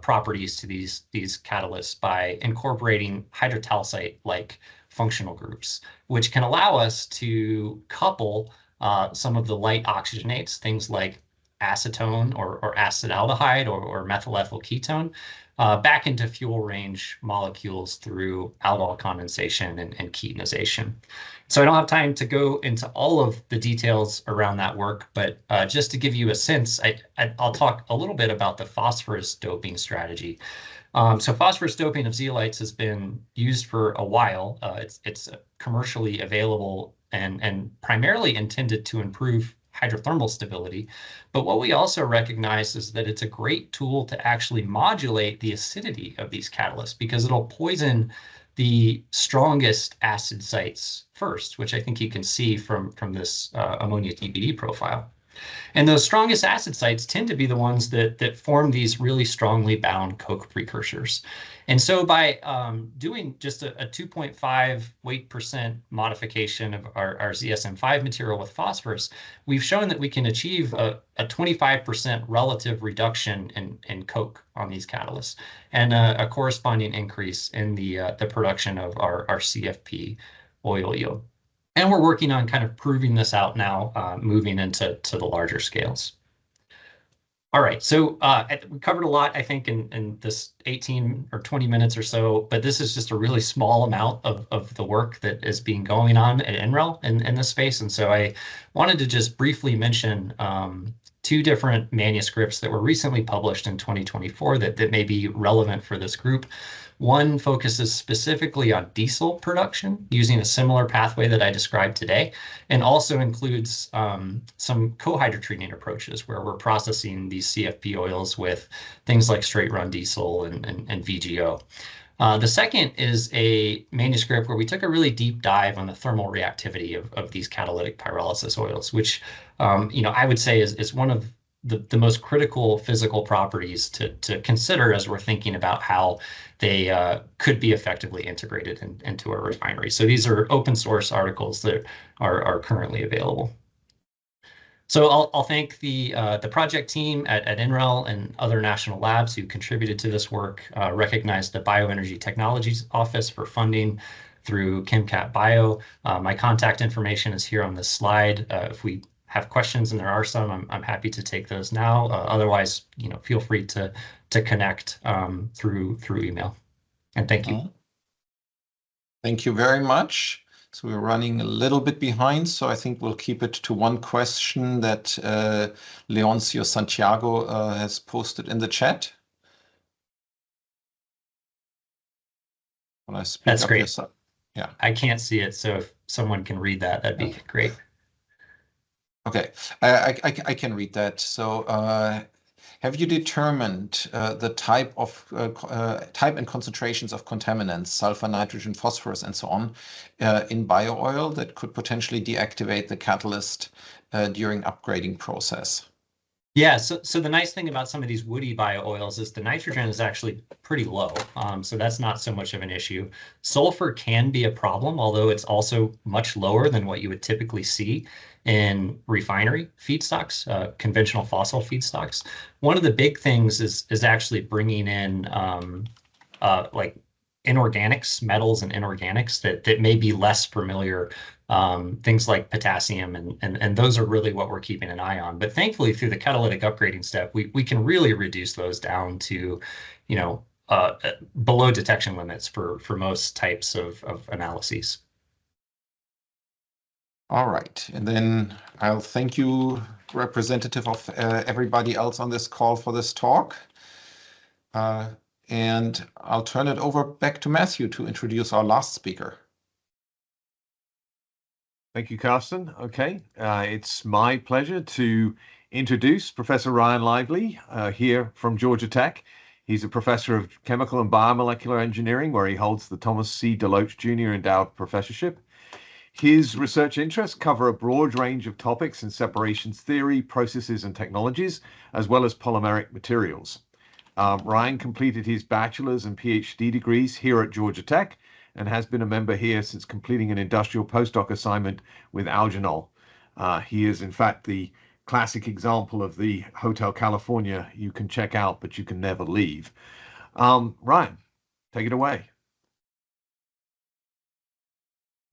properties to these catalysts by incorporating hydrotalcite-like functional groups, which can allow us to couple some of the light oxygenates, things like acetone or acetaldehyde or methyl ethyl ketone, back into fuel range molecules through aldol condensation and ketonization. So I don't have time to go into all of the details around that work, but just to give you a sense, I'll talk a little bit about the phosphorus doping strategy. So phosphorus doping of zeolites has been used for a while. It's commercially available and primarily intended to improve hydrothermal stability. But what we also recognize is that it's a great tool to actually modulate the acidity of these catalysts because it'll poison the strongest acid sites first, which I think you can see from this ammonia TBD profile. And those strongest acid sites tend to be the ones that form these really strongly bound coke precursors. And so by doing just a 2.5 weight % modification of our ZSM5 material with phosphorus, we've shown that we can achieve a 25% relative reduction in coke on these catalysts and a corresponding increase in the production of our CFP oil yield. And we're working on kind of proving this out now, moving into the larger scales. All right, so we covered a lot, I think, in this 18 or 20 minutes or so, but this is just a really small amount of the work that is being going on at NREL in this space. And so I wanted to just briefly mention two different manuscripts that were recently published in 2024 that may be relevant for this group. One focuses specifically on diesel production using a similar pathway that I described today, and also includes some co-hydrotreating approaches where we're processing these CFP oils with things like straight-run diesel and VGO. The second is a manuscript where we took a really deep dive on the thermal reactivity of these catalytic pyrolysis oils, which I would say is one of the most critical physical properties to consider as we're thinking about how they could be effectively integrated into a refinery. So these are open source articles that are currently available. So I'll thank the project team at NREL and other national labs who contributed to this work, recognize the Bioenergy Technologies Office for funding through ChemCat Bio. My contact information is here on this slide. If we have questions, and there are some, I'm happy to take those now. Otherwise, feel free to connect through email. And thank you. Thank you very much. So we're running a little bit behind, so I think we'll keep it to one question that Leoncio Santiago has posted in the chat. When I speak That's up great. your yeah. I can't see it, so if someone can read that, that'd be great. Okay, I can read that. So have you determined the type and concentrations of contaminants, sulfur, nitrogen, phosphorus, and so on, in bio-oil that could potentially deactivate the catalyst during upgrading process? Yeah, so the nice thing about some of these woody bio-oils is the nitrogen is actually pretty low, so that's not so much of an issue. Sulfur can be a problem, although it's also much lower than what you would typically see in refinery feedstocks, conventional fossil feedstocks. One of the big things is actually bringing in like inorganics, metals and inorganics that may be less familiar, things like potassium, and those are really what we're keeping an eye on. But thankfully, through the catalytic upgrading step, we can really reduce those down to, below detection limits for most types of analyses. All right, and then I'll thank you, representative of everybody else on this call, for this talk. And I'll turn it over back to Matthew to introduce our last speaker. Thank you, Carsten. Okay, it's my pleasure to introduce Professor Ryan Lively here from Georgia Tech. He's a professor of chemical and biomolecular engineering, where he holds the Thomas C. Deloach Jr. Endowed Professorship. His research interests cover a broad range of topics in separations theory, processes, and technologies, as well as polymeric materials. Ryan completed his bachelor's and PhD degrees here at Georgia Tech and has been a member here since completing an industrial postdoc assignment with Algenol. He is, in fact, the classic example of the Hotel California you can check out, but you can never leave. Ryan, take it away.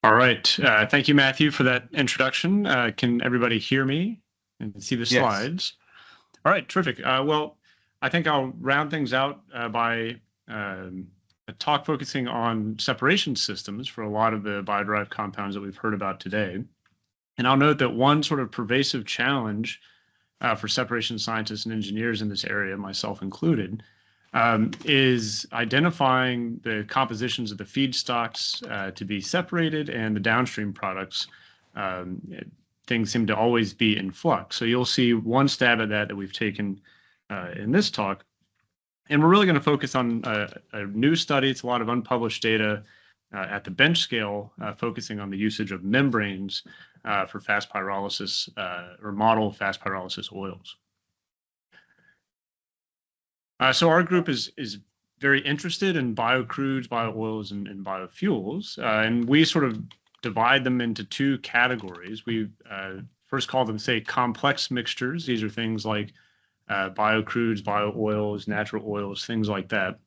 All right. Thank you, Matthew, for that introduction. Can everybody hear me and see the slides? Yes. All right, terrific. Well, I think I'll round things out by a talk focusing on separation systems for a lot of the bio-derived compounds that we've heard about today. And I'll note that one sort of pervasive challenge for separation scientists and engineers in this area, myself included, is identifying the compositions of the feedstocks to be separated and the downstream products. Things seem to always be in flux. So you'll see one stab at that we've taken in this talk. And we're really going to focus on a new study. It's a lot of unpublished data at the bench scale, focusing on the usage of membranes for fast pyrolysis or model fast pyrolysis oils. So our group is very interested in biocrudes, bio-oils, and biofuels. And we sort of divide them into two categories. We first call them, say, complex mixtures. These are things like biocrudes, bio-oils, natural oils, things like that.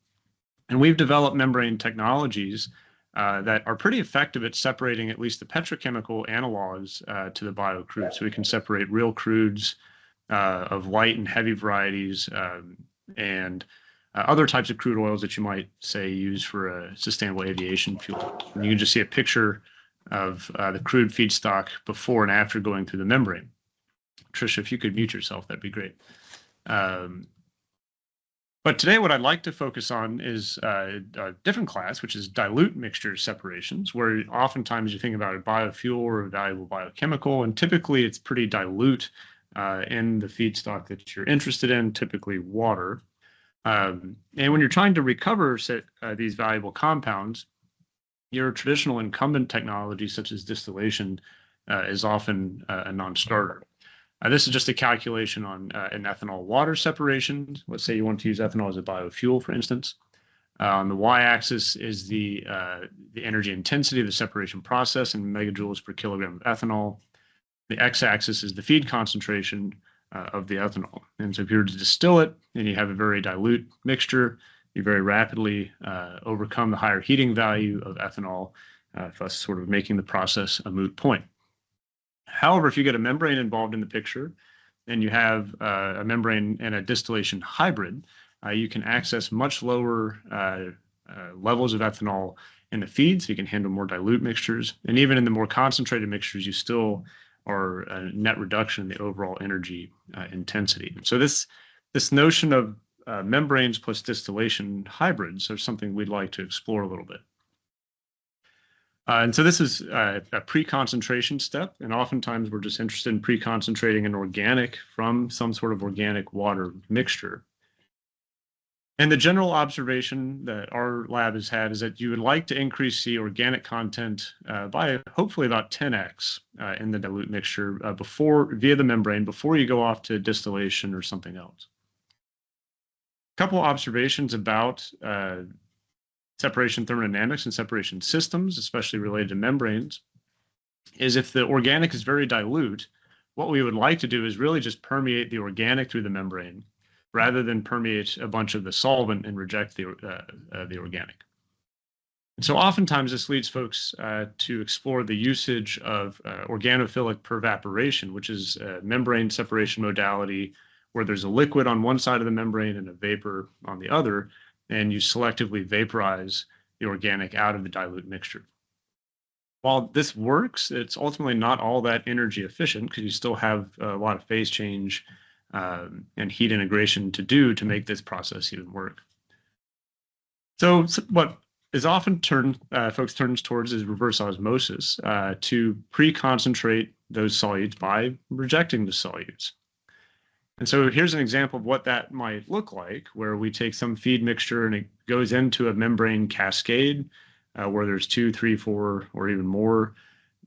And we've developed membrane technologies that are pretty effective at separating at least the petrochemical analogs to the biocrudes. So we can separate real crudes of light and heavy varieties, and other types of crude oils that you might, say, use for a sustainable aviation fuel. And you can just see a picture of the crude feedstock before and after going through the membrane. Tricia, if you could mute yourself, that'd be great. But today what I'd like to focus on is a different class, which is dilute mixture separations, where oftentimes you think about a biofuel or a valuable biochemical, and typically it's pretty dilute in the feedstock that you're interested in, typically water. And when you're trying to recover these valuable compounds, your traditional incumbent technology, such as distillation, is often a non-starter. This is just a calculation on an ethanol water separation. Let's say you want to use ethanol as a biofuel, for instance. On the y-axis is the energy intensity of the separation process in megajoules per kilogram of ethanol. The x-axis is the feed concentration of the ethanol. And so if you were to distill it and you have a very dilute mixture, you very rapidly overcome the higher heating value of ethanol, thus sort of making the process a moot point. However, if you get a membrane involved in the picture and you have a membrane and a distillation hybrid, you can access much lower levels of ethanol in the feed, so you can handle more dilute mixtures. And even in the more concentrated mixtures, you still are a net reduction in the overall energy intensity. So this notion of membranes plus distillation hybrids are something we'd like to explore a little bit. And so this is a pre-concentration step, and oftentimes we're just interested in pre-concentrating an organic from some sort of organic water mixture. And the general observation that our lab has had is that you would like to increase the organic content by hopefully about 10x in the dilute mixture via the membrane before you go off to distillation or something else. A couple observations about separation thermodynamics and separation systems, especially related to membranes, is if the organic is very dilute, what we would like to do is really just permeate the organic through the membrane rather than permeate a bunch of the solvent and reject the organic. And so oftentimes this leads folks to explore the usage of organophilic pervaporation, which is a membrane separation modality where there's a liquid on one side of the membrane and a vapor on the other, and you selectively vaporize the organic out of the dilute mixture. While this works, it's ultimately not all that energy efficient because you still have a lot of phase change and heat integration to do to make this process even work. So what is often folks turn towards is reverse osmosis to pre-concentrate those solutes by rejecting the solutes. And so here's an example of what that might look like, where we take some feed mixture and it goes into a membrane cascade where there's 2, 3, 4, or even more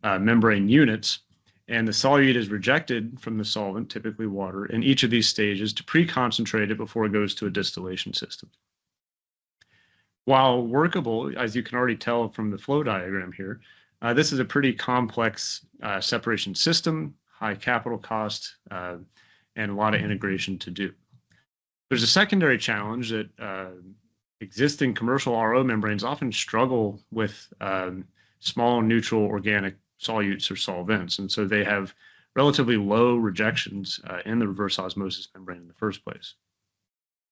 membrane units. And the solute is rejected from the solvent, typically water, in each of these stages to pre-concentrate it before it goes to a distillation system. While workable, as you can already tell from the flow diagram here, this is a pretty complex separation system, high capital cost, and a lot of integration to do. There's a secondary challenge that existing commercial RO membranes often struggle with small neutral organic solutes or solvents, and so they have relatively low rejections in the reverse osmosis membrane in the first place.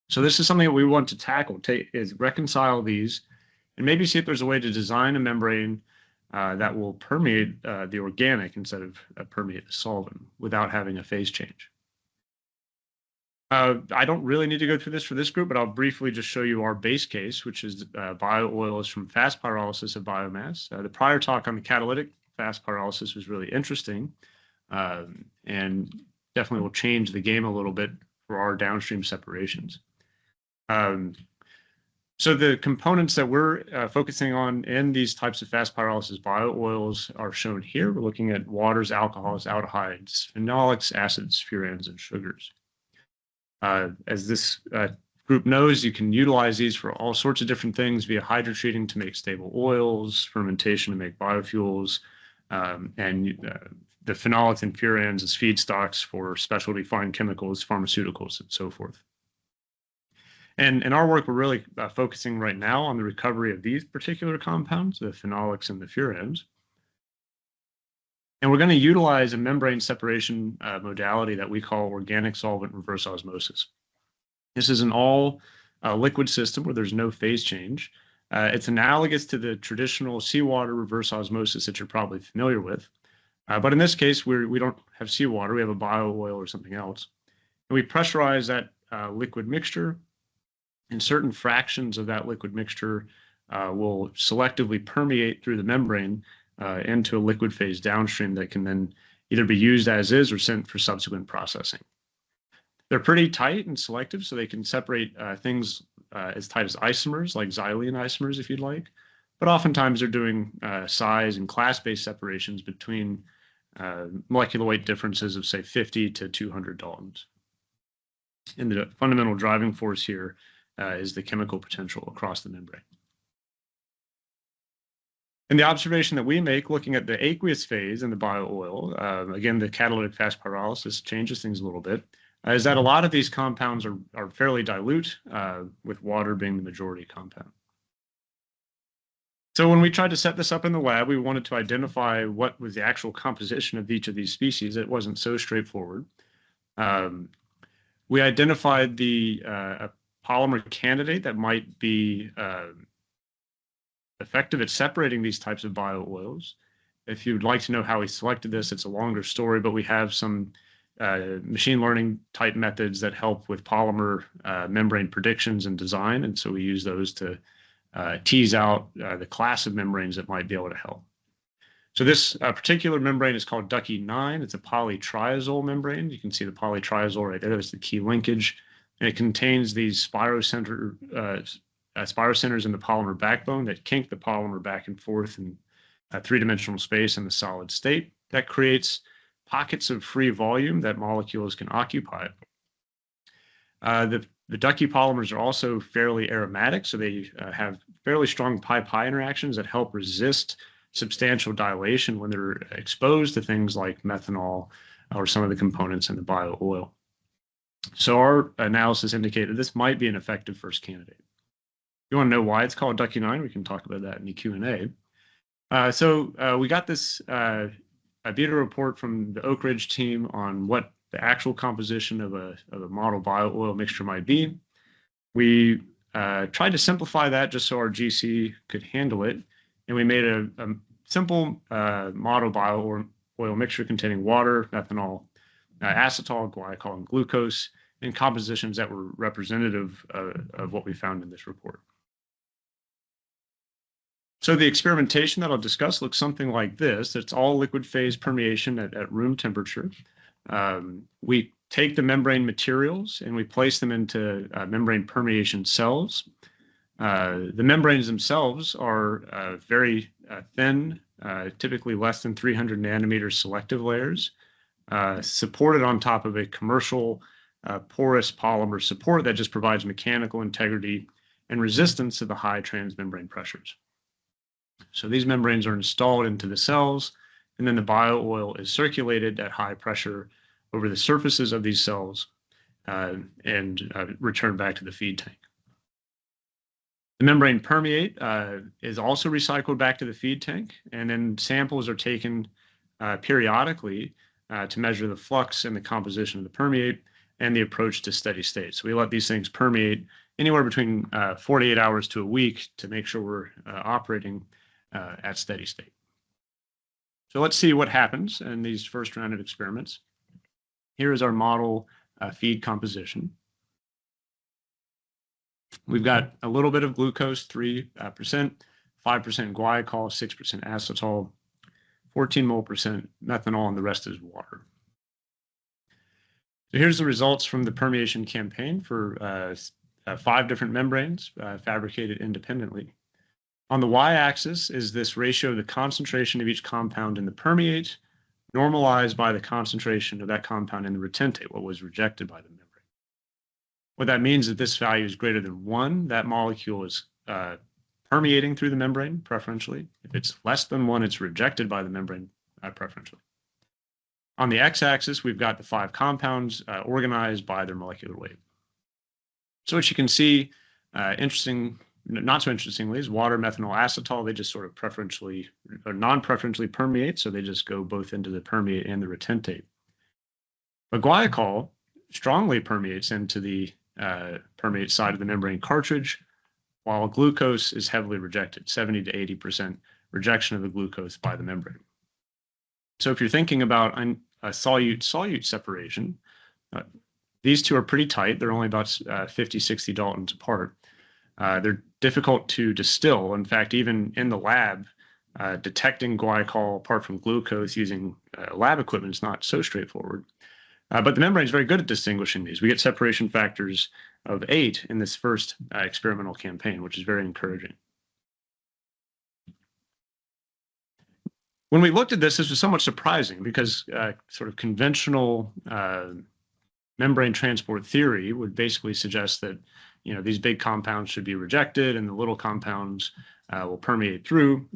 So this is something that we want to tackle, is reconcile these and maybe see if there's a way to design a membrane that will permeate the organic instead of permeate the solvent without having a phase change. I don't really need to go through this for this group, but I'll briefly just show you our base case, which is bio-oils from fast pyrolysis of biomass. The prior talk on the catalytic fast pyrolysis was really interesting and definitely will change the game a little bit for our downstream separations. So the components that we're focusing on in these types of fast pyrolysis bio-oils are shown here. We're looking at waters, alcohols, aldehydes, phenolics, acids, furans, and sugars. As this group knows, you can utilize these for all sorts of different things via hydrotreating to make stable oils, fermentation to make biofuels, and the phenolics and furans as feedstocks for specialty fine chemicals, pharmaceuticals, and so forth. And in our work, we're really focusing right now on the recovery of these particular compounds, the phenolics and the furans. And we're going to utilize a membrane separation modality that we call organic solvent reverse osmosis. This is an all liquid system where there's no phase change. It's analogous to the traditional seawater reverse osmosis that you're probably familiar with. But in this case, we don't have seawater. We have a bio-oil or something else. And we pressurize that liquid mixture, and certain fractions of that liquid mixture will selectively permeate through the membrane into a liquid phase downstream that can then either be used as is or sent for subsequent processing. They're pretty tight and selective, so they can separate things as tight as isomers, like xylene isomers, if you'd like. But oftentimes they're doing size and class-based separations between molecular weight differences of, say, 50 to 200 Daltons. And the fundamental driving force here is the chemical potential across the membrane. And the observation that we make looking at the aqueous phase in the bio-oil, again, the catalytic fast pyrolysis changes things a little bit, is that a lot of these compounds are fairly dilute, with water being the majority compound. So when we tried to set this up in the lab, we wanted to identify what was the actual composition of each of these species. It wasn't so straightforward. We identified a polymer candidate that might be effective at separating these types of bio-oils. If you'd like to know how we selected this, it's a longer story, but we have some machine learning type methods that help with polymer membrane predictions and design. And so we use those to tease out the class of membranes that might be able to help. So this particular membrane is called Ducky-9. It's a poly-triazyl membrane. You can see the poly-triazyl right there. That's the key linkage. And it contains these spirocenters in the polymer backbone that kink the polymer back and forth in three-dimensional space in the solid state. That creates pockets of free volume that molecules can occupy. The Ducky polymers are also fairly aromatic, so they have fairly strong pi-pi interactions that help resist substantial dilation when they're exposed to things like methanol or some of the components in the bio-oil. So our analysis indicated this might be an effective first candidate. If you want to know why it's called Ducky-9, we can talk about that in the Q&A. So we got this a beta report from the Oak Ridge team on what the actual composition of a model bio-oil mixture might be. We tried to simplify that just so our GC could handle it. And we made a simple model bio-oil mixture containing water, methanol, acetal, glycol, and glucose in compositions that were representative of what we found in this report. So the experimentation that I'll discuss looks something like this. It's all liquid phase permeation at room temperature. We take the membrane materials and we place them into membrane permeation cells. The membranes themselves are very thin, typically less than 300 nanometers selective layers, supported on top of a commercial porous polymer support that just provides mechanical integrity and resistance to the high transmembrane pressures. So these membranes are installed into the cells, and then the bio-oil is circulated at high pressure over the surfaces of these cells and returned back to the feed tank. The membrane permeate is also recycled back to the feed tank, and then samples are taken periodically to measure the flux and the composition of the permeate and the approach to steady state. So we let these things permeate anywhere between 48 hours to a week to make sure we're operating at steady state. So let's see what happens in these first round of experiments. Here is our model feed composition. We've got a little bit of glucose, 3%, 5% glycol, 6% acetal, 14 mole percent methanol, and the rest is water. So here's the results from the permeation campaign for 5 different membranes fabricated independently. On the y-axis is this ratio of the concentration of each compound in the permeate normalized by the concentration of that compound in the retentate, what was rejected by the membrane. What that means is that this value is greater than 1, that molecule is permeating through the membrane preferentially. If it's less than 1, it's rejected by the membrane preferentially. On the x-axis, we've got the 5 compounds organized by their molecular weight. So what you can see, not so interestingly, is water, methanol, acetal. They just sort of preferentially or non-preferentially permeate, so they just go both into the permeate and the retentate. But glycol strongly permeates into the permeate side of the membrane cartridge, while glucose is heavily rejected, 70 to 80% rejection of the glucose by the membrane. So if you're thinking about a solute-solute separation, these two are pretty tight. They're only about 50, 60 Daltons apart. They're difficult to distill. In fact, even in the lab, detecting glycol apart from glucose using lab equipment is not so straightforward. But the membrane is very good at distinguishing these. We get separation factors of 8 in this first experimental campaign, which is very encouraging. When we looked at this, this was somewhat surprising because sort of conventional membrane transport theory would basically suggest that these big compounds should be rejected and the little compounds will permeate through.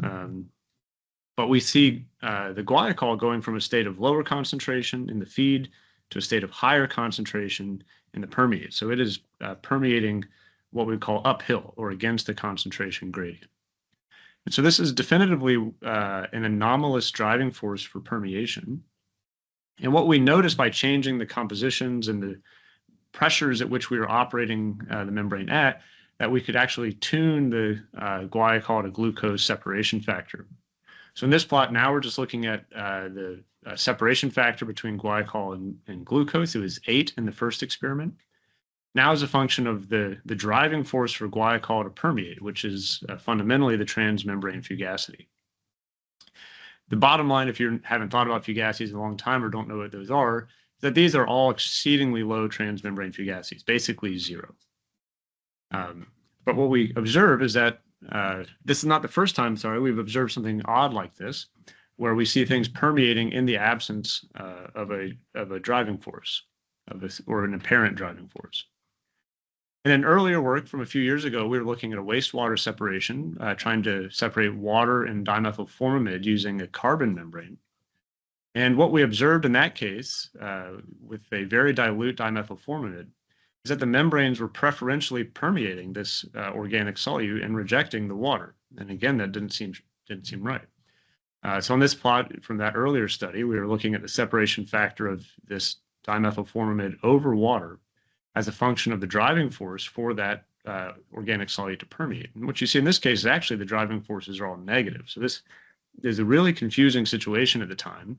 But we see the guaiacol going from a state of lower concentration in the feed to a state of higher concentration in the permeate. So it is permeating what we call uphill or against the concentration gradient. And so this is definitively an anomalous driving force for permeation. And what we noticed by changing the compositions and the pressures at which we were operating the membrane at, that we could actually tune the guaiacol to glucose separation factor. So in this plot, now we're just looking at the separation factor between guaiacol and glucose. It was 8 in the first experiment. Now as a function of the driving force for guaiacol to permeate, which is fundamentally the transmembrane fugacity. The bottom line, if you haven't thought about fugacities in a long time or don't know what those are, is that these are all exceedingly low transmembrane fugacities, basically 0. But what we observe is that this is not the first time, we've observed something odd like this, where we see things permeating in the absence of a driving force, or an apparent driving force. In an earlier work from a few years ago, we were looking at a wastewater separation, trying to separate water and dimethylformamide using a carbon membrane. And what we observed in that case, with a very dilute dimethylformamide, is that the membranes were preferentially permeating this organic solute and rejecting the water. And again, that didn't seem right. So on this plot from that earlier study, we were looking at the separation factor of this dimethylformamide over water as a function of the driving force for that organic solute to permeate. And what you see in this case is actually the driving forces are all negative. So this is a really confusing situation at the time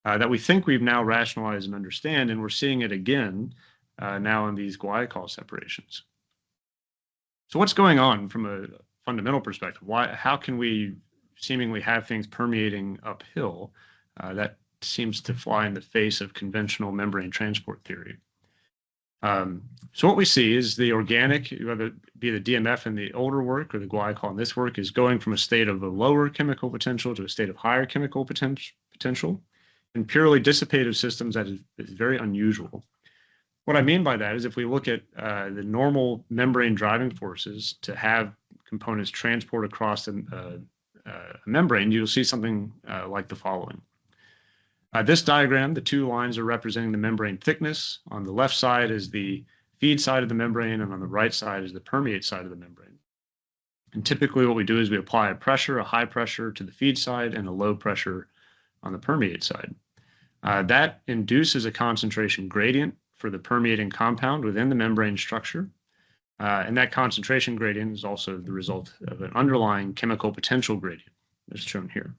that we think we've now rationalized and understand, and we're seeing it again now in these guaiacol separations. So what's going on from a fundamental perspective? How can we seemingly have things permeating uphill that seems to fly in the face of conventional membrane transport theory? So what we see is the organic, whether it be the DMF in the older work or the guaiacol in this work, is going from a state of a lower chemical potential to a state of higher chemical potential in purely dissipative systems. That is very unusual. What I mean by that is if we look at the normal membrane driving forces to have components transport across a membrane, you'll see something like the following. This diagram, the 2 lines are representing the membrane thickness. On the left side is the feed side of the membrane, and on the right side is the permeate side of the membrane. And typically what we do is we apply a pressure, a high pressure to the feed side and a low pressure on the permeate side. That induces a concentration gradient for the permeating compound within the membrane structure. And that concentration gradient is also the result of an underlying chemical potential gradient, as shown here.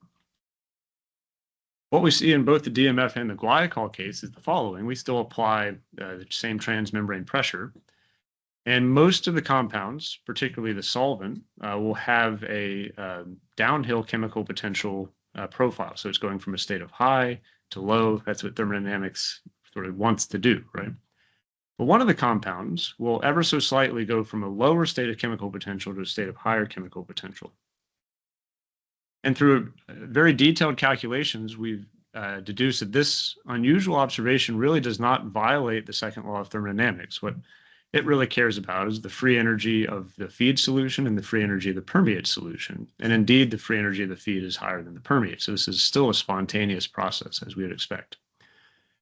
What we see in both the DMF and the guaiacol case is the following. We still apply the same transmembrane pressure, and most of the compounds, particularly the solvent, will have a downhill chemical potential profile. So it's going from a state of high to low. That's what thermodynamics sort of wants to do, right? But one of the compounds will ever so slightly go from a lower state of chemical potential to a state of higher chemical potential. And through very detailed calculations, we've deduced that this unusual observation really does not violate the second law of thermodynamics. What it really cares about is the free energy of the feed solution and the free energy of the permeate solution. And indeed, the free energy of the feed is higher than the permeate. So this is still a spontaneous process, as we would expect.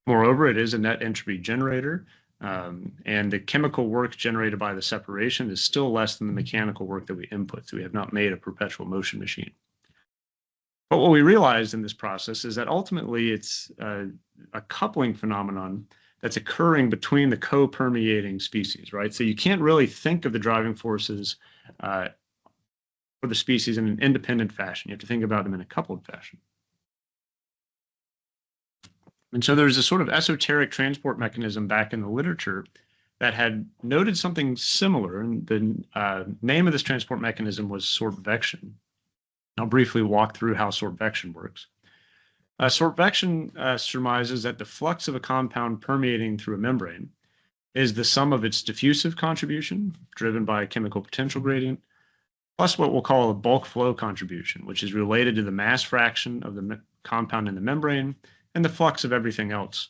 Moreover, it is a net entropy generator, and the chemical work generated by the separation is still less than the mechanical work that we input. So we have not made a perpetual motion machine. But what we realized in this process is that ultimately it's a coupling phenomenon that's occurring between the co-permeating species, right? So you can't really think of the driving forces for the species in an independent fashion. You have to think about them in a coupled fashion. And so there's a sort of esoteric transport mechanism back in the literature that had noted something similar, and the name of this transport mechanism was sorpvection. I'll briefly walk through how sorpvection works. Sorpvection surmises that the flux of a compound permeating through a membrane is the sum of its diffusive contribution, driven by a chemical potential gradient, plus what we'll call a bulk flow contribution, which is related to the mass fraction of the compound in the membrane and the flux of everything else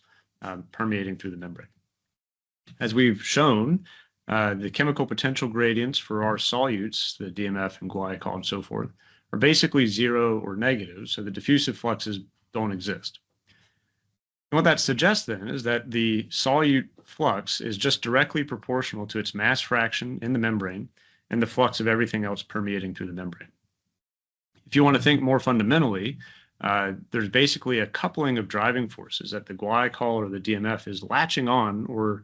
permeating through the membrane. As we've shown, the chemical potential gradients for our solutes, the DMF and guaiacol and so forth, are basically zero or negative, so the diffusive fluxes don't exist. And what that suggests then is that the solute flux is just directly proportional to its mass fraction in the membrane and the flux of everything else permeating through the membrane. If you want to think more fundamentally, there's basically a coupling of driving forces that the glycol or the DMF is latching on or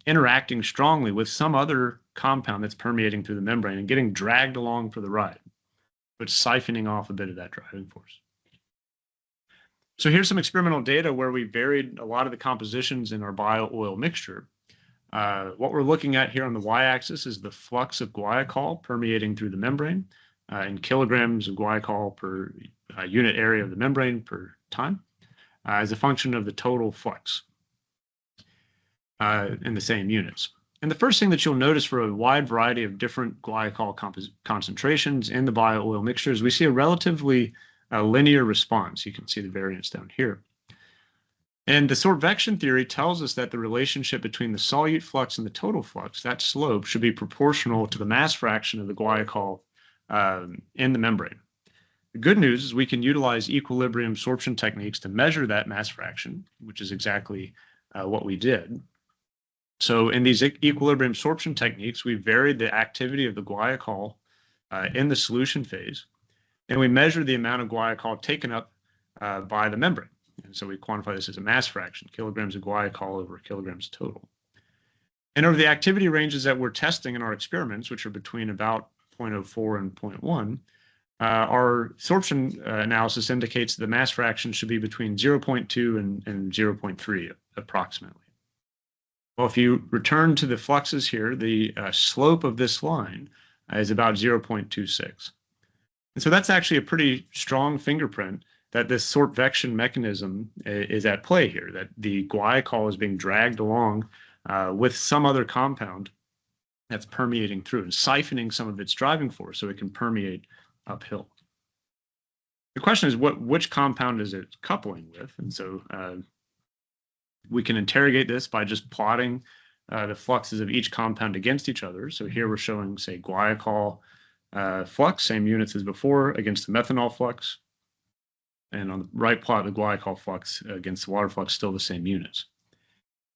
interacting strongly with some other compound that's permeating through the membrane and getting dragged along for the ride, but siphoning off a bit of that driving force. So here's some experimental data where we varied a lot of the compositions in our bio-oil mixture. What we're looking at here on the y-axis is the flux of glycol permeating through the membrane in kilograms of glycol per unit area of the membrane per time as a function of the total flux in the same units. And the first thing that you'll notice for a wide variety of different glycol concentrations in the bio-oil mixture is we see a relatively linear response. You can see the variance down here. And the sorpvection theory tells us that the relationship between the solute flux and the total flux, that slope, should be proportional to the mass fraction of the glycol in the membrane. The good news is we can utilize equilibrium sorption techniques to measure that mass fraction, which is exactly what we did. So in these equilibrium sorption techniques, we varied the activity of the glycol in the solution phase, and we measured the amount of glycol taken up by the membrane. And so we quantify this as a mass fraction, kilograms of glycol over kilograms total. And over the activity ranges that we're testing in our experiments, which are between about 0.04 and 0.1, our sorption analysis indicates the mass fraction should be between 0.2 and 0.3 approximately. Well, if you return to the fluxes here, the slope of this line is about 0.26. And so that's actually a pretty strong fingerprint that this sorpvection mechanism is at play here, that the glycol is being dragged along with some other compound that's permeating through and siphoning some of its driving force so it can permeate uphill. The question is, which compound is it coupling with? And so we can interrogate this by just plotting the fluxes of each compound against each other. So here we're showing, say, glycol flux, same units as before, against the methanol flux. And on the right plot, the glycol flux against the water flux, still the same units.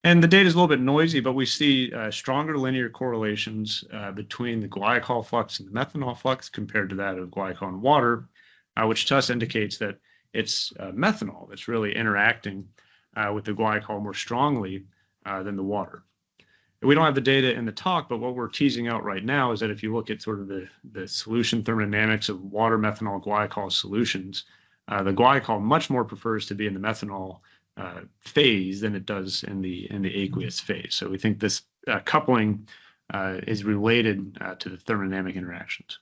And the data is a little bit noisy, but we see stronger linear correlations between the glycol flux and the methanol flux compared to that of glycol and water, which to us indicates that it's methanol that's really interacting with the glycol more strongly than the water. We don't have the data in the talk, but what we're teasing out right now is that if you look at sort of the solution thermodynamics of water, methanol, glycol solutions, the glycol much more prefers to be in the methanol phase than it does in the aqueous phase. So we think this coupling is related to the thermodynamic interactions.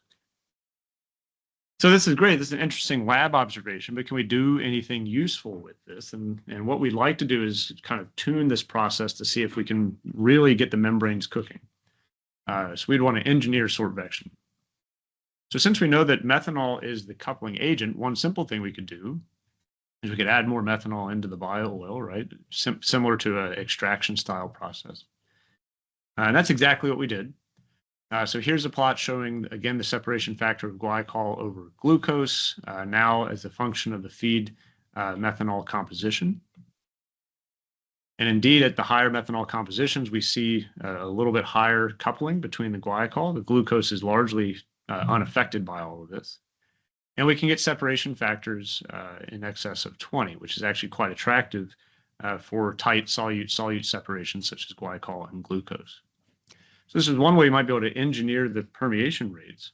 So this is great. This is an interesting lab observation, but can we do anything useful with this? And what we'd like to do is kind of tune this process to see if we can really get the membranes cooking. So we'd want to engineer sorpvection. So since we know that methanol is the coupling agent, one simple thing we could do is we could add more methanol into the bio-oil, right? Similar to an extraction style process. And that's exactly what we did. So here's a plot showing, again, the separation factor of glycol over glucose, now as a function of the feed methanol composition. And indeed, at the higher methanol compositions, we see a little bit higher coupling between the glycol. The glucose is largely unaffected by all of this. And we can get separation factors in excess of 20, which is actually quite attractive for tight solute separations such as glycol and glucose. So this is one way you might be able to engineer the permeation rates.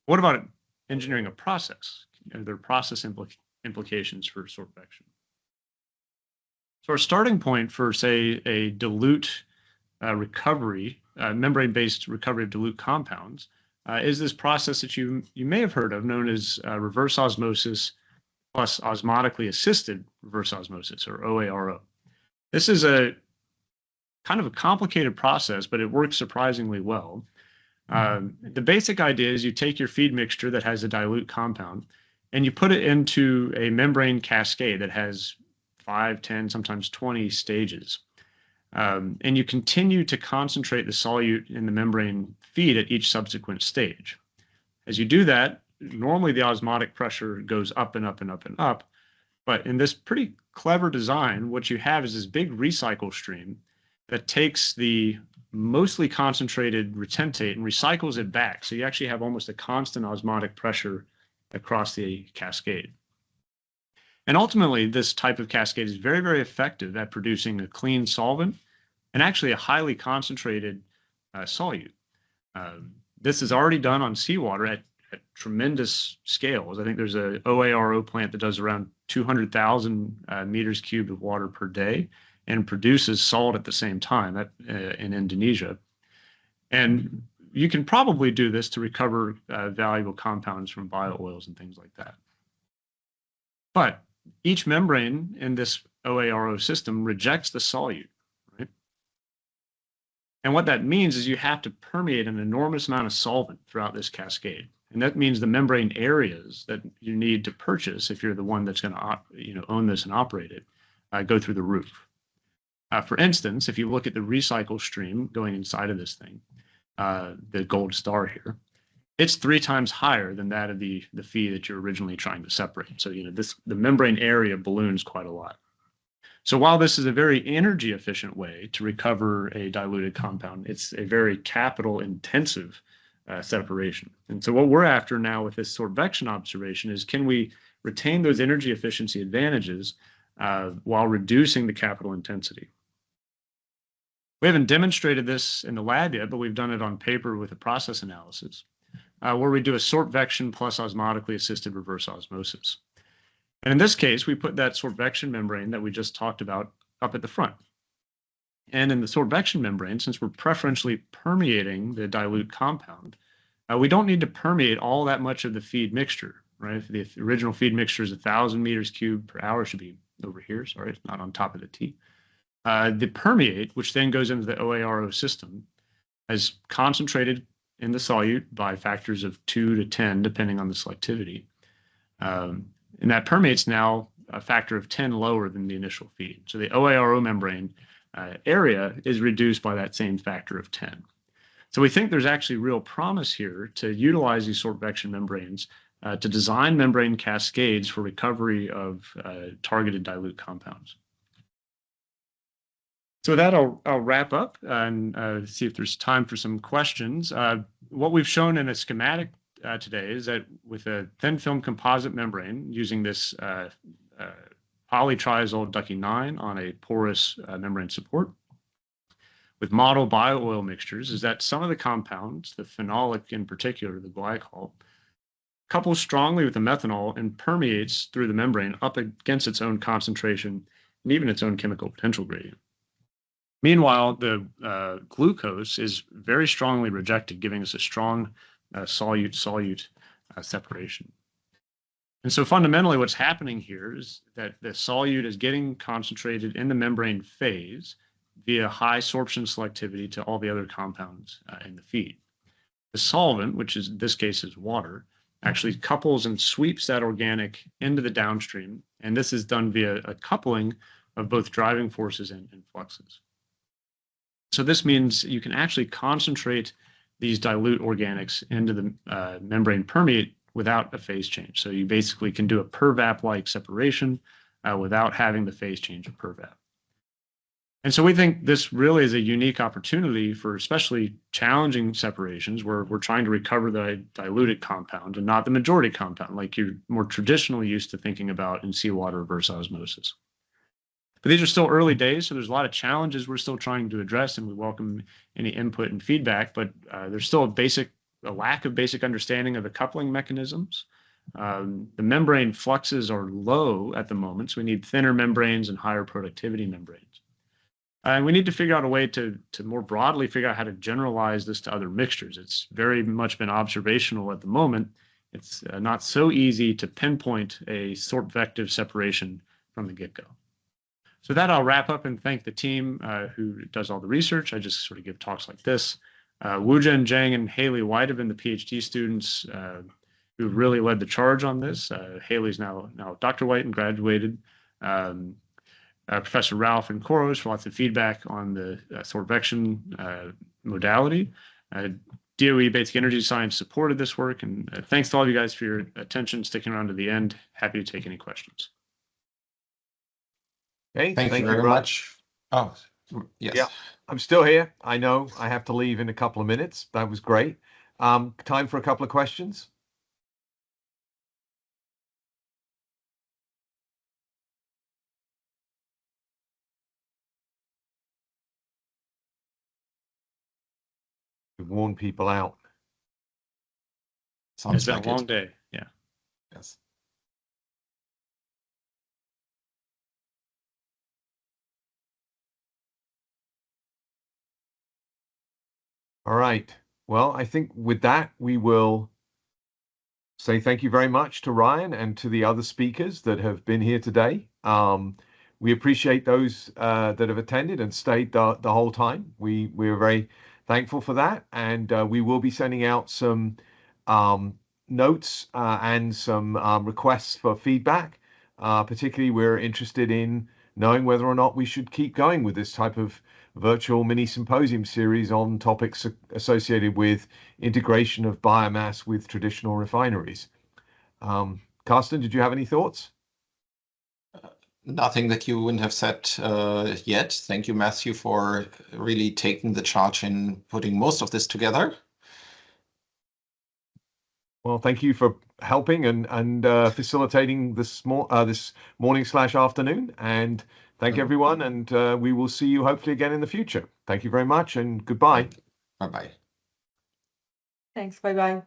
What about engineering a process? Are there process implications for sorpvection? So our starting point for, say, a dilute recovery, membrane-based recovery of dilute compounds, is this process that you may have heard of known as reverse osmosis plus osmotically assisted reverse osmosis, or OARO. This is a kind of a complicated process, but it works surprisingly well. The basic idea is you take your feed mixture that has a dilute compound and you put it into a membrane cascade that has 5, 10, sometimes 20 stages. And you continue to concentrate the solute in the membrane feed at each subsequent stage. As you do that, normally the osmotic pressure goes up and up and up and up. But in this pretty clever design, what you have is this big recycle stream that takes the mostly concentrated retentate and recycles it back. So you actually have almost a constant osmotic pressure across the cascade. And ultimately, this type of cascade is very, very effective at producing a clean solvent and actually a highly concentrated solute. This is already done on seawater at tremendous scales. I think there's a OARO plant that does around 200,000 meters cubed of water per day and produces salt at the same time in Indonesia. And you can probably do this to recover valuable compounds from bio-oils and things like that. But each membrane in this OARO system rejects the solute, right? And what that means is you have to permeate an enormous amount of solvent throughout this cascade. And that means the membrane areas that you need to purchase, if you're the one that's going to own this and operate it, go through the roof. For instance, if you look at the recycle stream going inside of this thing, the gold star here, it's 3 times higher than that of the feed that you're originally trying to separate. So the membrane area balloons quite a lot. So while this is a very energy efficient way to recover a diluted compound, it's a very capital intensive separation. And so what we're after now with this sorpvection observation is, can we retain those energy efficiency advantages while reducing the capital intensity? We haven't demonstrated this in the lab yet, but we've done it on paper with a process analysis where we do a sorpvection plus osmotically assisted reverse osmosis. And in this case, we put that sorpvection membrane that we just talked about up at the front. And in the sorpvection membrane, since we're preferentially permeating the dilute compound, we don't need to permeate all that much of the feed mixture, right? If the original feed mixture is 1,000 meters cubed per hour, should be over here, sorry, it's not on top of the T. The permeate, which then goes into the OARO system, is concentrated in the solute by factors of 2 to 10, depending on the selectivity. And that permeate's now a factor of 10 lower than the initial feed. So the OARO membrane area is reduced by that same factor of 10. So we think there's actually real promise here to utilize these sorpvection membranes to design membrane cascades for recovery of targeted dilute compounds. So with that, I'll wrap up and see if there's time for some questions. What we've shown in a schematic today is that with a thin film composite membrane using this poly-triazyl ducky 9 on a porous membrane support with model bio-oil mixtures, is that some of the compounds, the phenolic in particular, the glycol, couples strongly with the methanol and permeates through the membrane up against its own concentration and even its own chemical potential gradient. Meanwhile, the glucose is very strongly rejected, giving us a strong solute-solute separation. And so fundamentally what's happening here is that the solute is getting concentrated in the membrane phase via high sorption selectivity to all the other compounds in the feed. The solvent, which is in this case is water, actually couples and sweeps that organic into the downstream, and this is done via a coupling of both driving forces and fluxes. So this means you can actually concentrate these dilute organics into the membrane permeate without a phase change. So you basically can do a per-vap-like separation without having the phase change of per-vap. And so we think this really is a unique opportunity for especially challenging separations where we're trying to recover the diluted compound and not the majority compound like you're more traditionally used to thinking about in seawater reverse osmosis. But these are still early days, so there's a lot of challenges we're still trying to address, and we welcome any input and feedback, but there's still a lack of basic understanding of the coupling mechanisms. The membrane fluxes are low at the moment, so we need thinner membranes and higher productivity membranes. And we need to figure out a way to more broadly figure out how to generalize this to other mixtures. It's very much been observational at the moment. It's not so easy to pinpoint a sorpvective separation from the get-go. So that I'll wrap up and thank the team who does all the research. I just sort of give talks like this. Wuzhen Zhang and Haley White have been the PhD students who really led the charge on this. Haley's now Dr. White and graduated. Professor Ralph and Koros for lots of feedback on the sorpvection modality. DOE Basic Energy Science supported this work. And thanks to all of you guys for your attention, sticking around to the end. Happy to take any questions. Okay, Thank you very much. Oh, yes. Yeah, I'm still here. I know I have to leave in a couple of minutes. That was great. Time for a couple of questions. To warn people out. It's Sounds been like a long it. day. Yeah. Yes. All right. Well, I think with that, we will say thank you very much to Ryan and to the other speakers that have been here today. We appreciate those that have attended and stayed the whole time. We're very thankful for that, and we will be sending out some notes and some requests for feedback. Particularly, we're interested in knowing whether or not we should keep going with this type of virtual mini symposium series on topics associated with integration of biomass with traditional refineries. Carsten, did you have any thoughts? Nothing that you wouldn't have said yet. Thank you, Matthew, for really taking the charge in putting most of this together. Well, thank you for helping and facilitating this morning/afternoon. And thank everyone. And we will see you hopefully again in the future. Thank you very much and goodbye. Bye-bye. Thanks. Bye-bye.